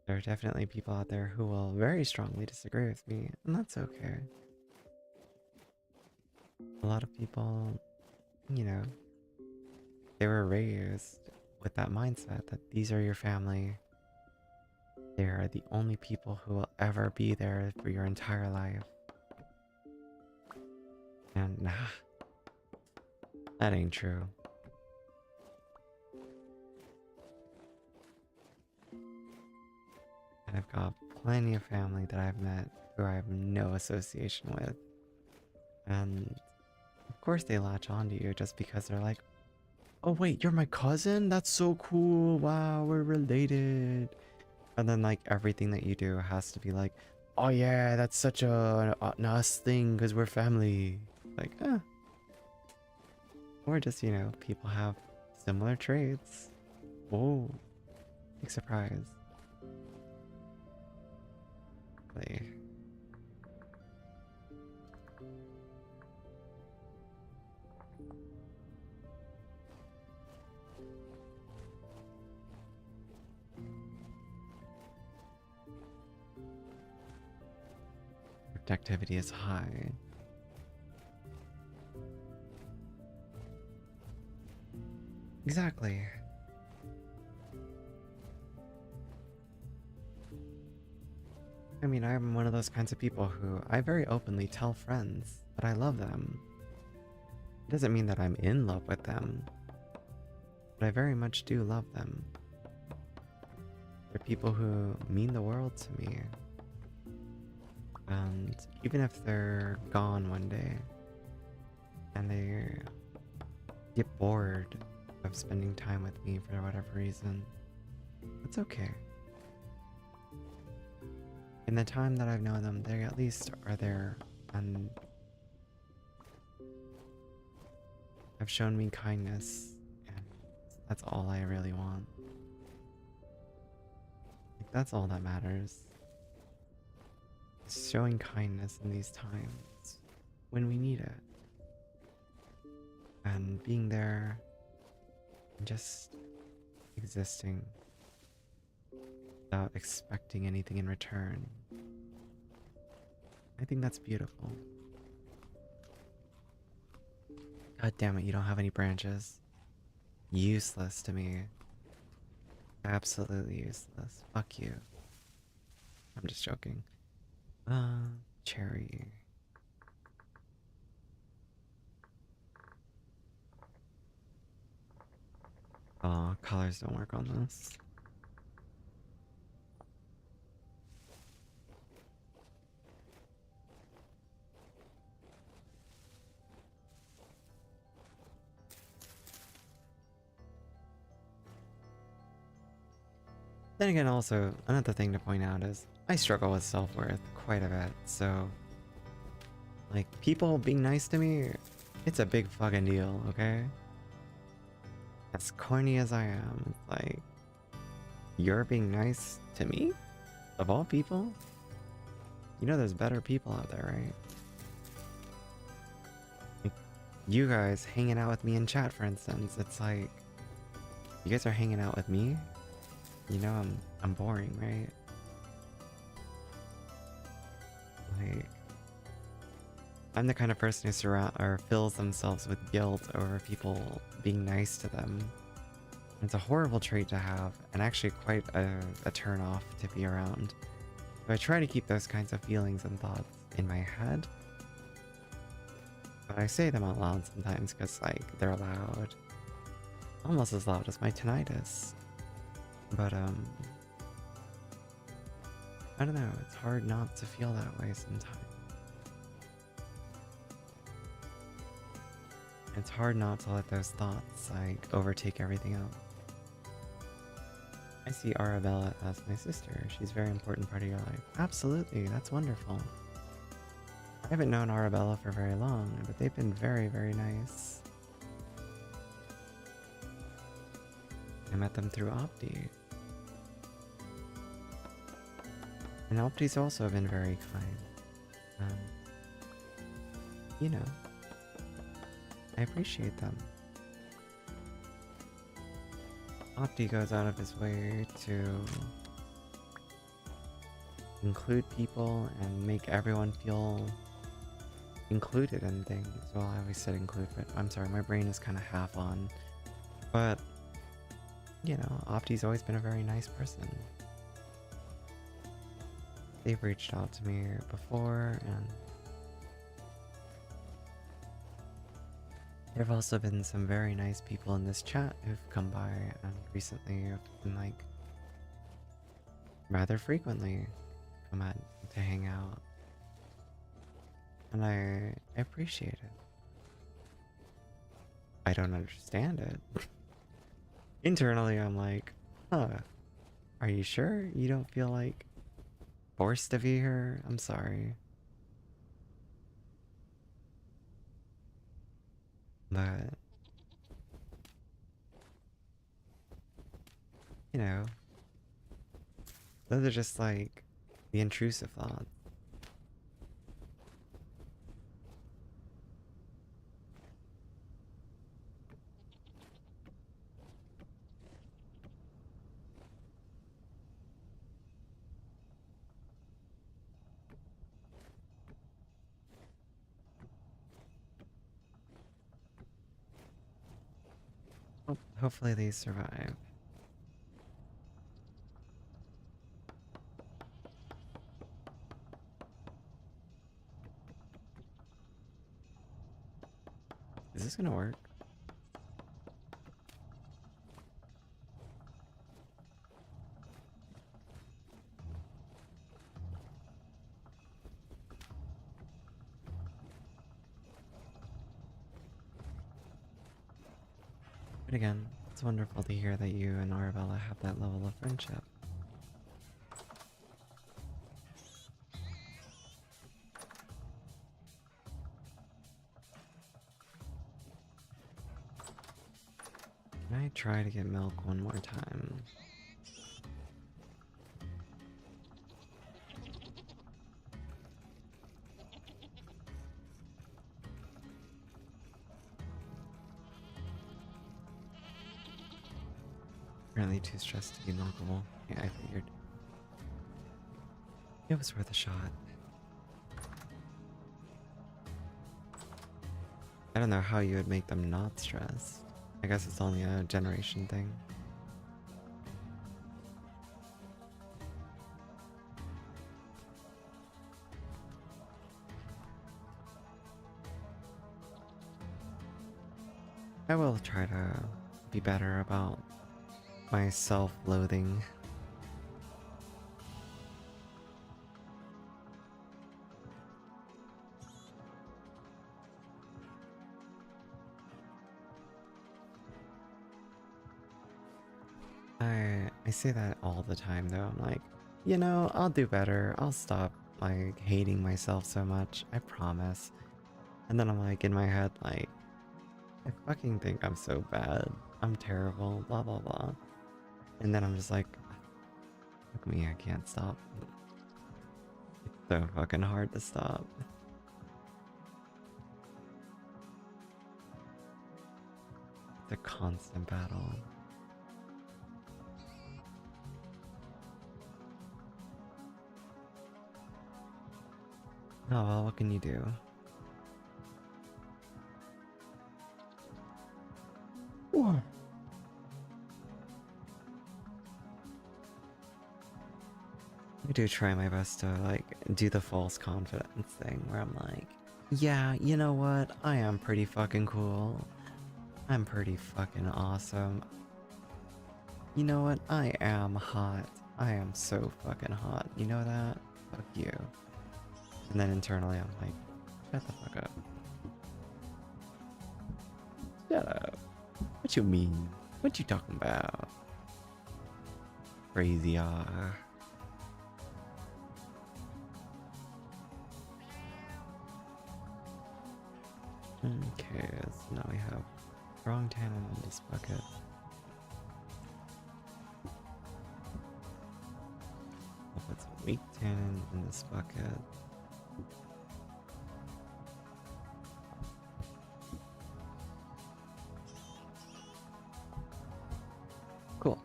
There are definitely people out there who will very strongly disagree with me, and that's okay. A lot of people, you know, they were raised with that mindset that these are your family. They are the only people who will ever be there for your entire life. And nah, that ain't true. And I've got plenty of family that I've met who I have no association with. And of course they latch onto you just because they're like, oh wait, you're my cousin? That's so cool. Wow, we're related. And then like everything that you do has to be like, oh yeah, that's such an us thing because we're family. Like, or just, you know, people have similar traits. Oh, big surprise. Like, productivity is high. Exactly. I mean, I'm one of those kinds of people who I very openly tell friends that I love them. It doesn't mean that I'm in love with them, but I very much do love them. They're people who mean the world to me. And even if they're gone one day and they get bored of spending time with me for whatever reason, it's okay. In the time that I've known them, they at least are there and have shown me kindness, and that's all I really want. Like, that's all that matters. Is showing kindness in these times when we need it. And being there and just existing without expecting anything in return. I think that's beautiful. God damn it, you don't have any branches. Useless to me. Absolutely useless. Fuck you. I'm just joking. Cherry. Oh, colors don't work on this. Then again, also, another thing to point out is I struggle with self-worth quite a bit, so Like, people being nice to me, it's a big fucking deal, okay? As corny as I am, it's like, you're being nice to me? Of all people? You know there's better people out there, right? Like, you guys hanging out with me in chat, for instance, it's like, you guys are hanging out with me? You know I'm boring, right? Like, I'm the kind of person who fills themselves with guilt over people being nice to them. It's a horrible trait to have, and actually quite a turn off to be around. So I try to keep those kinds of feelings and thoughts in my head, but I say them out loud sometimes because, like, they're loud. Almost as loud as my tinnitus. But, I don't know, it's hard not to feel that way sometimes. It's hard not to let those thoughts, like, overtake everything else. I see Arabella as my sister. She's a very important part of your life. Absolutely, that's wonderful. I haven't known Arabella for very long, but they've been very, very nice. I met them through Opti. And Opti's also been very kind. You know, I appreciate them. Opti goes out of his way to include people and make everyone feel included in things. Well, I always said include, but I'm sorry, my brain is kind of half on. But, you know, Opti's always been a very nice person. They've reached out to me before, and there have also been some very nice people in this chat who've come by and recently have been, like, rather frequently come out to hang out. And I appreciate it. I don't understand it. Internally, I'm like, huh, are you sure you don't feel like forced to be here? I'm sorry. But, you know, those are just like the intrusive thoughts. Hopefully they survive. Is this gonna work? But again, it's wonderful to hear that you and Arabella have that level of friendship. Can I try to get milk one more time? Apparently too stressed to be milkable. Yeah, I figured. It was worth a shot. I don't know how you would make them not stressed. I guess it's only a generation thing. I will try to be better about my self-loathing. I say that all the time though. I'm like, you know, I'll do better. I'll stop like hating myself so much. I promise. And then I'm like in my head, like, I fucking think I'm so bad. I'm terrible, blah blah blah. And then I'm just like, look at me, I can't stop. It's so fucking hard to stop. It's a constant battle. Oh well, what can you do? What? I do try my best to like do the false confidence thing where I'm like, yeah, you know what? I am pretty fucking cool. I'm pretty fucking awesome. You know what? I am hot. I am so fucking hot. You know that? Fuck you. And then internally I'm like, shut the fuck up. Shut up. What you mean? What you talking about? Crazy Okay, so now we have strong tannin in this bucket. I'll put some weak tannin in this bucket. Cool.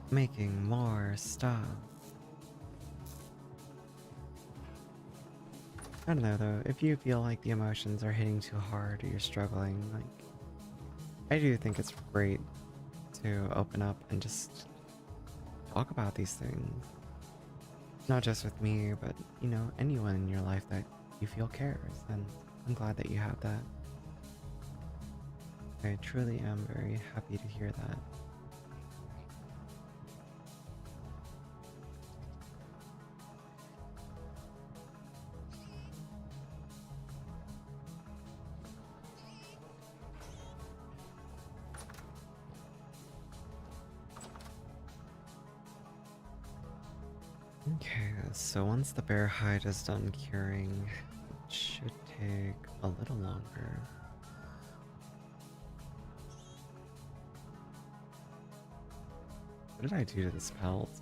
Making more stuff. I don't know though, if you feel like the emotions are hitting too hard or you're struggling, like, I do think it's great to open up and just talk about these things. Not just with me, but, you know, anyone in your life that you feel cares, and I'm glad that you have that. I truly am very happy to hear that. Okay, so once the bear hide is done curing, it should take a little longer. What did I do to this pelt?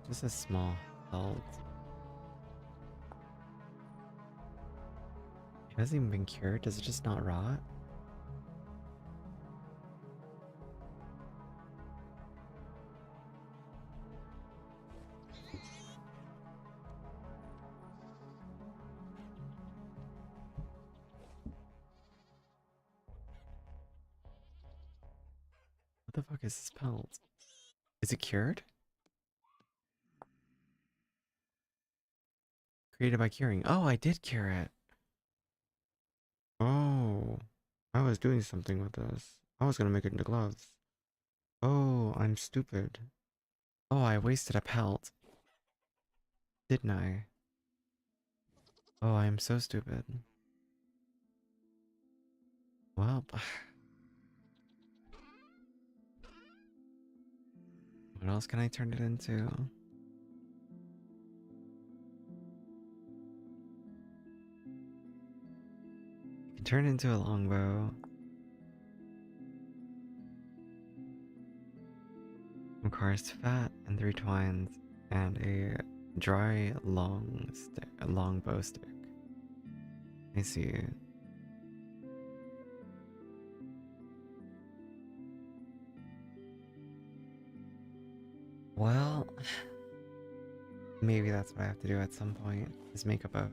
Just a small pelt. It hasn't even been cured. Does it just not rot? What the fuck is this pelt? Is it cured? Created by curing. Oh, I did cure it. Oh, I was doing something with this. I was gonna make it into gloves. Oh, I'm stupid. Oh, I wasted a pelt, didn't I? Oh, I am so stupid. Well, what else can I turn it into? You can turn it into a longbow. Requires fat and 3 twines and a dry long bow stick. I see. Well, maybe that's what I have to do at some point, is make a bow.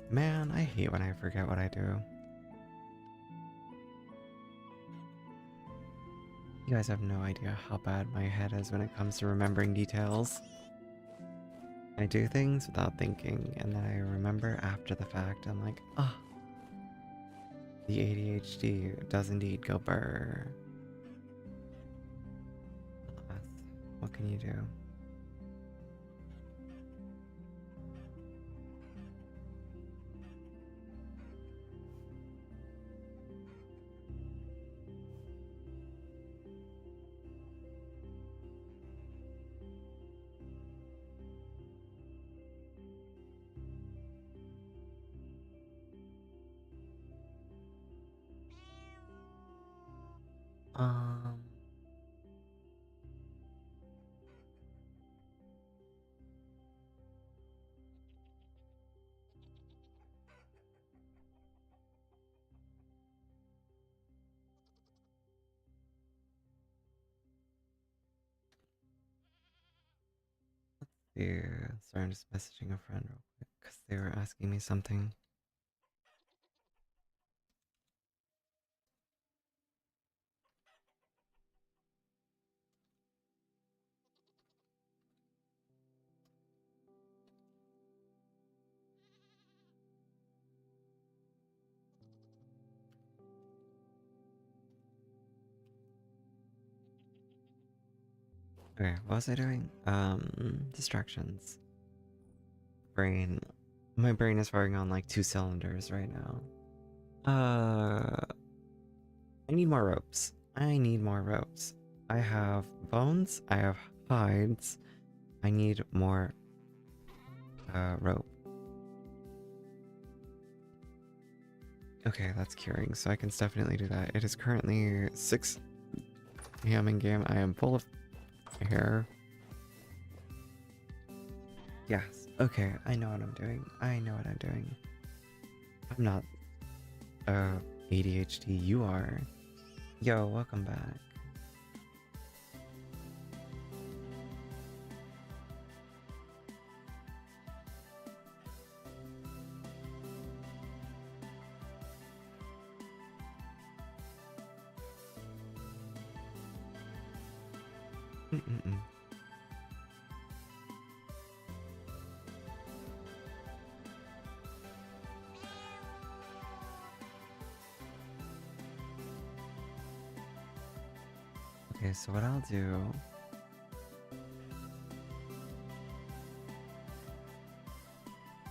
Man, I hate when I forget what I do. You guys have no idea how bad my head is when it comes to remembering details. I do things without thinking, and then I remember after the fact. I'm like, ah, the ADHD does indeed go burr. Alas, what can you do? Um, yeah, sorry, I'm just messaging a friend real quick because they were asking me something. Okay, what was I doing? Distractions. Brain. My brain is firing on like 2 cylinders right now. I need more ropes. I need more ropes. I have bones. I have hides. I need more rope. Okay, that's curing, so I can definitely do that. It is currently 6 a.m. in game. I am full of hair. Yes. Okay, I know what I'm doing. I know what I'm doing. I'm not ADHD. You are. Yo, welcome back. Mm-mm-mm. Okay, so what I'll do...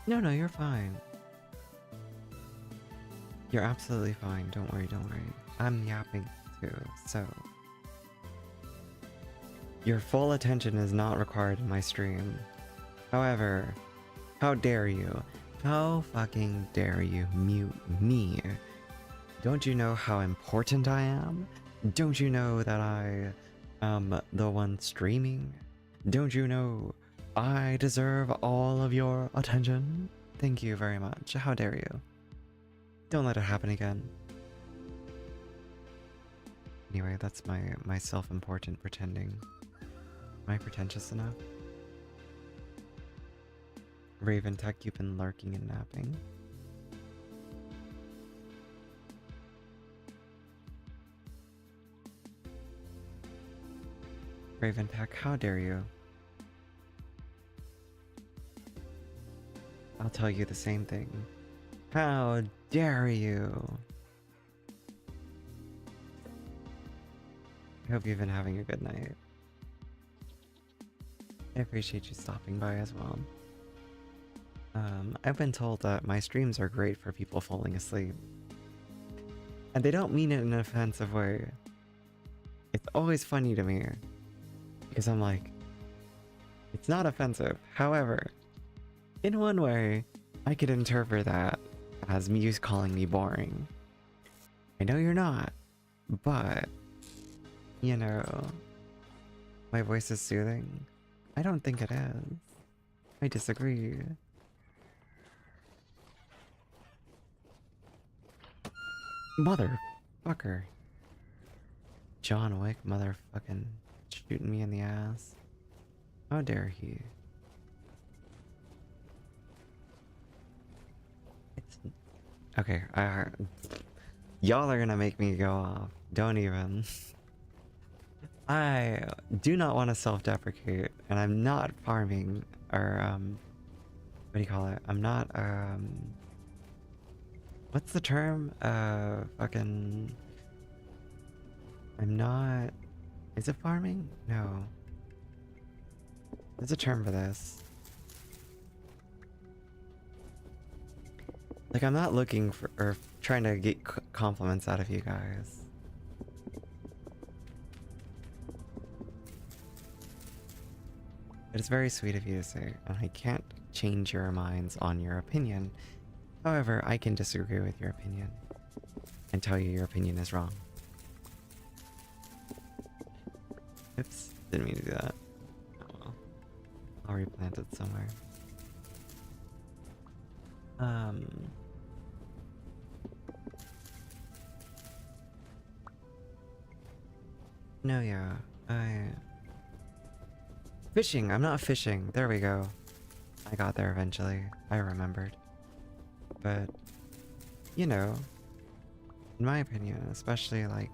No, you're fine. You're absolutely fine. Don't worry, don't worry. I'm yapping too, so... Your full attention is not required in my stream. However, how dare you? How fucking dare you mute me? Don't you know how important I am? Don't you know that I am the one streaming? Don't you know I deserve all of your attention? Thank you very much. How dare you? Don't let it happen again. Anyway, that's my self-important pretending. Am I pretentious enough? Raven Tech, you've been lurking and napping. Raven Tech, how dare you? I'll tell you the same thing. How dare you? I hope you've been having a good night. I appreciate you stopping by as well. I've been told that my streams are great for people falling asleep. And they don't mean it in an offensive way. It's always funny to me. Because I'm like, it's not offensive. However, in one way, I could interpret that as me calling me boring. I know you're not, but, you know, my voice is soothing. I don't think it is. I disagree. Motherfucker. John Wick motherfucking shooting me in the ass. How dare he? It's... Okay, y'all are gonna make me go off. Don't even. I do not want to self-deprecate, and I'm not farming, or, what do you call it? I'm not, what's the term? Fucking... I'm not... Is it farming? No. There's a term for this. Like, I'm not looking for, or trying to get compliments out of you guys. But it's very sweet of you to say, and I can't change your minds on your opinion. However, I can disagree with your opinion and tell you your opinion is wrong. Oops, didn't mean to do that. Oh well. I'll replant it somewhere. Um, no, yeah. Fishing! I'm not fishing. There we go. I got there eventually. I remembered. But, you know, in my opinion, especially like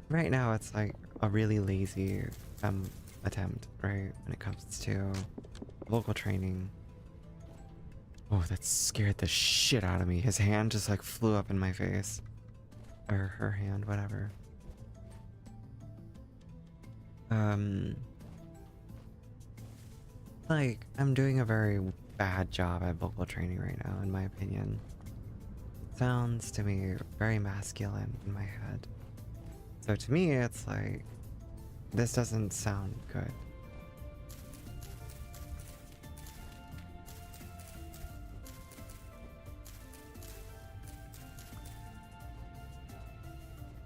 right now, it's like a really lazy attempt, right? When it comes to vocal training. Oh, that scared the shit out of me. His hand just like flew up in my face. Or her hand, whatever. Um, like, I'm doing a very bad job at vocal training right now, in my opinion. Sounds to me very masculine in my head. So to me, it's like, this doesn't sound good.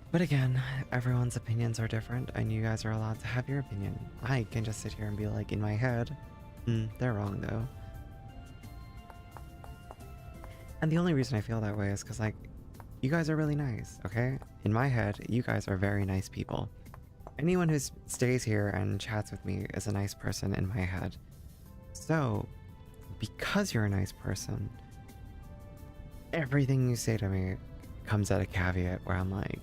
But again, everyone's opinions are different, and you guys are allowed to have your opinion. I can just sit here and be like, in my head, they're wrong though. And the only reason I feel that way is because, like, you guys are really nice, okay? In my head, you guys are very nice people. Anyone who stays here and chats with me is a nice person in my head. So, because you're a nice person, everything you say to me comes at a caveat where I'm like,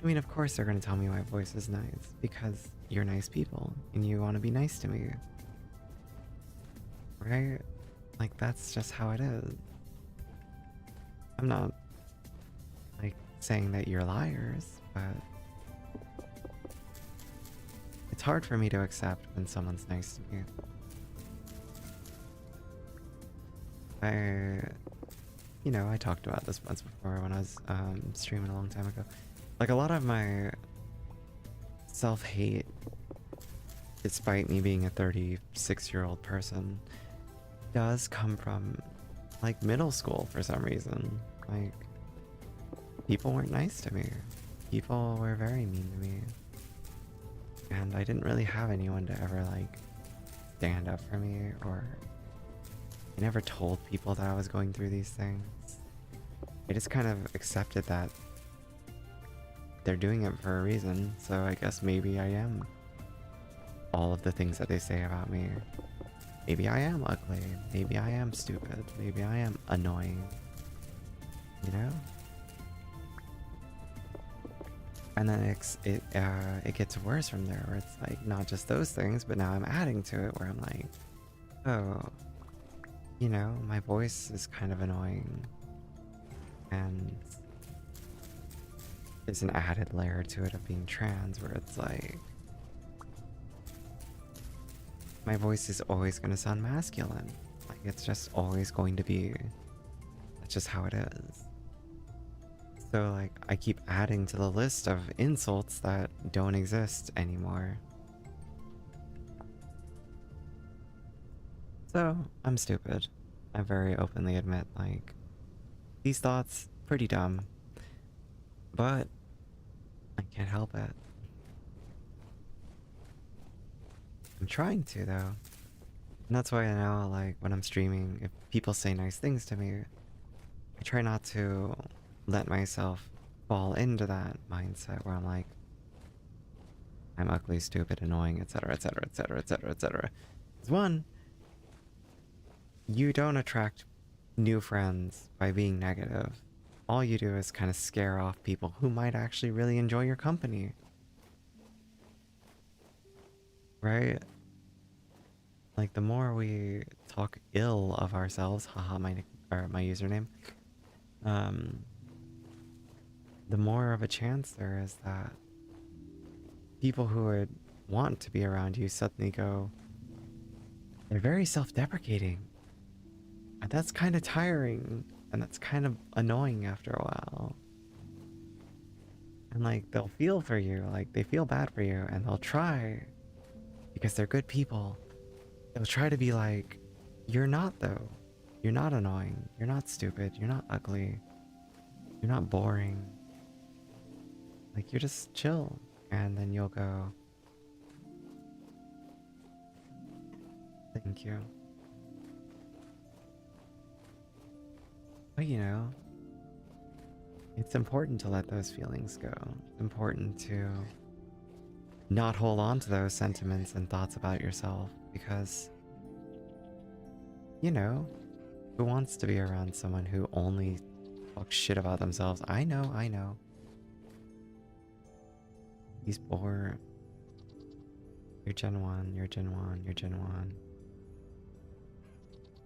I mean, of course they're going to tell me my voice is nice because you're nice people and you want to be nice to me. Right? Like, that's just how it is. I'm not, like, saying that you're liars, but it's hard for me to accept when someone's nice to me. I talked about this once before when I was streaming a long time ago. Like, a lot of my self-hate, despite me being a 36-year-old person, does come from, like, middle school for some reason. Like, people weren't nice to me. People were very mean to me. And I didn't really have anyone to ever, like, stand up for me, or I never told people that I was going through these things. I just kind of accepted that they're doing it for a reason, so I guess maybe I am all of the things that they say about me. Maybe I am ugly, maybe I am stupid, maybe I am annoying, you know? And then it gets worse from there, where it's like not just those things, but now I'm adding to it where I'm like, oh, my voice is kind of annoying, and there's an added layer to it of being trans where it's like my voice is always going to sound masculine. Like, it's just always going to be, that's just how it is. So, like, I keep adding to the list of insults that don't exist anymore. So, I'm stupid. I very openly admit, like, these thoughts, pretty dumb. But I can't help it. I'm trying to, though. And that's why I know, like, when I'm streaming, if people say nice things to me, I try not to let myself fall into that mindset where I'm like, I'm ugly, stupid, annoying, etc., etc., etc., etc., etc. Because one, you don't attract new friends by being negative. All you do is kind of scare off people who might actually really enjoy your company. Right? Like, the more we talk ill of ourselves, haha, my username, um, the more of a chance there is that people who would want to be around you suddenly go, they're very self-deprecating. And that's kind of tiring, and that's kind of annoying after a while. And, like, they'll feel for you, like, they feel bad for you, and they'll try, because they're good people. They'll try to be like, you're not, though. You're not annoying. You're not stupid. You're not ugly. You're not boring. Like, you're just chill. And then you'll go, thank you. But it's important to let those feelings go. It's important to not hold on to those sentiments and thoughts about yourself because, you know, who wants to be around someone who only talks shit about themselves? I know, I know. He's poor. You're Gen 1, you're Gen 1, you're Gen 1.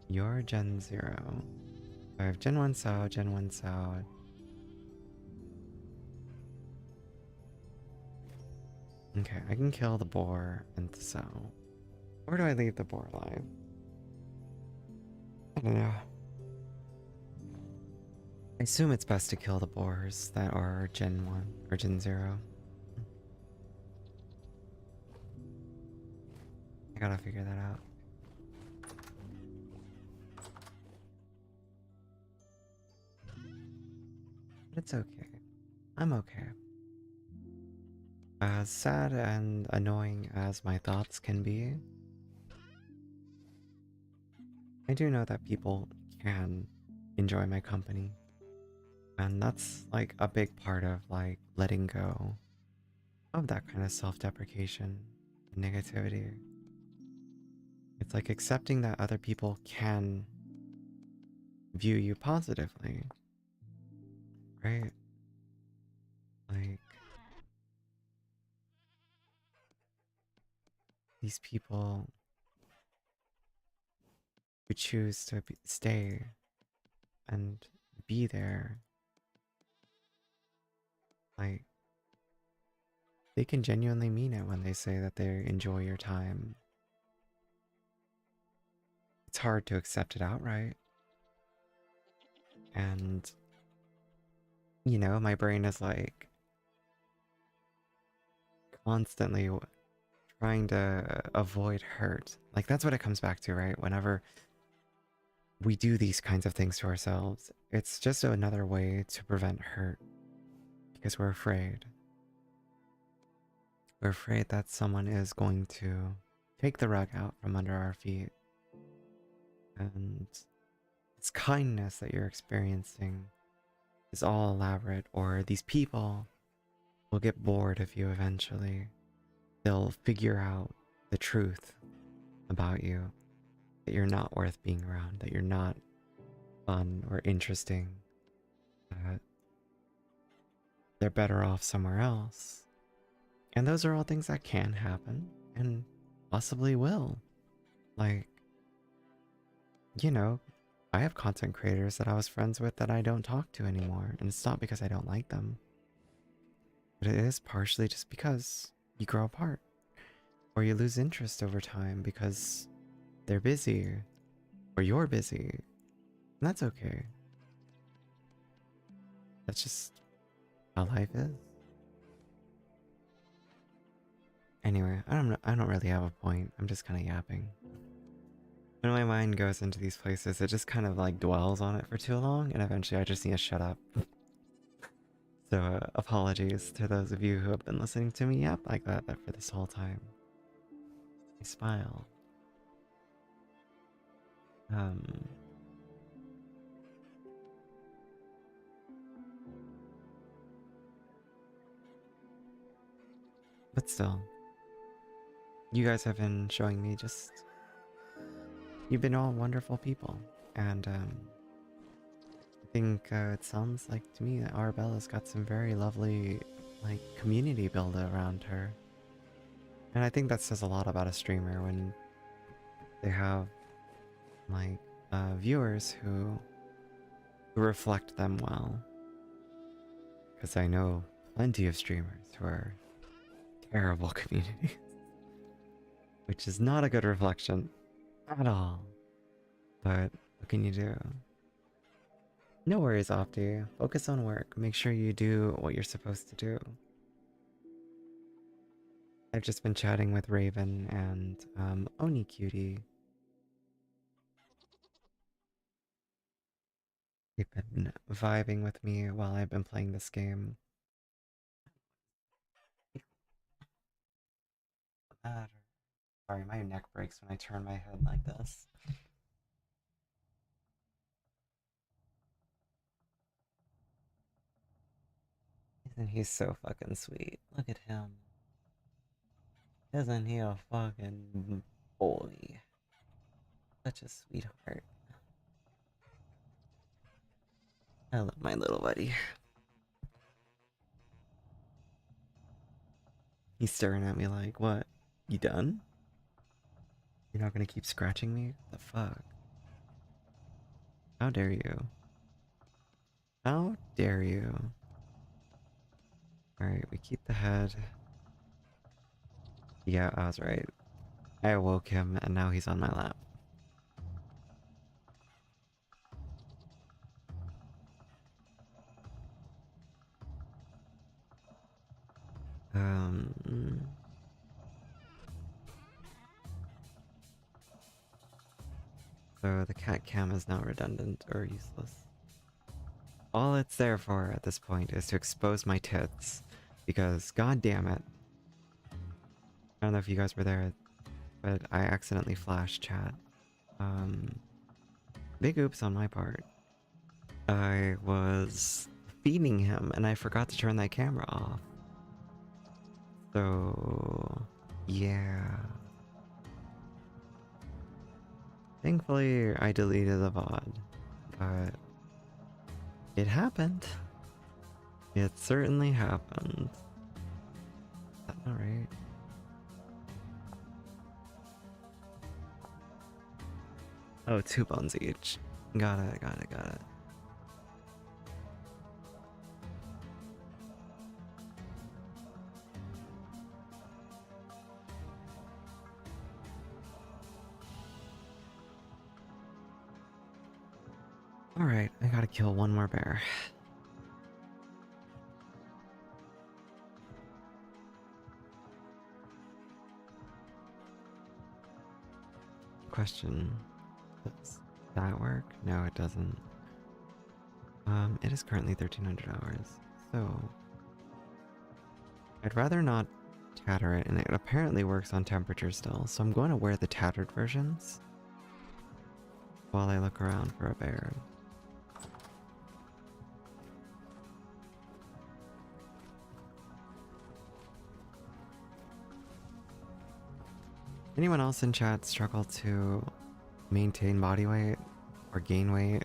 You're Gen 0. I have Gen 1 Sao, Gen 1 Sao. Okay, I can kill the boar and the Sao. Or do I leave the boar alive? I don't know. I assume it's best to kill the boars that are Gen 1 or Gen 0. I gotta figure that out. But it's okay. I'm okay. As sad and annoying as my thoughts can be, I do know that people can enjoy my company. And that's like a big part of like letting go of that kind of self-deprecation and negativity. It's like accepting that other people can view you positively, right? Like these people who choose to stay and be there, like they can genuinely mean it when they say that they enjoy your time. It's hard to accept it outright. And, my brain is like constantly trying to avoid hurt. Like, that's what it comes back to, right? Whenever we do these kinds of things to ourselves, it's just another way to prevent hurt because we're afraid. We're afraid that someone is going to take the rug out from under our feet. And this kindness that you're experiencing is all elaborate, or these people will get bored of you eventually. They'll figure out the truth about you, that you're not worth being around, that you're not fun or interesting, that they're better off somewhere else. And those are all things that can happen and possibly will. Like, you know, I have content creators that I was friends with that I don't talk to anymore, and it's not because I don't like them, but it is partially just because you grow apart or you lose interest over time because they're busy or you're busy, and that's okay. That's just how life is. Anyway, I don't really have a point. I'm just kind of yapping. When my mind goes into these places, it just kind of like dwells on it for too long, and eventually I just need to shut up. So apologies to those of you who have been listening to me yap like that for this whole time. I smile. Um, but still, you guys have been showing me just you've been all wonderful people, and I think it sounds like to me that Arabella's got some very lovely like community build around her, and I think that says a lot about a streamer when they have like viewers who reflect them well. Because I know plenty of streamers who are terrible communities, which is not a good reflection at all. But what can you do? No worries, Opti. Focus on work. Make sure you do what you're supposed to do. I've just been chatting with Raven and Oni Cutie. They've been vibing with me while I've been playing this game. Uh, Sorry, my neck breaks when I turn my head like this. Isn't he so fucking sweet? Look at him. Isn't he a fucking boy? Such a sweetheart. I love my little buddy. He's staring at me like, what? You done? You're not gonna keep scratching me? The fuck? How dare you? How dare you? Alright, we keep the head. Yeah, I was right. I awoke him and now he's on my lap. Um, so the cat cam is now redundant or useless. All it's there for at this point is to expose my tits. Because, god damn it. I don't know if you guys were there, but I accidentally flashed chat. Big oops on my part. I was feeding him and I forgot to turn that camera off. So, yeah. Thankfully, I deleted the VOD, but it happened. It certainly happened. Is that not right? Oh, 2 bones each. Got it, got it, got it. Alright, I gotta kill one more bear. Question. Does that work? No, it doesn't. It is currently 1300 hours, so I'd rather not tatter it, and it apparently works on temperature still, so I'm going to wear the tattered versions while I look around for a bear. Anyone else in chat struggle to maintain body weight or gain weight?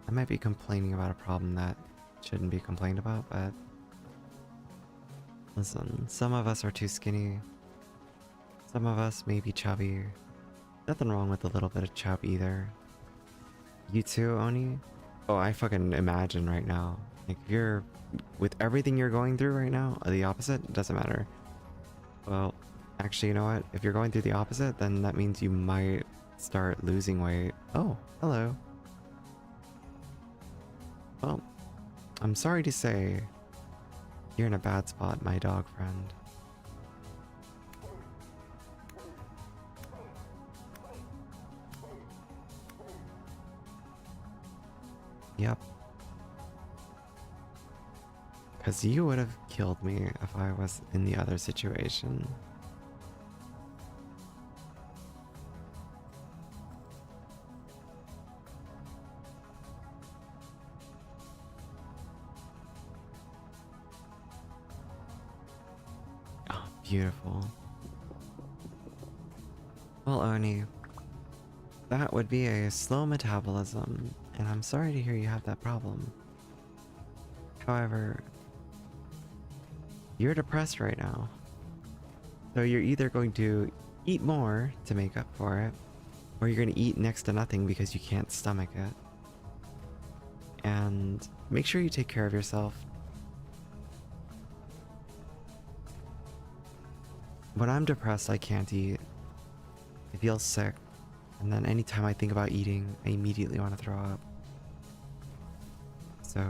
I might be complaining about a problem that shouldn't be complained about, but listen, some of us are too skinny. Some of us may be chubby. Nothing wrong with a little bit of chub either. You too, Oni? Oh, I fucking imagine right now. Like, if you're, with everything you're going through right now, the opposite, it doesn't matter. Well, actually, you know what? If you're going through the opposite, then that means you might start losing weight. Oh, hello. Well, I'm sorry to say, you're in a bad spot, my dog friend. Yep. Because you would have killed me if I was in the other situation. Oh, beautiful. Well, Oni, that would be a slow metabolism, and I'm sorry to hear you have that problem. However, you're depressed right now. So you're either going to eat more to make up for it, or you're going to eat next to nothing because you can't stomach it. And make sure you take care of yourself. When I'm depressed, I can't eat. I feel sick. And then anytime I think about eating, I immediately want to throw up. So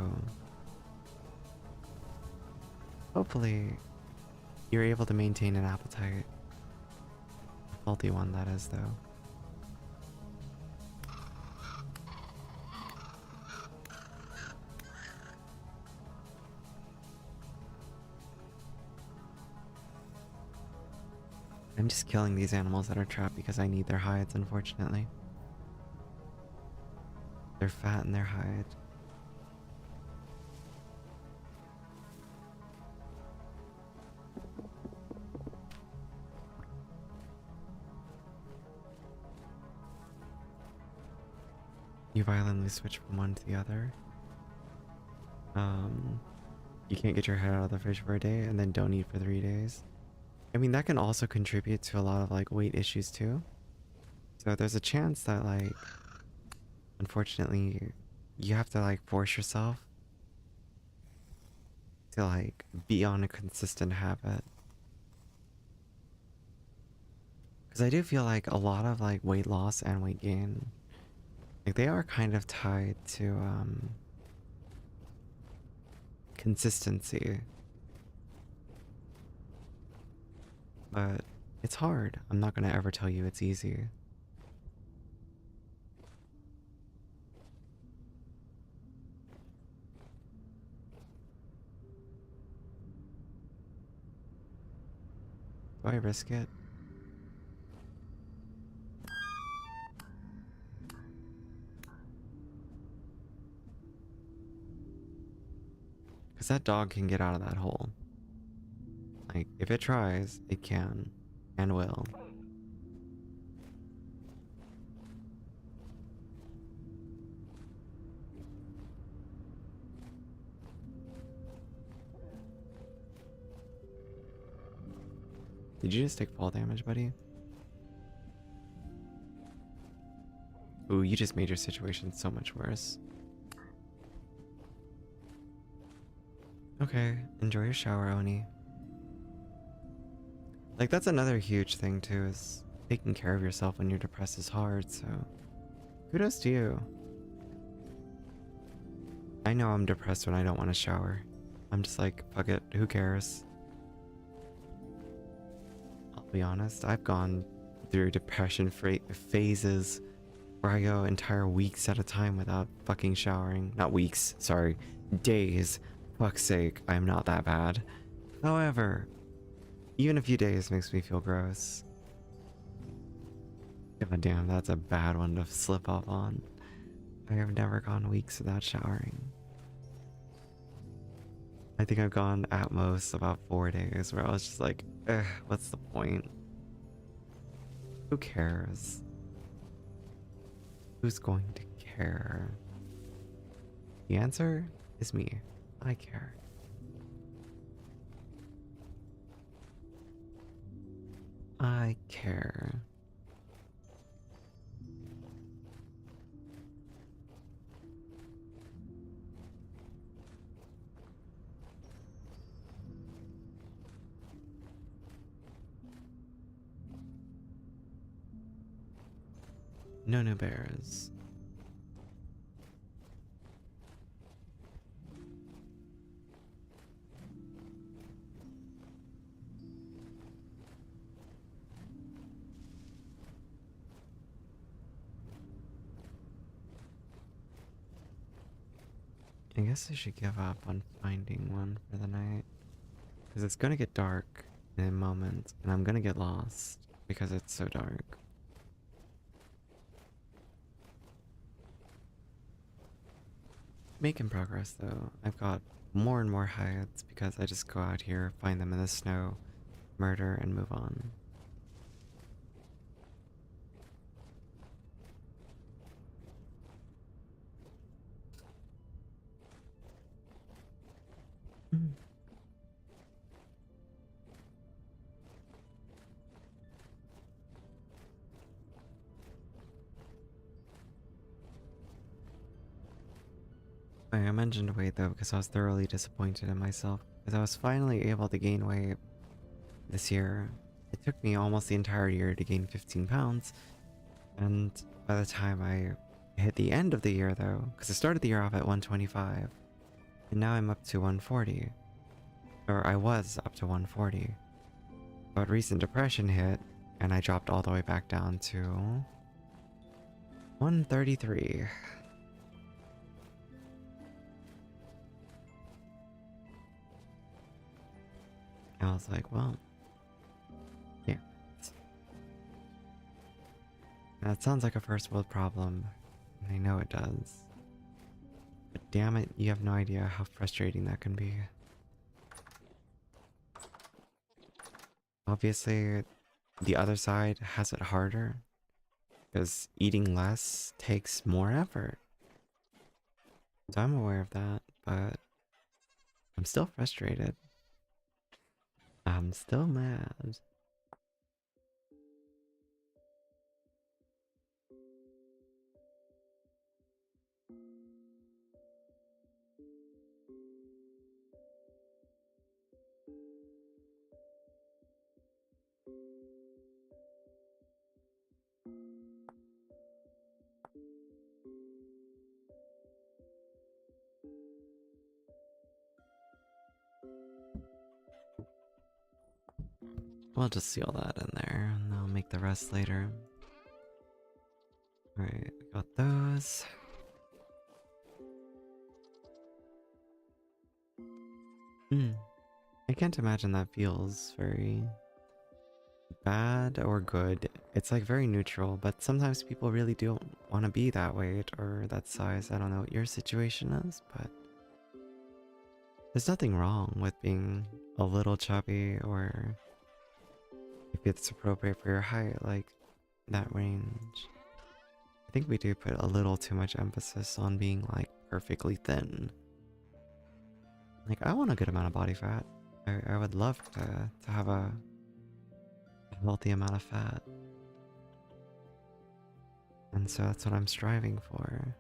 hopefully you're able to maintain an appetite. A faulty one, that is, though. I'm just killing these animals that are trapped because I need their hides, unfortunately. They're fat in their hide. You violently switch from one to the other. Um, you can't get your head out of the fish for a day and then don't eat for 3 days. I mean, that can also contribute to a lot of like weight issues too. So there's a chance that like, unfortunately, you have to like force yourself to like be on a consistent habit. Because I do feel like a lot of like weight loss and weight gain, like they are kind of tied to consistency. But it's hard. I'm not gonna ever tell you it's easy. Do I risk it? Because that dog can get out of that hole. Like, if it tries, it can. And will. Did you just take fall damage, buddy? Ooh, you just made your situation so much worse. Okay, enjoy your shower, Oni. Like, that's another huge thing, too, is taking care of yourself when you're depressed is hard, so kudos to you. I know I'm depressed when I don't want to shower. I'm just like, fuck it, who cares? I'll be honest, I've gone through depression phases where I go entire weeks at a time without fucking showering. Not weeks, sorry. Days. Fuck's sake, I'm not that bad. However, even a few days makes me feel gross. God damn, that's a bad one to slip up on. I have never gone weeks without showering. I think I've gone at most about 4 days where I was just like, what's the point? Who cares? Who's going to care? The answer is me. I care. I care. No new bears. I guess I should give up on finding one for the night. Because it's gonna get dark in a moment, and I'm gonna get lost because it's so dark. Making progress though. I've got more and more hides because I just go out here, find them in the snow, murder, and move on. Mm. I mentioned weight though because I was thoroughly disappointed in myself because I was finally able to gain weight this year. It took me almost the entire year to gain 15 pounds, and by the time I hit the end of the year though, because I started the year off at 125, and now I'm up to 140, or I was up to 140, but recent depression hit, and I dropped all the way back down to 133. I was like, well, yeah, That sounds like a first world problem. And I know it does. But damn it, you have no idea how frustrating that can be. Obviously, the other side has it harder because eating less takes more effort. So I'm aware of that, but I'm still frustrated. I'm still mad. We'll just seal that in there and I'll make the rest later. Alright, got those. I can't imagine that feels very bad or good. It's like very neutral, but sometimes people really don't want to be that weight or that size. I don't know what your situation is, but there's nothing wrong with being a little chubby or if it's appropriate for your height, like that range. I think we do put a little too much emphasis on being like perfectly thin. Like I want a good amount of body fat. I would love to have a healthy amount of fat. And so that's what I'm striving for.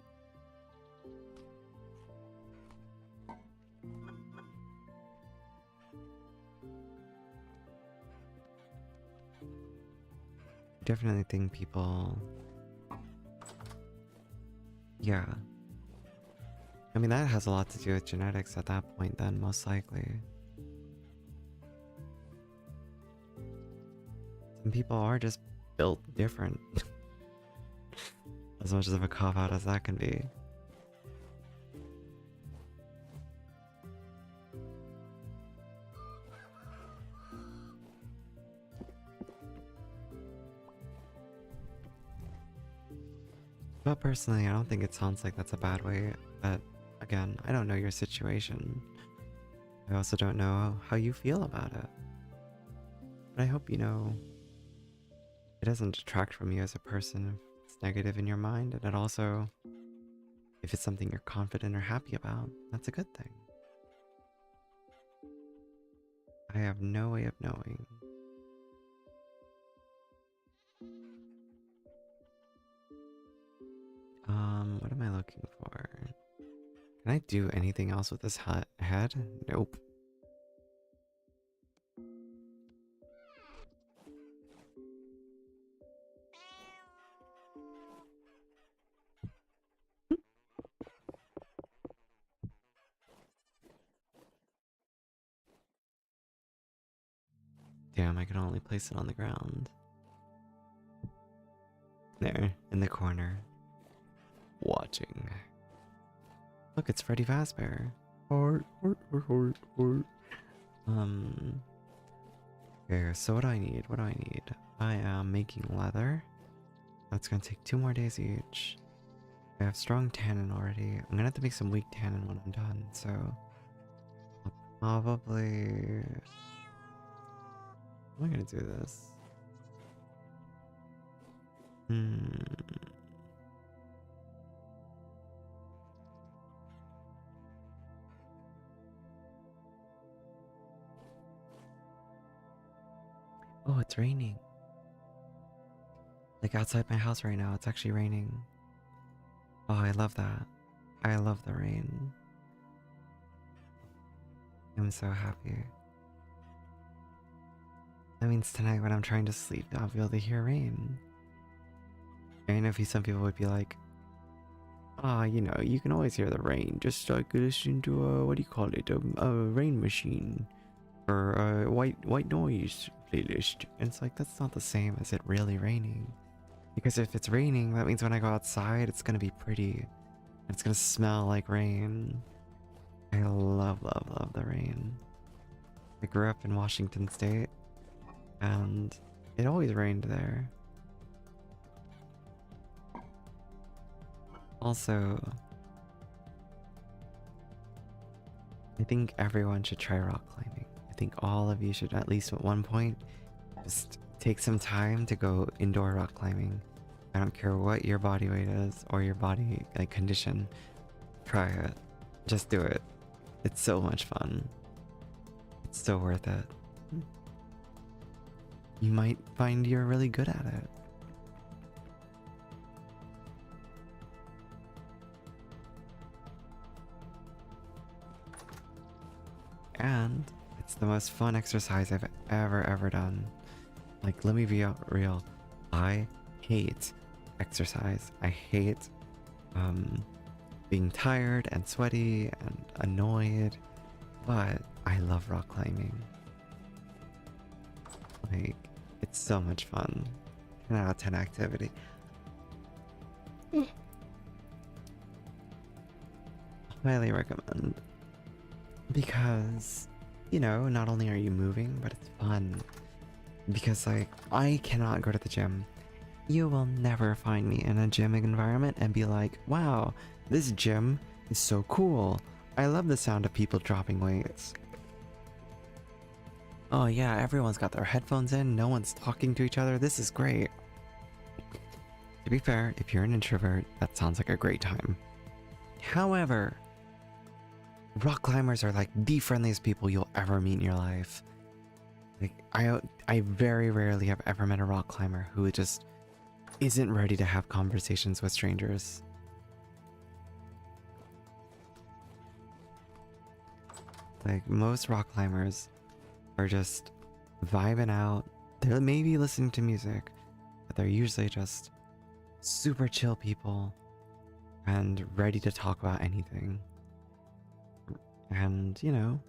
I definitely think people... Yeah. I mean, that has a lot to do with genetics at that point then, most likely. Some people are just built different. As much of a cop-out as that can be. But personally, I don't think it sounds like that's a bad way. But again, I don't know your situation. I also don't know how you feel about it. But I hope you know it doesn't detract from you as a person if it's negative in your mind, and it also, if it's something you're confident or happy about, that's a good thing. I have no way of knowing. What am I looking for? Can I do anything else with this head? Nope. Damn, I can only place it on the ground. There, in the corner. Watching. Look, it's Freddy Fazbear. Heart, heart, heart, heart, heart. Okay, so what do I need? What do I need? I am making leather. That's gonna take 2 more days each. I have strong tannin already. I'm gonna have to make some weak tannin when I'm done, so... I'll probably... How am I gonna do this? Oh, it's raining. Like outside my house right now, it's actually raining. Oh, I love that. I love the rain. I'm so happy. That means tonight when I'm trying to sleep, I'll be able to hear rain. I know some people would be like, ah, you know, you can always hear the rain, just like listening to a, what do you call it, a rain machine. Or a white noise playlist. And it's like, that's not the same as it really raining. Because if it's raining, that means when I go outside, it's gonna be pretty. It's gonna smell like rain. I love, love, love the rain. I grew up in Washington State, and it always rained there. Also, I think everyone should try rock climbing. I think all of you should at least at one point just take some time to go indoor rock climbing. I don't care what your body weight is or your body like condition. Try it. Just do it. It's so much fun. It's so worth it. You might find you're really good at it. And it's the most fun exercise I've ever done. Like, let me be real. I hate exercise. I hate being tired and sweaty and annoyed, but I love rock climbing. Like, it's so much fun. 10 out of 10 activity. Highly recommend. Because, you know, not only are you moving, but it's fun. Because, like, I cannot go to the gym. You will never find me in a gym environment and be like, wow, this gym is so cool. I love the sound of people dropping weights. Oh yeah, everyone's got their headphones in, no one's talking to each other, this is great. To be fair, if you're an introvert, that sounds like a great time. However, rock climbers are like the friendliest people you'll ever meet in your life. Like, I very rarely have ever met a rock climber who just isn't ready to have conversations with strangers. Like, most rock climbers are just vibing out. They're maybe listening to music, but they're usually just super chill people and ready to talk about anything. And, you know,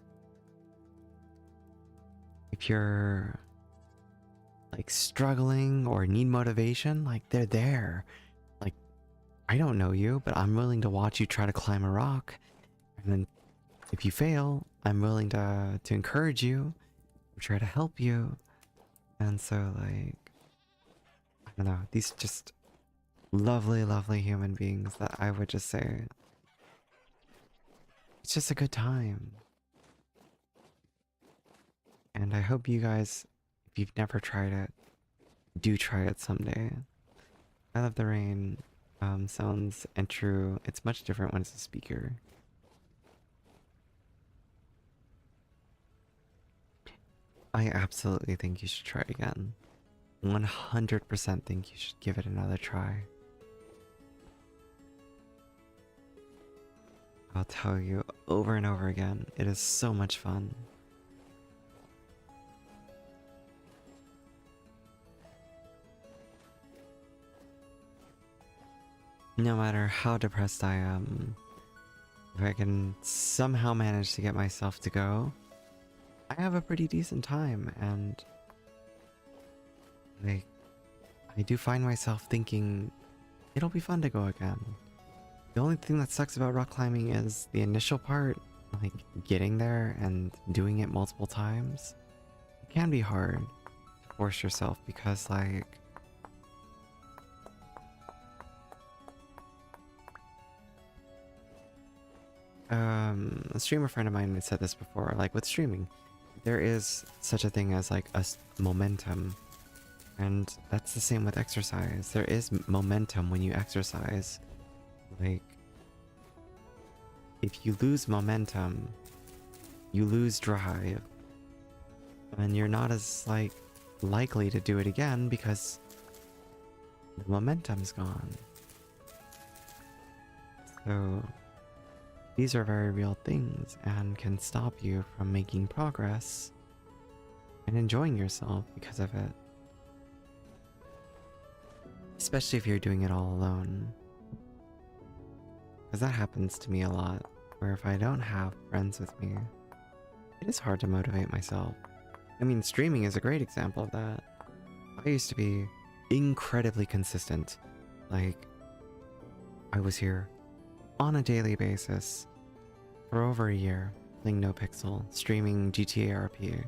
if you're like struggling or need motivation, like they're there. Like, I don't know you, but I'm willing to watch you try to climb a rock. And then if you fail, I'm willing to encourage you, try to help you. And so, like, I don't know, these just lovely, lovely human beings that I would just say it's just a good time. And I hope you guys, if you've never tried it, do try it someday. I Love the Rain sounds and true. It's much different when it's a speaker. I absolutely think you should try it again. 100% think you should give it another try. I'll tell you over and over again, it is so much fun. No matter how depressed I am, if I can somehow manage to get myself to go, I have a pretty decent time, and like, I do find myself thinking it'll be fun to go again. The only thing that sucks about rock climbing is the initial part, like getting there and doing it multiple times. It can be hard to force yourself because, like, a streamer friend of mine had said this before, like with streaming, there is such a thing as like momentum, and that's the same with exercise. There is momentum when you exercise. Like, if you lose momentum, you lose drive, and you're not as like likely to do it again because the momentum's gone. So these are very real things and can stop you from making progress and enjoying yourself because of it. Especially if you're doing it all alone. Because that happens to me a lot, where if I don't have friends with me, it is hard to motivate myself. I mean, streaming is a great example of that. I used to be incredibly consistent. Like, I was here on a daily basis for over a year, playing No Pixel, streaming GTA RP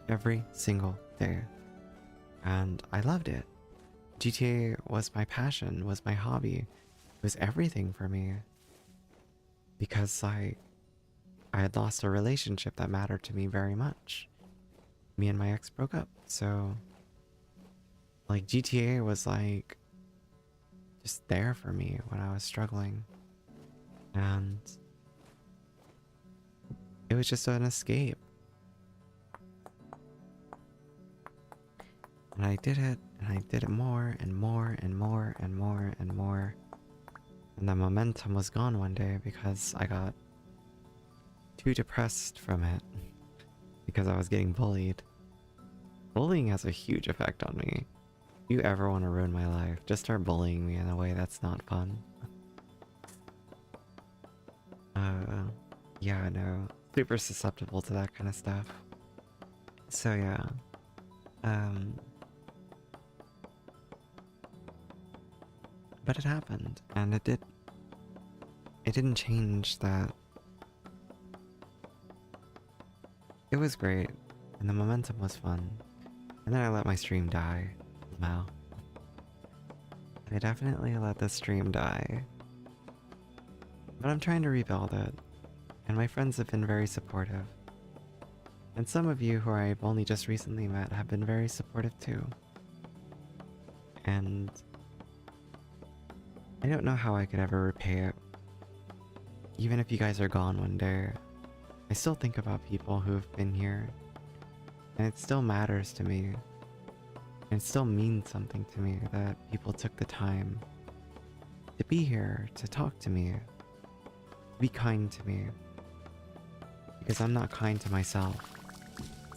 every single day. And I loved it. GTA was my passion, was my hobby. was everything for me because I had lost a relationship that mattered to me very much. Me and my ex broke up, so like GTA was like just there for me when I was struggling, and it was just an escape. And I did it, and I did it more and more and more and more and more. And the momentum was gone one day because I got too depressed from it because I was getting bullied. Bullying has a huge effect on me. If you ever want to ruin my life, just start bullying me in a way that's not fun. Uh, yeah, no. Super susceptible to that kind of stuff. So yeah. Um, but it happened, and it didn't change that. It was great, and the momentum was fun. And then I let my stream die. Somehow. I definitely let the stream die. But I'm trying to rebuild it, and my friends have been very supportive. And some of you who I've only just recently met have been very supportive too. And I don't know how I could ever repay it. Even if you guys are gone one day, I still think about people who have been here. And it still matters to me. And it still means something to me that people took the time to be here, to talk to me, to be kind to me. Because I'm not kind to myself.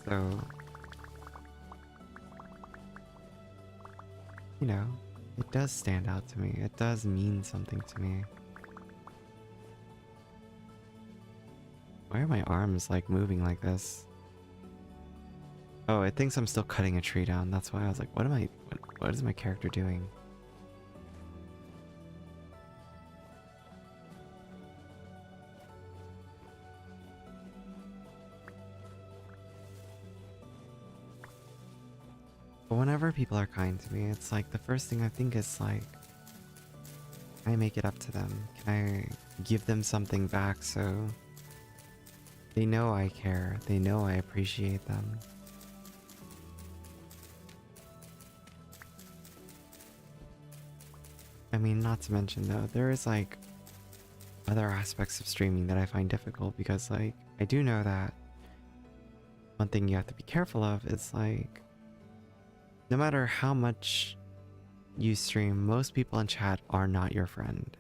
So, you know, it does stand out to me. It does mean something to me. Why are my arms like moving like this? Oh, it thinks I'm still cutting a tree down. That's why I was like, what is my character doing? But whenever people are kind to me, it's like the first thing I think is like, can I make it up to them? Can I give them something back so they know I care? They know I appreciate them. I mean, not to mention though, there is like other aspects of streaming that I find difficult because like, I do know that one thing you have to be careful of is like, no matter how much you stream, most people in chat are not your friend.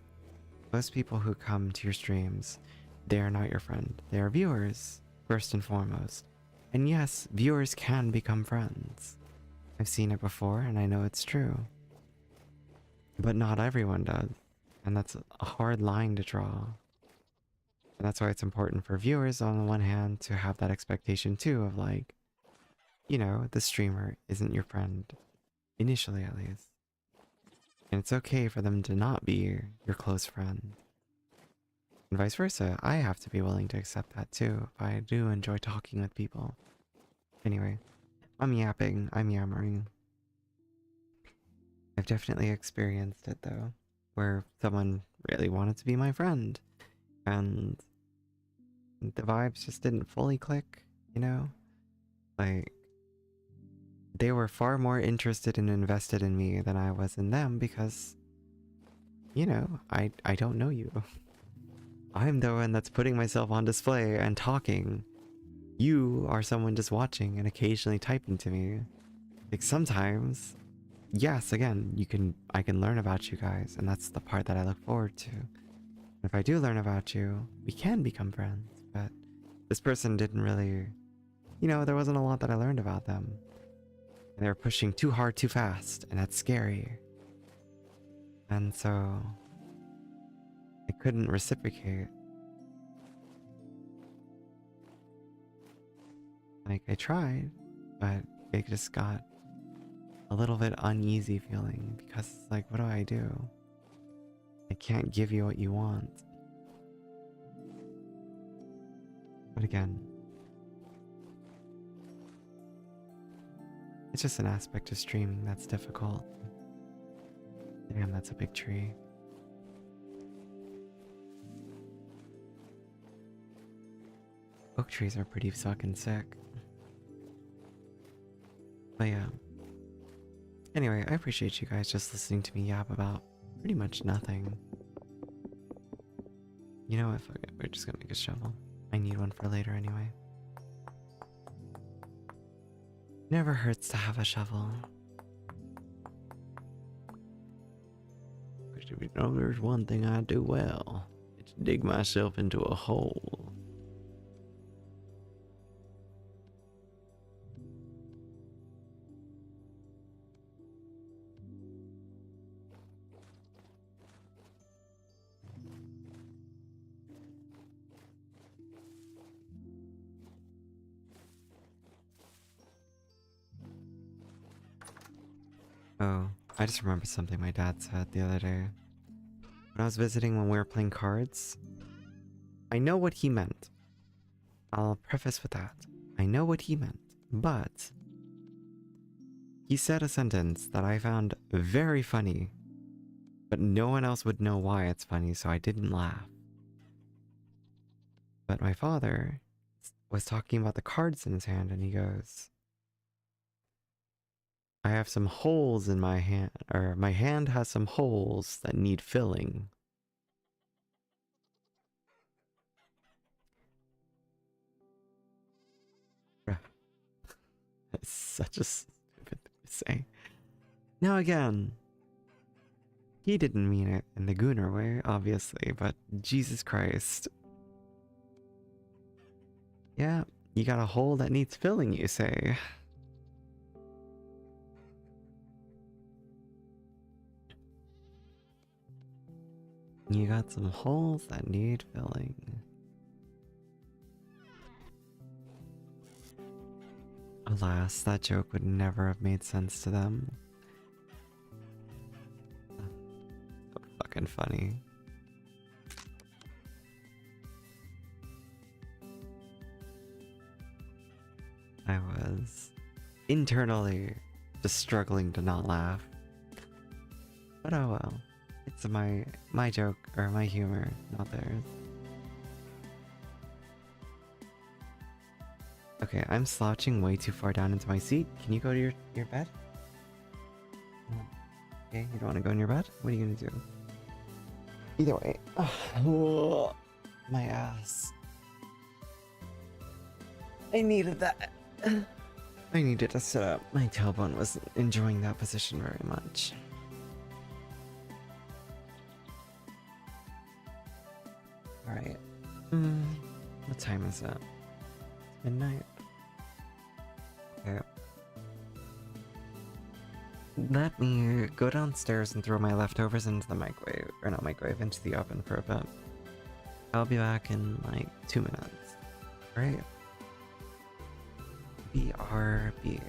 Most people who come to your streams, they are not your friend. They are viewers, first and foremost. And yes, viewers can become friends. I've seen it before and I know it's true. But not everyone does. And that's a hard line to draw. And that's why it's important for viewers on the one hand to have that expectation too of like, you know, the streamer isn't your friend. Initially at least. And it's okay for them to not be your close friend. And vice versa, I have to be willing to accept that too if I do enjoy talking with people. Anyway, I'm yapping, I'm yammering. I've definitely experienced it though, where someone really wanted to be my friend, and the vibes just didn't fully click, you know? Like, they were far more interested and invested in me than I was in them because, you know, I don't know you. I'm the one that's putting myself on display and talking. You are someone just watching and occasionally typing to me. Like sometimes, yes, again, I can learn about you guys, and that's the part that I look forward to. If I do learn about you, we can become friends, but this person didn't really, you know, there wasn't a lot that I learned about them. And they were pushing too hard too fast, and that's scary. And so I couldn't reciprocate. Like I tried, but it just got a little bit uneasy feeling because it's like, what do I do? I can't give you what you want. But again, it's just an aspect of streaming that's difficult. Damn, that's a big tree. Oak trees are pretty fucking sick. But yeah. Anyway, I appreciate you guys just listening to me yap about pretty much nothing. You know what? Fuck it. We're just gonna make a shovel. I need one for later anyway. Never hurts to have a shovel. Because if you know there's one thing I do well, it's dig myself into a hole. Oh, I just remembered something my dad said the other day. When I was visiting when we were playing cards, I know what he meant. I'll preface with that. I know what he meant, but he said a sentence that I found very funny, but no one else would know why it's funny, so I didn't laugh. But my father was talking about the cards in his hand, and he goes, I have some holes in my hand, or my hand has some holes that need filling. That's such a stupid thing to say. Now again, he didn't mean it in the Gooner way, obviously, but Jesus Christ. Yeah, you got a hole that needs filling, you say. You got some holes that need filling. Alas, that joke would never have made sense to them. So fucking funny. I was internally just struggling to not laugh. But oh well. It's my joke, or my humor, not theirs. Okay, I'm slouching way too far down into my seat. Can you go to your bed? Okay, you don't want to go in your bed? What are you gonna do? Either way. Ugh, my ass. I needed that. I needed to sit up. My tailbone wasn't enjoying that position very much. Alright. What time is it? It's midnight. Okay. Let me go downstairs and throw my leftovers into the microwave. Or not microwave, into the oven for a bit. I'll be back in like 2 minutes. Alright. BRB.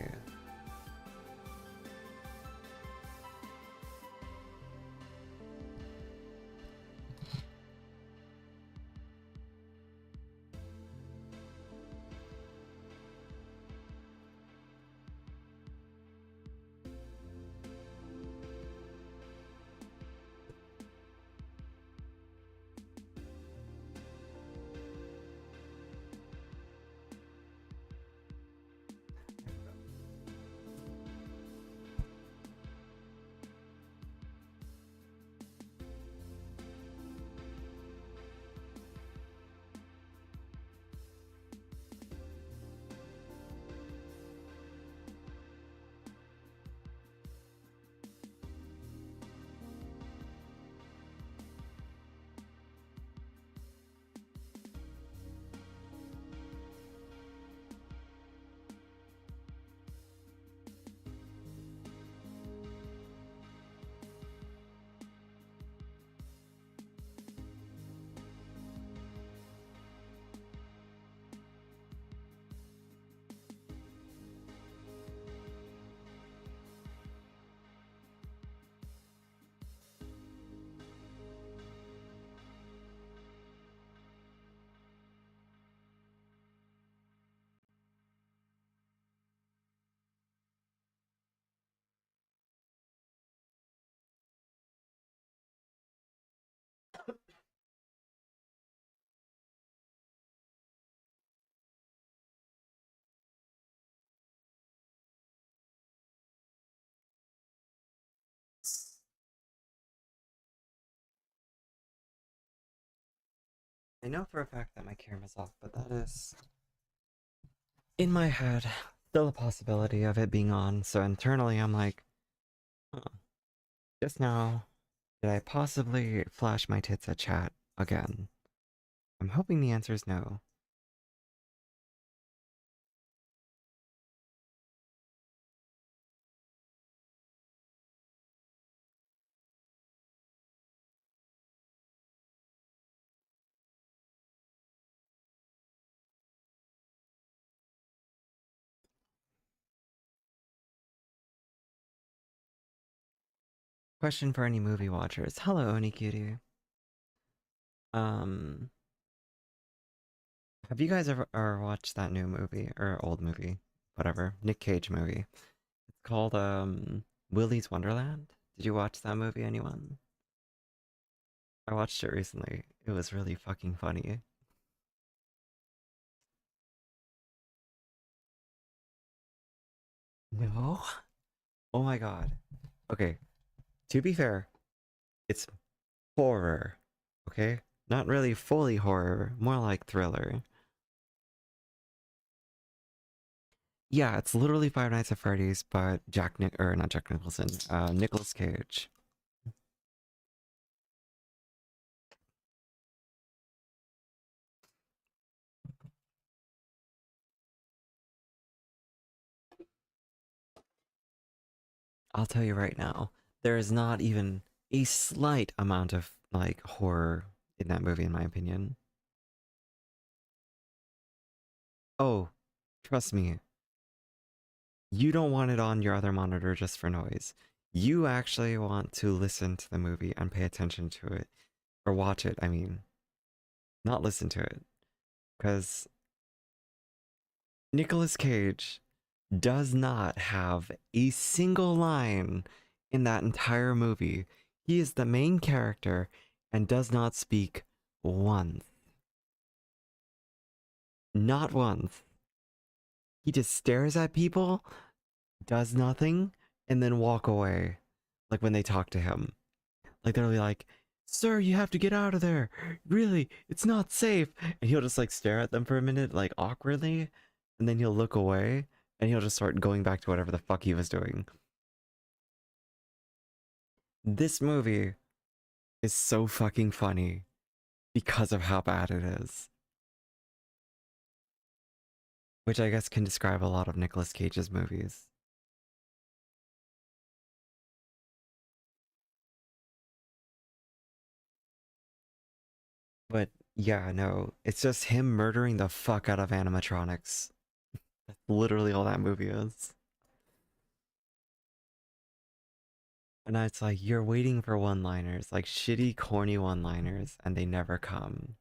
I know for a fact that my camera's off, but that is in my head still a possibility of it being on. So internally, I'm like, huh, just now, did I possibly flash my tits at chat again? I'm hoping the answer is no. Question for any movie watchers. Hello, Onicutie. Um, have you guys ever watched that new movie or old movie, whatever, Nick Cage movie? It's called Willy's Wonderland. Did you watch that movie, anyone? I watched it recently. It was really fucking funny. No? Oh my god. Okay, to be fair, it's horror. Okay? Not really fully horror, more like thriller. Yeah, it's literally Five Nights at Freddy's, but not Jack Nicholson, Nicolas Cage. I'll tell you right now, there is not even a slight amount of like horror in that movie, in my opinion. Oh, trust me, you don't want it on your other monitor just for noise. You actually want to listen to the movie and pay attention to it, or watch it, I mean, not listen to it. Because Nicolas Cage does not have a single line in that entire movie. He is the main character and does not speak once. Not once. He just stares at people, does nothing, and then walk away. Like when they talk to him. Like they'll be like, "Sir, you have to get out of there. Really, it's not safe." And he'll just like stare at them for a minute, like awkwardly, and then he'll look away and he'll just start going back to whatever the fuck he was doing. This movie is so fucking funny because of how bad it is. Which I guess can describe a lot of Nicolas Cage's movies. But yeah, no, it's just him murdering the fuck out of animatronics. That's literally all that movie is. And it's like you're waiting for one-liners, like shitty, corny one-liners, and they never come.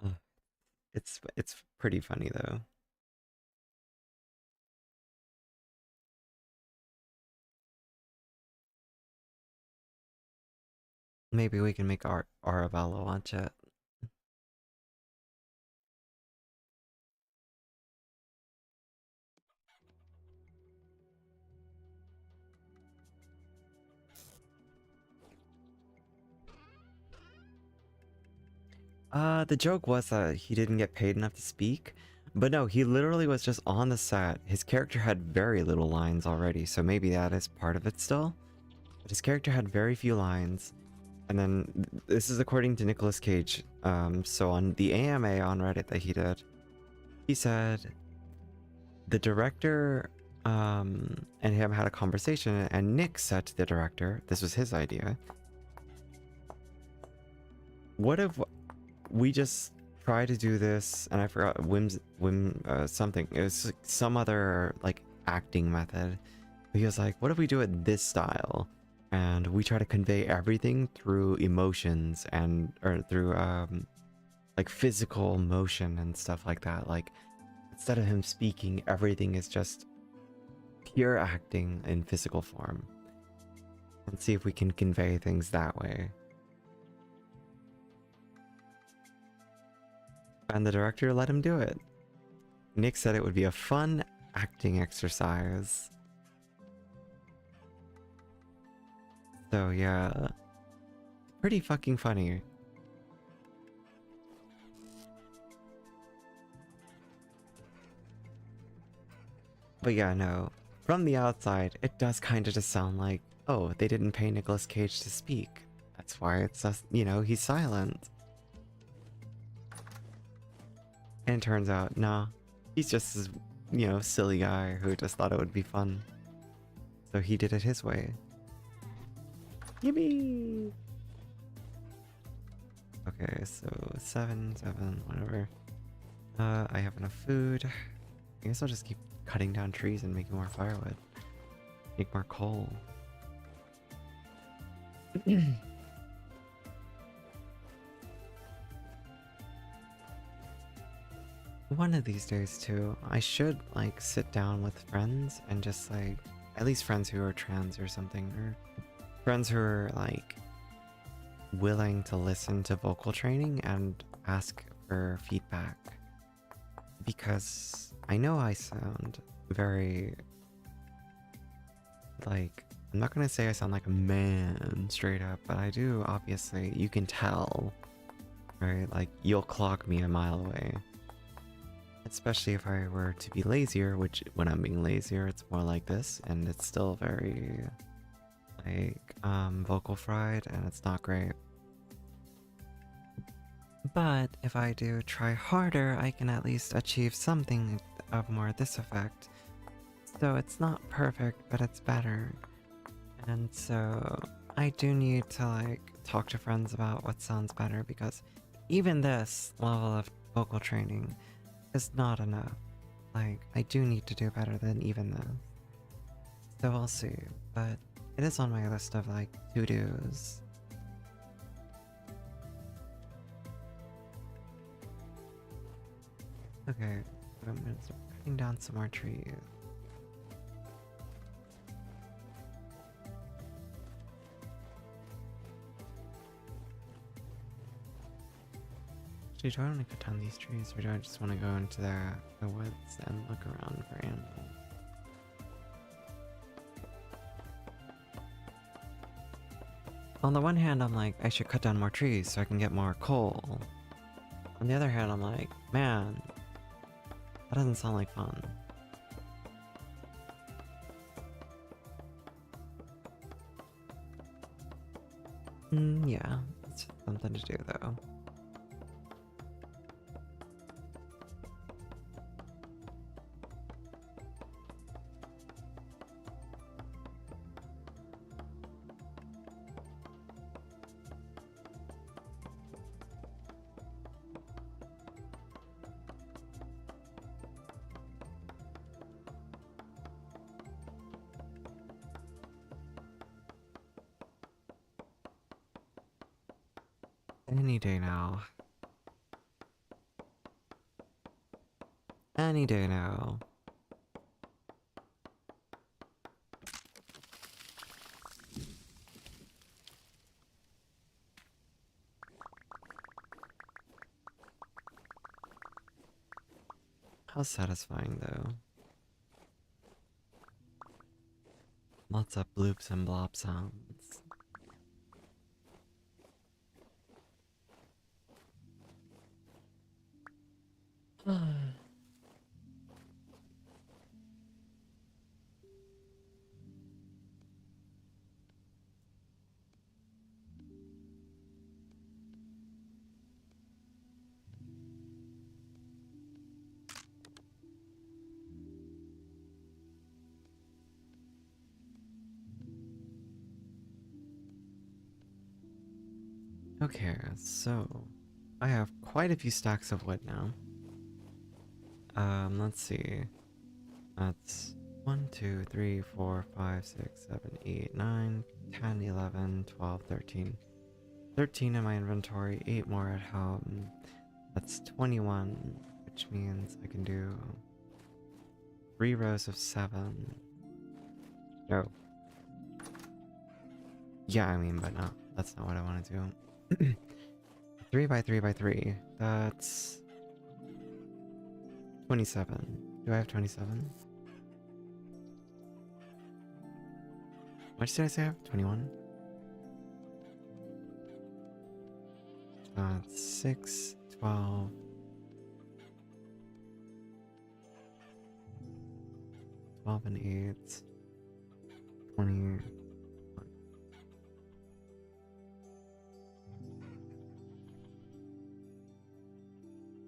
Ugh, it's pretty funny though. Maybe we can make Arabella watch it. The joke was that he didn't get paid enough to speak, but no, he literally was just on the set. His character had very little lines already, so maybe that is part of it still. But his character had very few lines, and then this is according to Nicolas Cage. So on the AMA on Reddit that he did, he said the director and him had a conversation, and Nick said to the director, this was his idea, what if we just try to do this, and I forgot something, it was like some other like acting method, but he was like, what if we do it this style and we try to convey everything through emotions and or through like physical motion and stuff like that, like instead of him speaking, everything is just pure acting in physical form, and see if we can convey things that way. And the director let him do it. Nick said it would be a fun acting exercise. So yeah, pretty fucking funny. But yeah, no. From the outside, it does kind of just sound like, oh, they didn't pay Nicolas Cage to speak. That's why it's just, he's silent. And it turns out, nah, he's just this, silly guy who just thought it would be fun. So he did it his way. Yippee! Okay, so 7, whatever. I have enough food. I guess I'll just keep cutting down trees and making more firewood. Make more coal. One of these days too, I should like sit down with friends and just like, at least friends who are trans or something, or friends who are like willing to listen to vocal training and ask for feedback. Because I know I sound very like, I'm not gonna say I sound like a man straight up, but I do, obviously. You can tell, right? Like, you'll clock me a mile away. Especially if I were to be lazier, which when I'm being lazier, it's more like this, and it's still very, like, vocal fried, and it's not great. But if I do try harder, I can at least achieve something of more this effect. So it's not perfect, but it's better. And so I do need to like talk to friends about what sounds better, because even this level of vocal training is not enough. Like, I do need to do better than even this. So we'll see, but it is on my list of like to-dos. Okay, I'm gonna start cutting down some more trees. Actually, do I want to cut down these trees, or do I just want to go into the woods and look around for animals? On the one hand, I'm like, I should cut down more trees so I can get more coal. On the other hand, I'm like, man, that doesn't sound like fun. Yeah, it's something to do though. Any day now. Any day now. How satisfying though. Lots of bloops and blop sounds. Okay, so I have quite a few stacks of wood now. Let's see. That's 1, 2, 3, 4, 5, 6, 7, 8, 9, 10, 11, 12, 13. 13 in my inventory, 8 more at home. That's 21, which means I can do 3 rows of 7. No. Yeah, I mean, but no, that's not what I want to do. 3 by 3 by 3. That's 27. Do I have 27? What did I say I have? 21? 6, 12, 12 and 8. 20.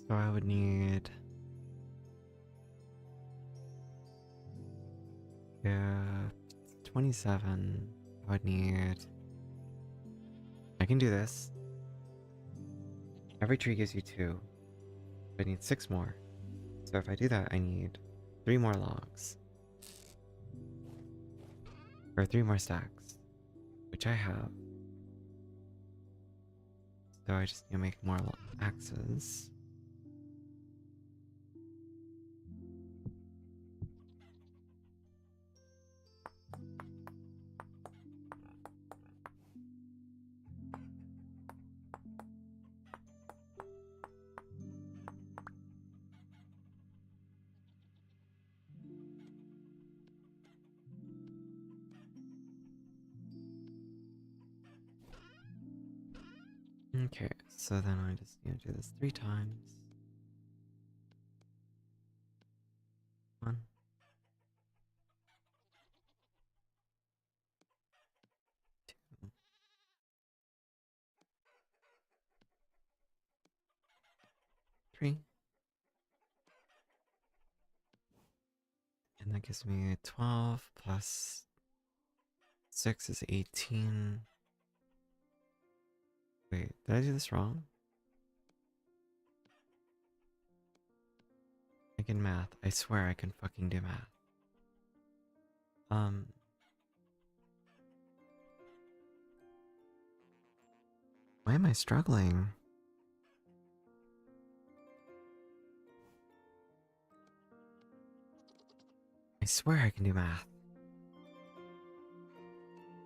So I would need... Yeah, 27. I would need... I can do this. Every tree gives you 2. I need 6 more. So if I do that, I need 3 more logs. Or 3 more stacks. Which I have. So I just need to make more axes. Okay, so then I just need to do this 3 times. 1, 2, 3. And that gives me 12 plus 6 is 18. Wait, did I do this wrong? I can math. I swear I can fucking do math. Why am I struggling? I swear I can do math.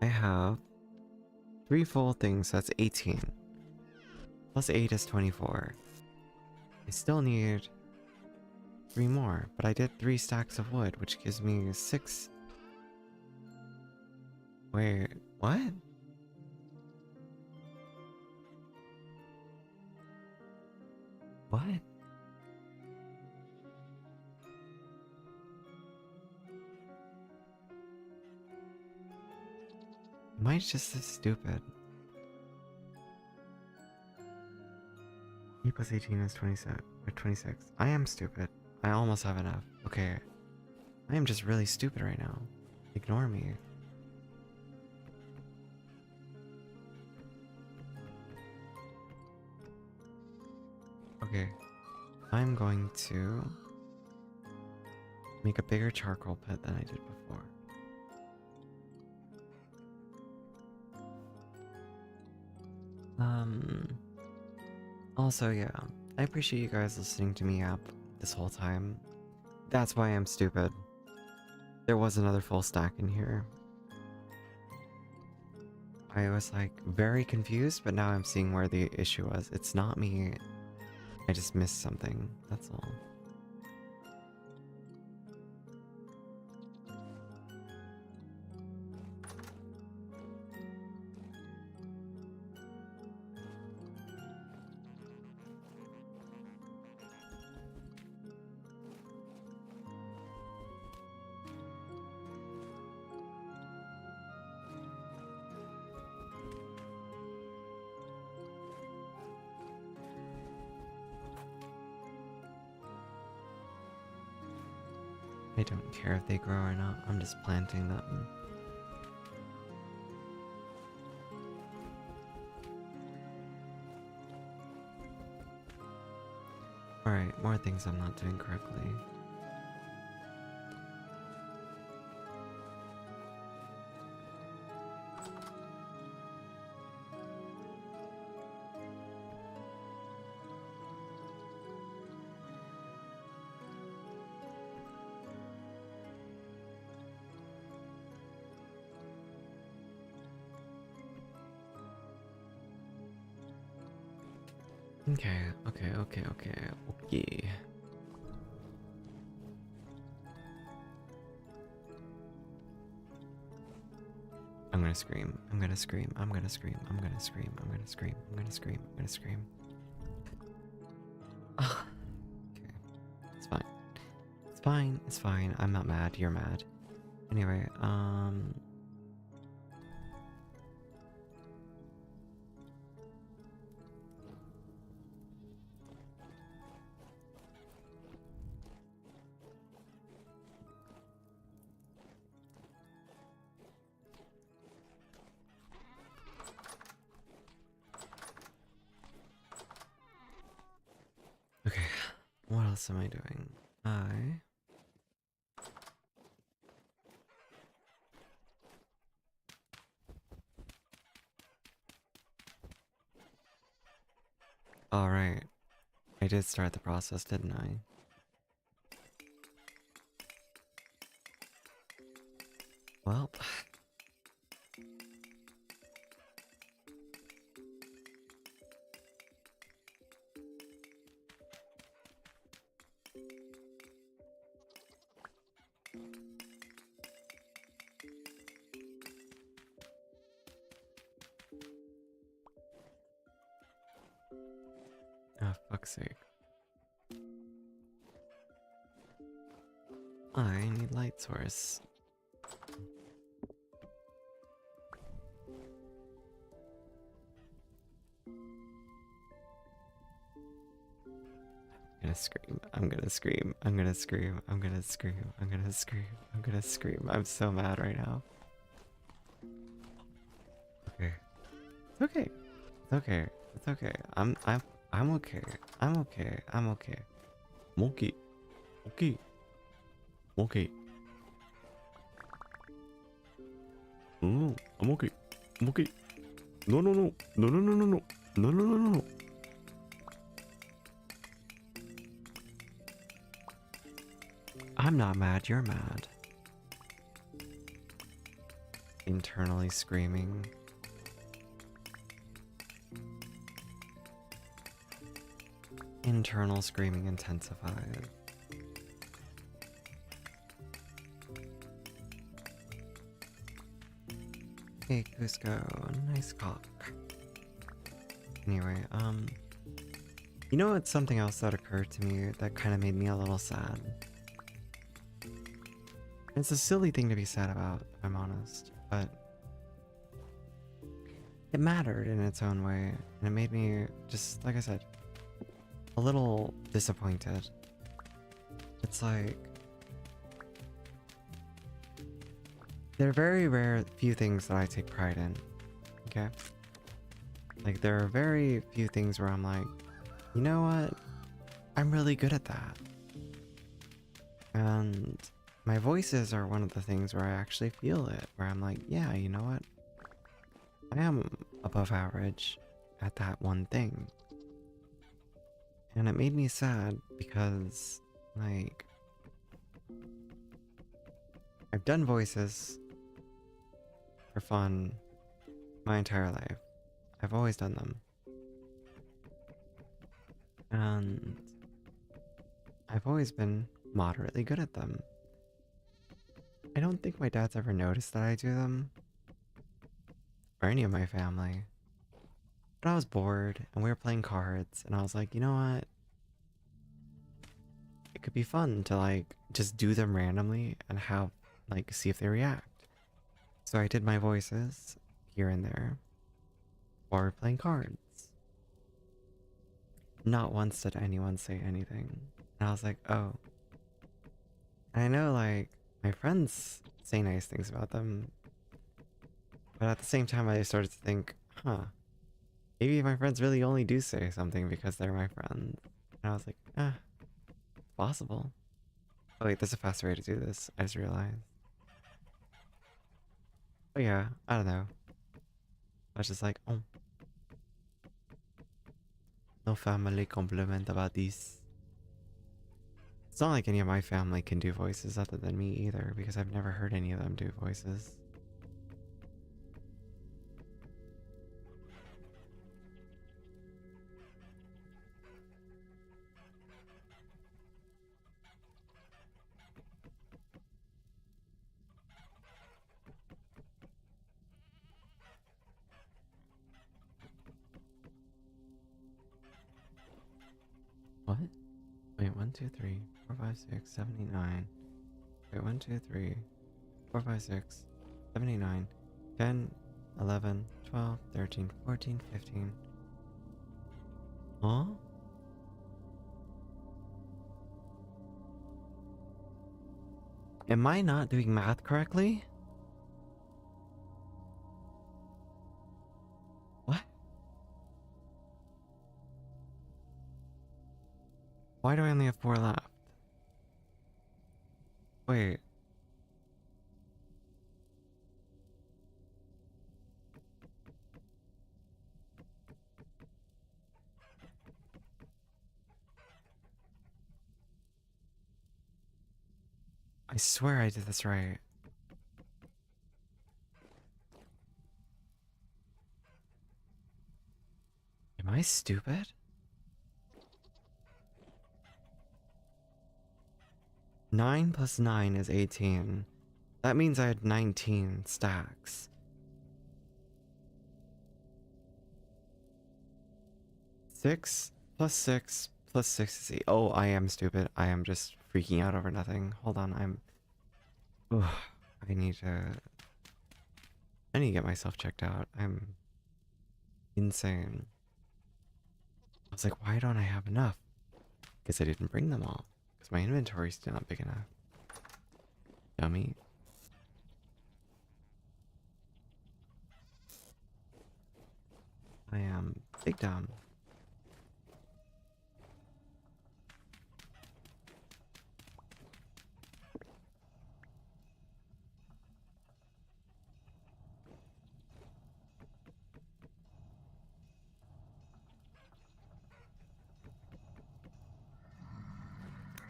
I have 3 full things, that's 18. Plus 8 is 24. I still need 3 more, but I did 3 stacks of wood, which gives me 6. Wait, what? What? Am I just this stupid? 8 plus 18 is 27 or 26. I am stupid. I almost have enough. Okay. I am just really stupid right now. Ignore me. Okay. I'm going to make a bigger charcoal pit than I did before. Also, yeah, I appreciate you guys listening to me up this whole time. That's why I'm stupid. There was another full stack in here. I was like very confused, but now I'm seeing where the issue was. It's not me. I just missed something. That's all. I don't care if they grow or not. I'm just planting them. Alright, more things I'm not doing correctly. Okay. I'm gonna scream. I'm gonna scream. I'm gonna scream. I'm gonna scream. I'm gonna scream. I'm gonna scream. I'm gonna scream. Okay. It's fine. It's fine. It's fine. I'm not mad. You're mad. Anyway, okay. What else am I doing? Alright. I did start the process, didn't I? Well, oh, fuck's sake. I need light source. I'm gonna scream. I'm gonna scream. I'm gonna scream. I'm gonna scream. I'm gonna scream. I'm gonna scream. I'm so mad right now. Okay. It's okay. It's okay. It's okay. I'm okay. I'm okay. I'm okay. Monkey. Okay. Okay. No, I'm okay. I'm okay. No, no, no. No, no, no, no, no. No, no, no, no, no. I'm not mad. You're mad. Internally screaming. Internal screaming intensified. Hey, Cusco. Nice cock. Anyway, you know what's something else that occurred to me that kind of made me a little sad? It's a silly thing to be sad about, if I'm honest, but it mattered in its own way, and it made me, just like I said, a little disappointed. It's like, there are very rare few things that I take pride in, okay? Like, there are very few things where I'm like, you know what? I'm really good at that. And my voices are one of the things where I actually feel it, where I'm like, yeah, you know what? I am above average at that one thing. And it made me sad because, like, I've done voices for fun my entire life. I've always done them. And I've always been moderately good at them. I don't think my dad's ever noticed that I do them, or any of my family. But I was bored, and we were playing cards, and I was like, you know what? It could be fun to, like, just do them randomly and have, like, see if they react. So I did my voices here and there while we were playing cards. Not once did anyone say anything. And I was like, oh. And I know, like, my friends say nice things about them, but at the same time, I started to think, huh, maybe my friends really only do say something because they're my friends. And I was like, possible. Oh wait, there's a faster way to do this. I just realized. But yeah, I don't know. I was just like, oh, no family compliment about this. It's not like any of my family can do voices other than me either, because I've never heard any of them do voices. What? Wait, 1, 2, 3, 4, 5, 6, 79. Wait, 1, 2, 3, 4, 5, 6, 79, 10, 11, 12, 13, 14, 15. Huh? Am I not doing math correctly? What? Why do I only have 4 left? Wait. I swear I did this right. Am I stupid? 9 plus 9 is 18. That means I had 19 stacks. 6 plus 6 plus 6 is 8. Oh, I am stupid. I am just freaking out over nothing. Hold on, Ugh, I need to... I need to get myself checked out. I'm insane. I was like, why don't I have enough? Because I didn't bring them all. Because my inventory's not big enough. Dummy. I am big dumb.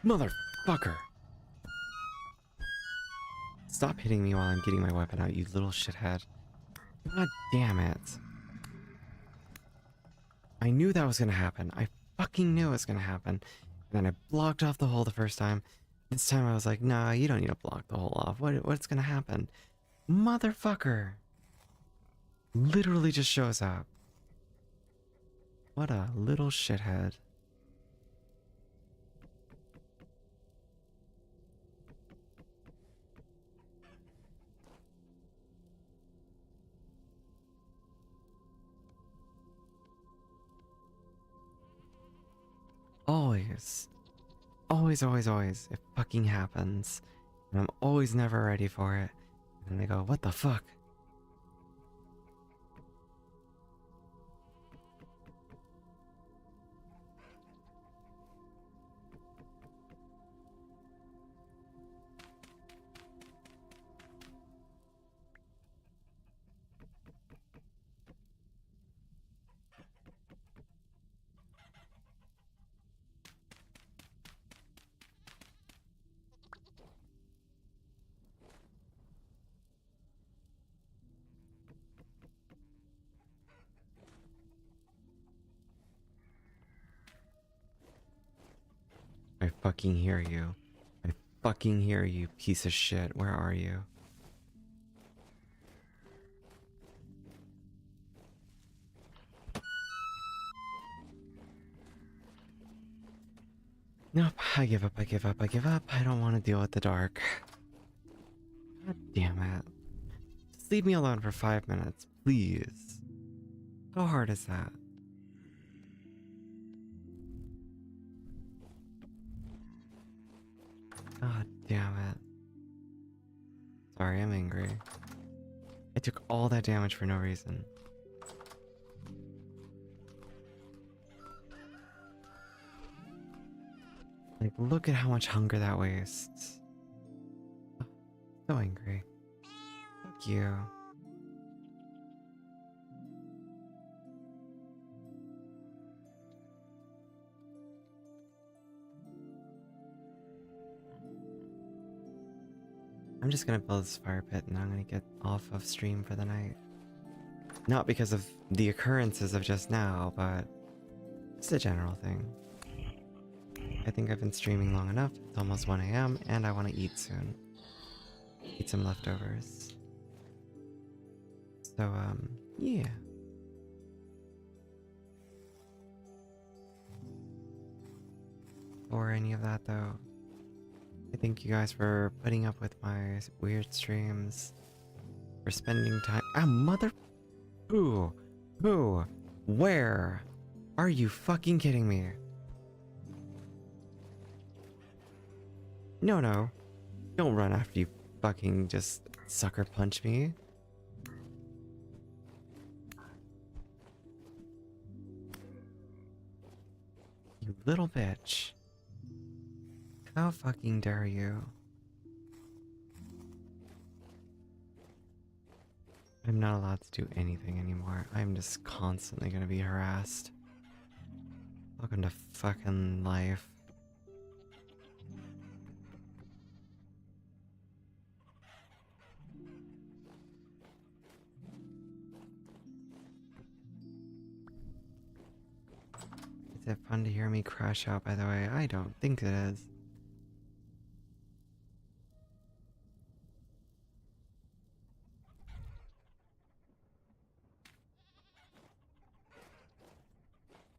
Motherfucker! Stop hitting me while I'm getting my weapon out, you little shithead. God damn it. I knew that was gonna happen. I fucking knew it was gonna happen. And then I blocked off the hole the first time. This time I was like, nah, you don't need to block the hole off. What's gonna happen? Motherfucker! Literally just shows up. What a little shithead. Always. Always, always, always. It fucking happens. And I'm always never ready for it. And they go, what the fuck? I fucking hear you. I fucking hear you, piece of shit. Where are you? Nope, I give up, I give up, I give up. I don't want to deal with the dark. God damn it. Just leave me alone for 5 minutes, please. How hard is that? God damn it. Sorry, I'm angry. I took all that damage for no reason. Like, look at how much hunger that wastes. So angry. Fuck you. I'm just gonna build this fire pit and I'm gonna get off of stream for the night. Not because of the occurrences of just now, but it's a general thing. I think I've been streaming long enough. It's almost 1 a.m. and I want to eat soon. Eat some leftovers. So, yeah. or any of that though. I thank you guys for putting up with my weird streams, for spending time. Ah, mother. Who? Who? Where? Are you fucking kidding me? No, no. Don't run after you fucking just sucker punch me. You little bitch. How fucking dare you? I'm not allowed to do anything anymore. I'm just constantly gonna be harassed. Welcome to fucking life. Is it fun to hear me crash out, by the way? I don't think it is.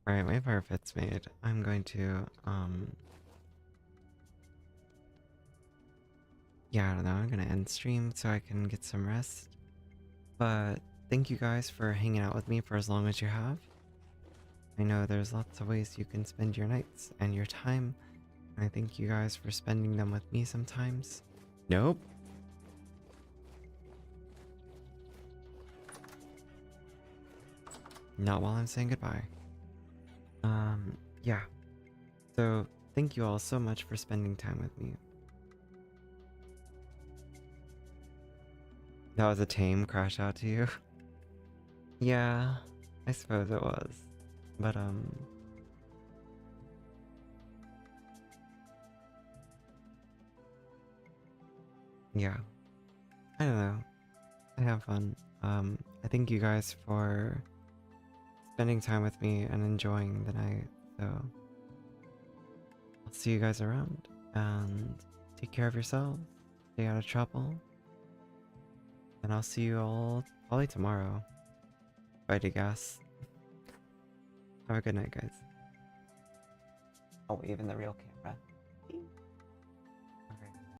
Alright, my fire pit's made. I'm going to, yeah, I don't know. I'm gonna end stream so I can get some rest. But thank you guys for hanging out with me for as long as you have. I know there's lots of ways you can spend your nights and your time. And I thank you guys for spending them with me sometimes. Nope. Not while I'm saying goodbye. Yeah. So, thank you all so much for spending time with me. That was a tame crash out to you? Yeah, I suppose it was. But, yeah. I don't know. I have fun. I thank you guys for spending time with me and enjoying the night. So, I'll see you guys around. And take care of yourselves. Stay out of trouble. And I'll see you all probably tomorrow. If I had to guess. Have a good night, guys. I'll wave in the real camera.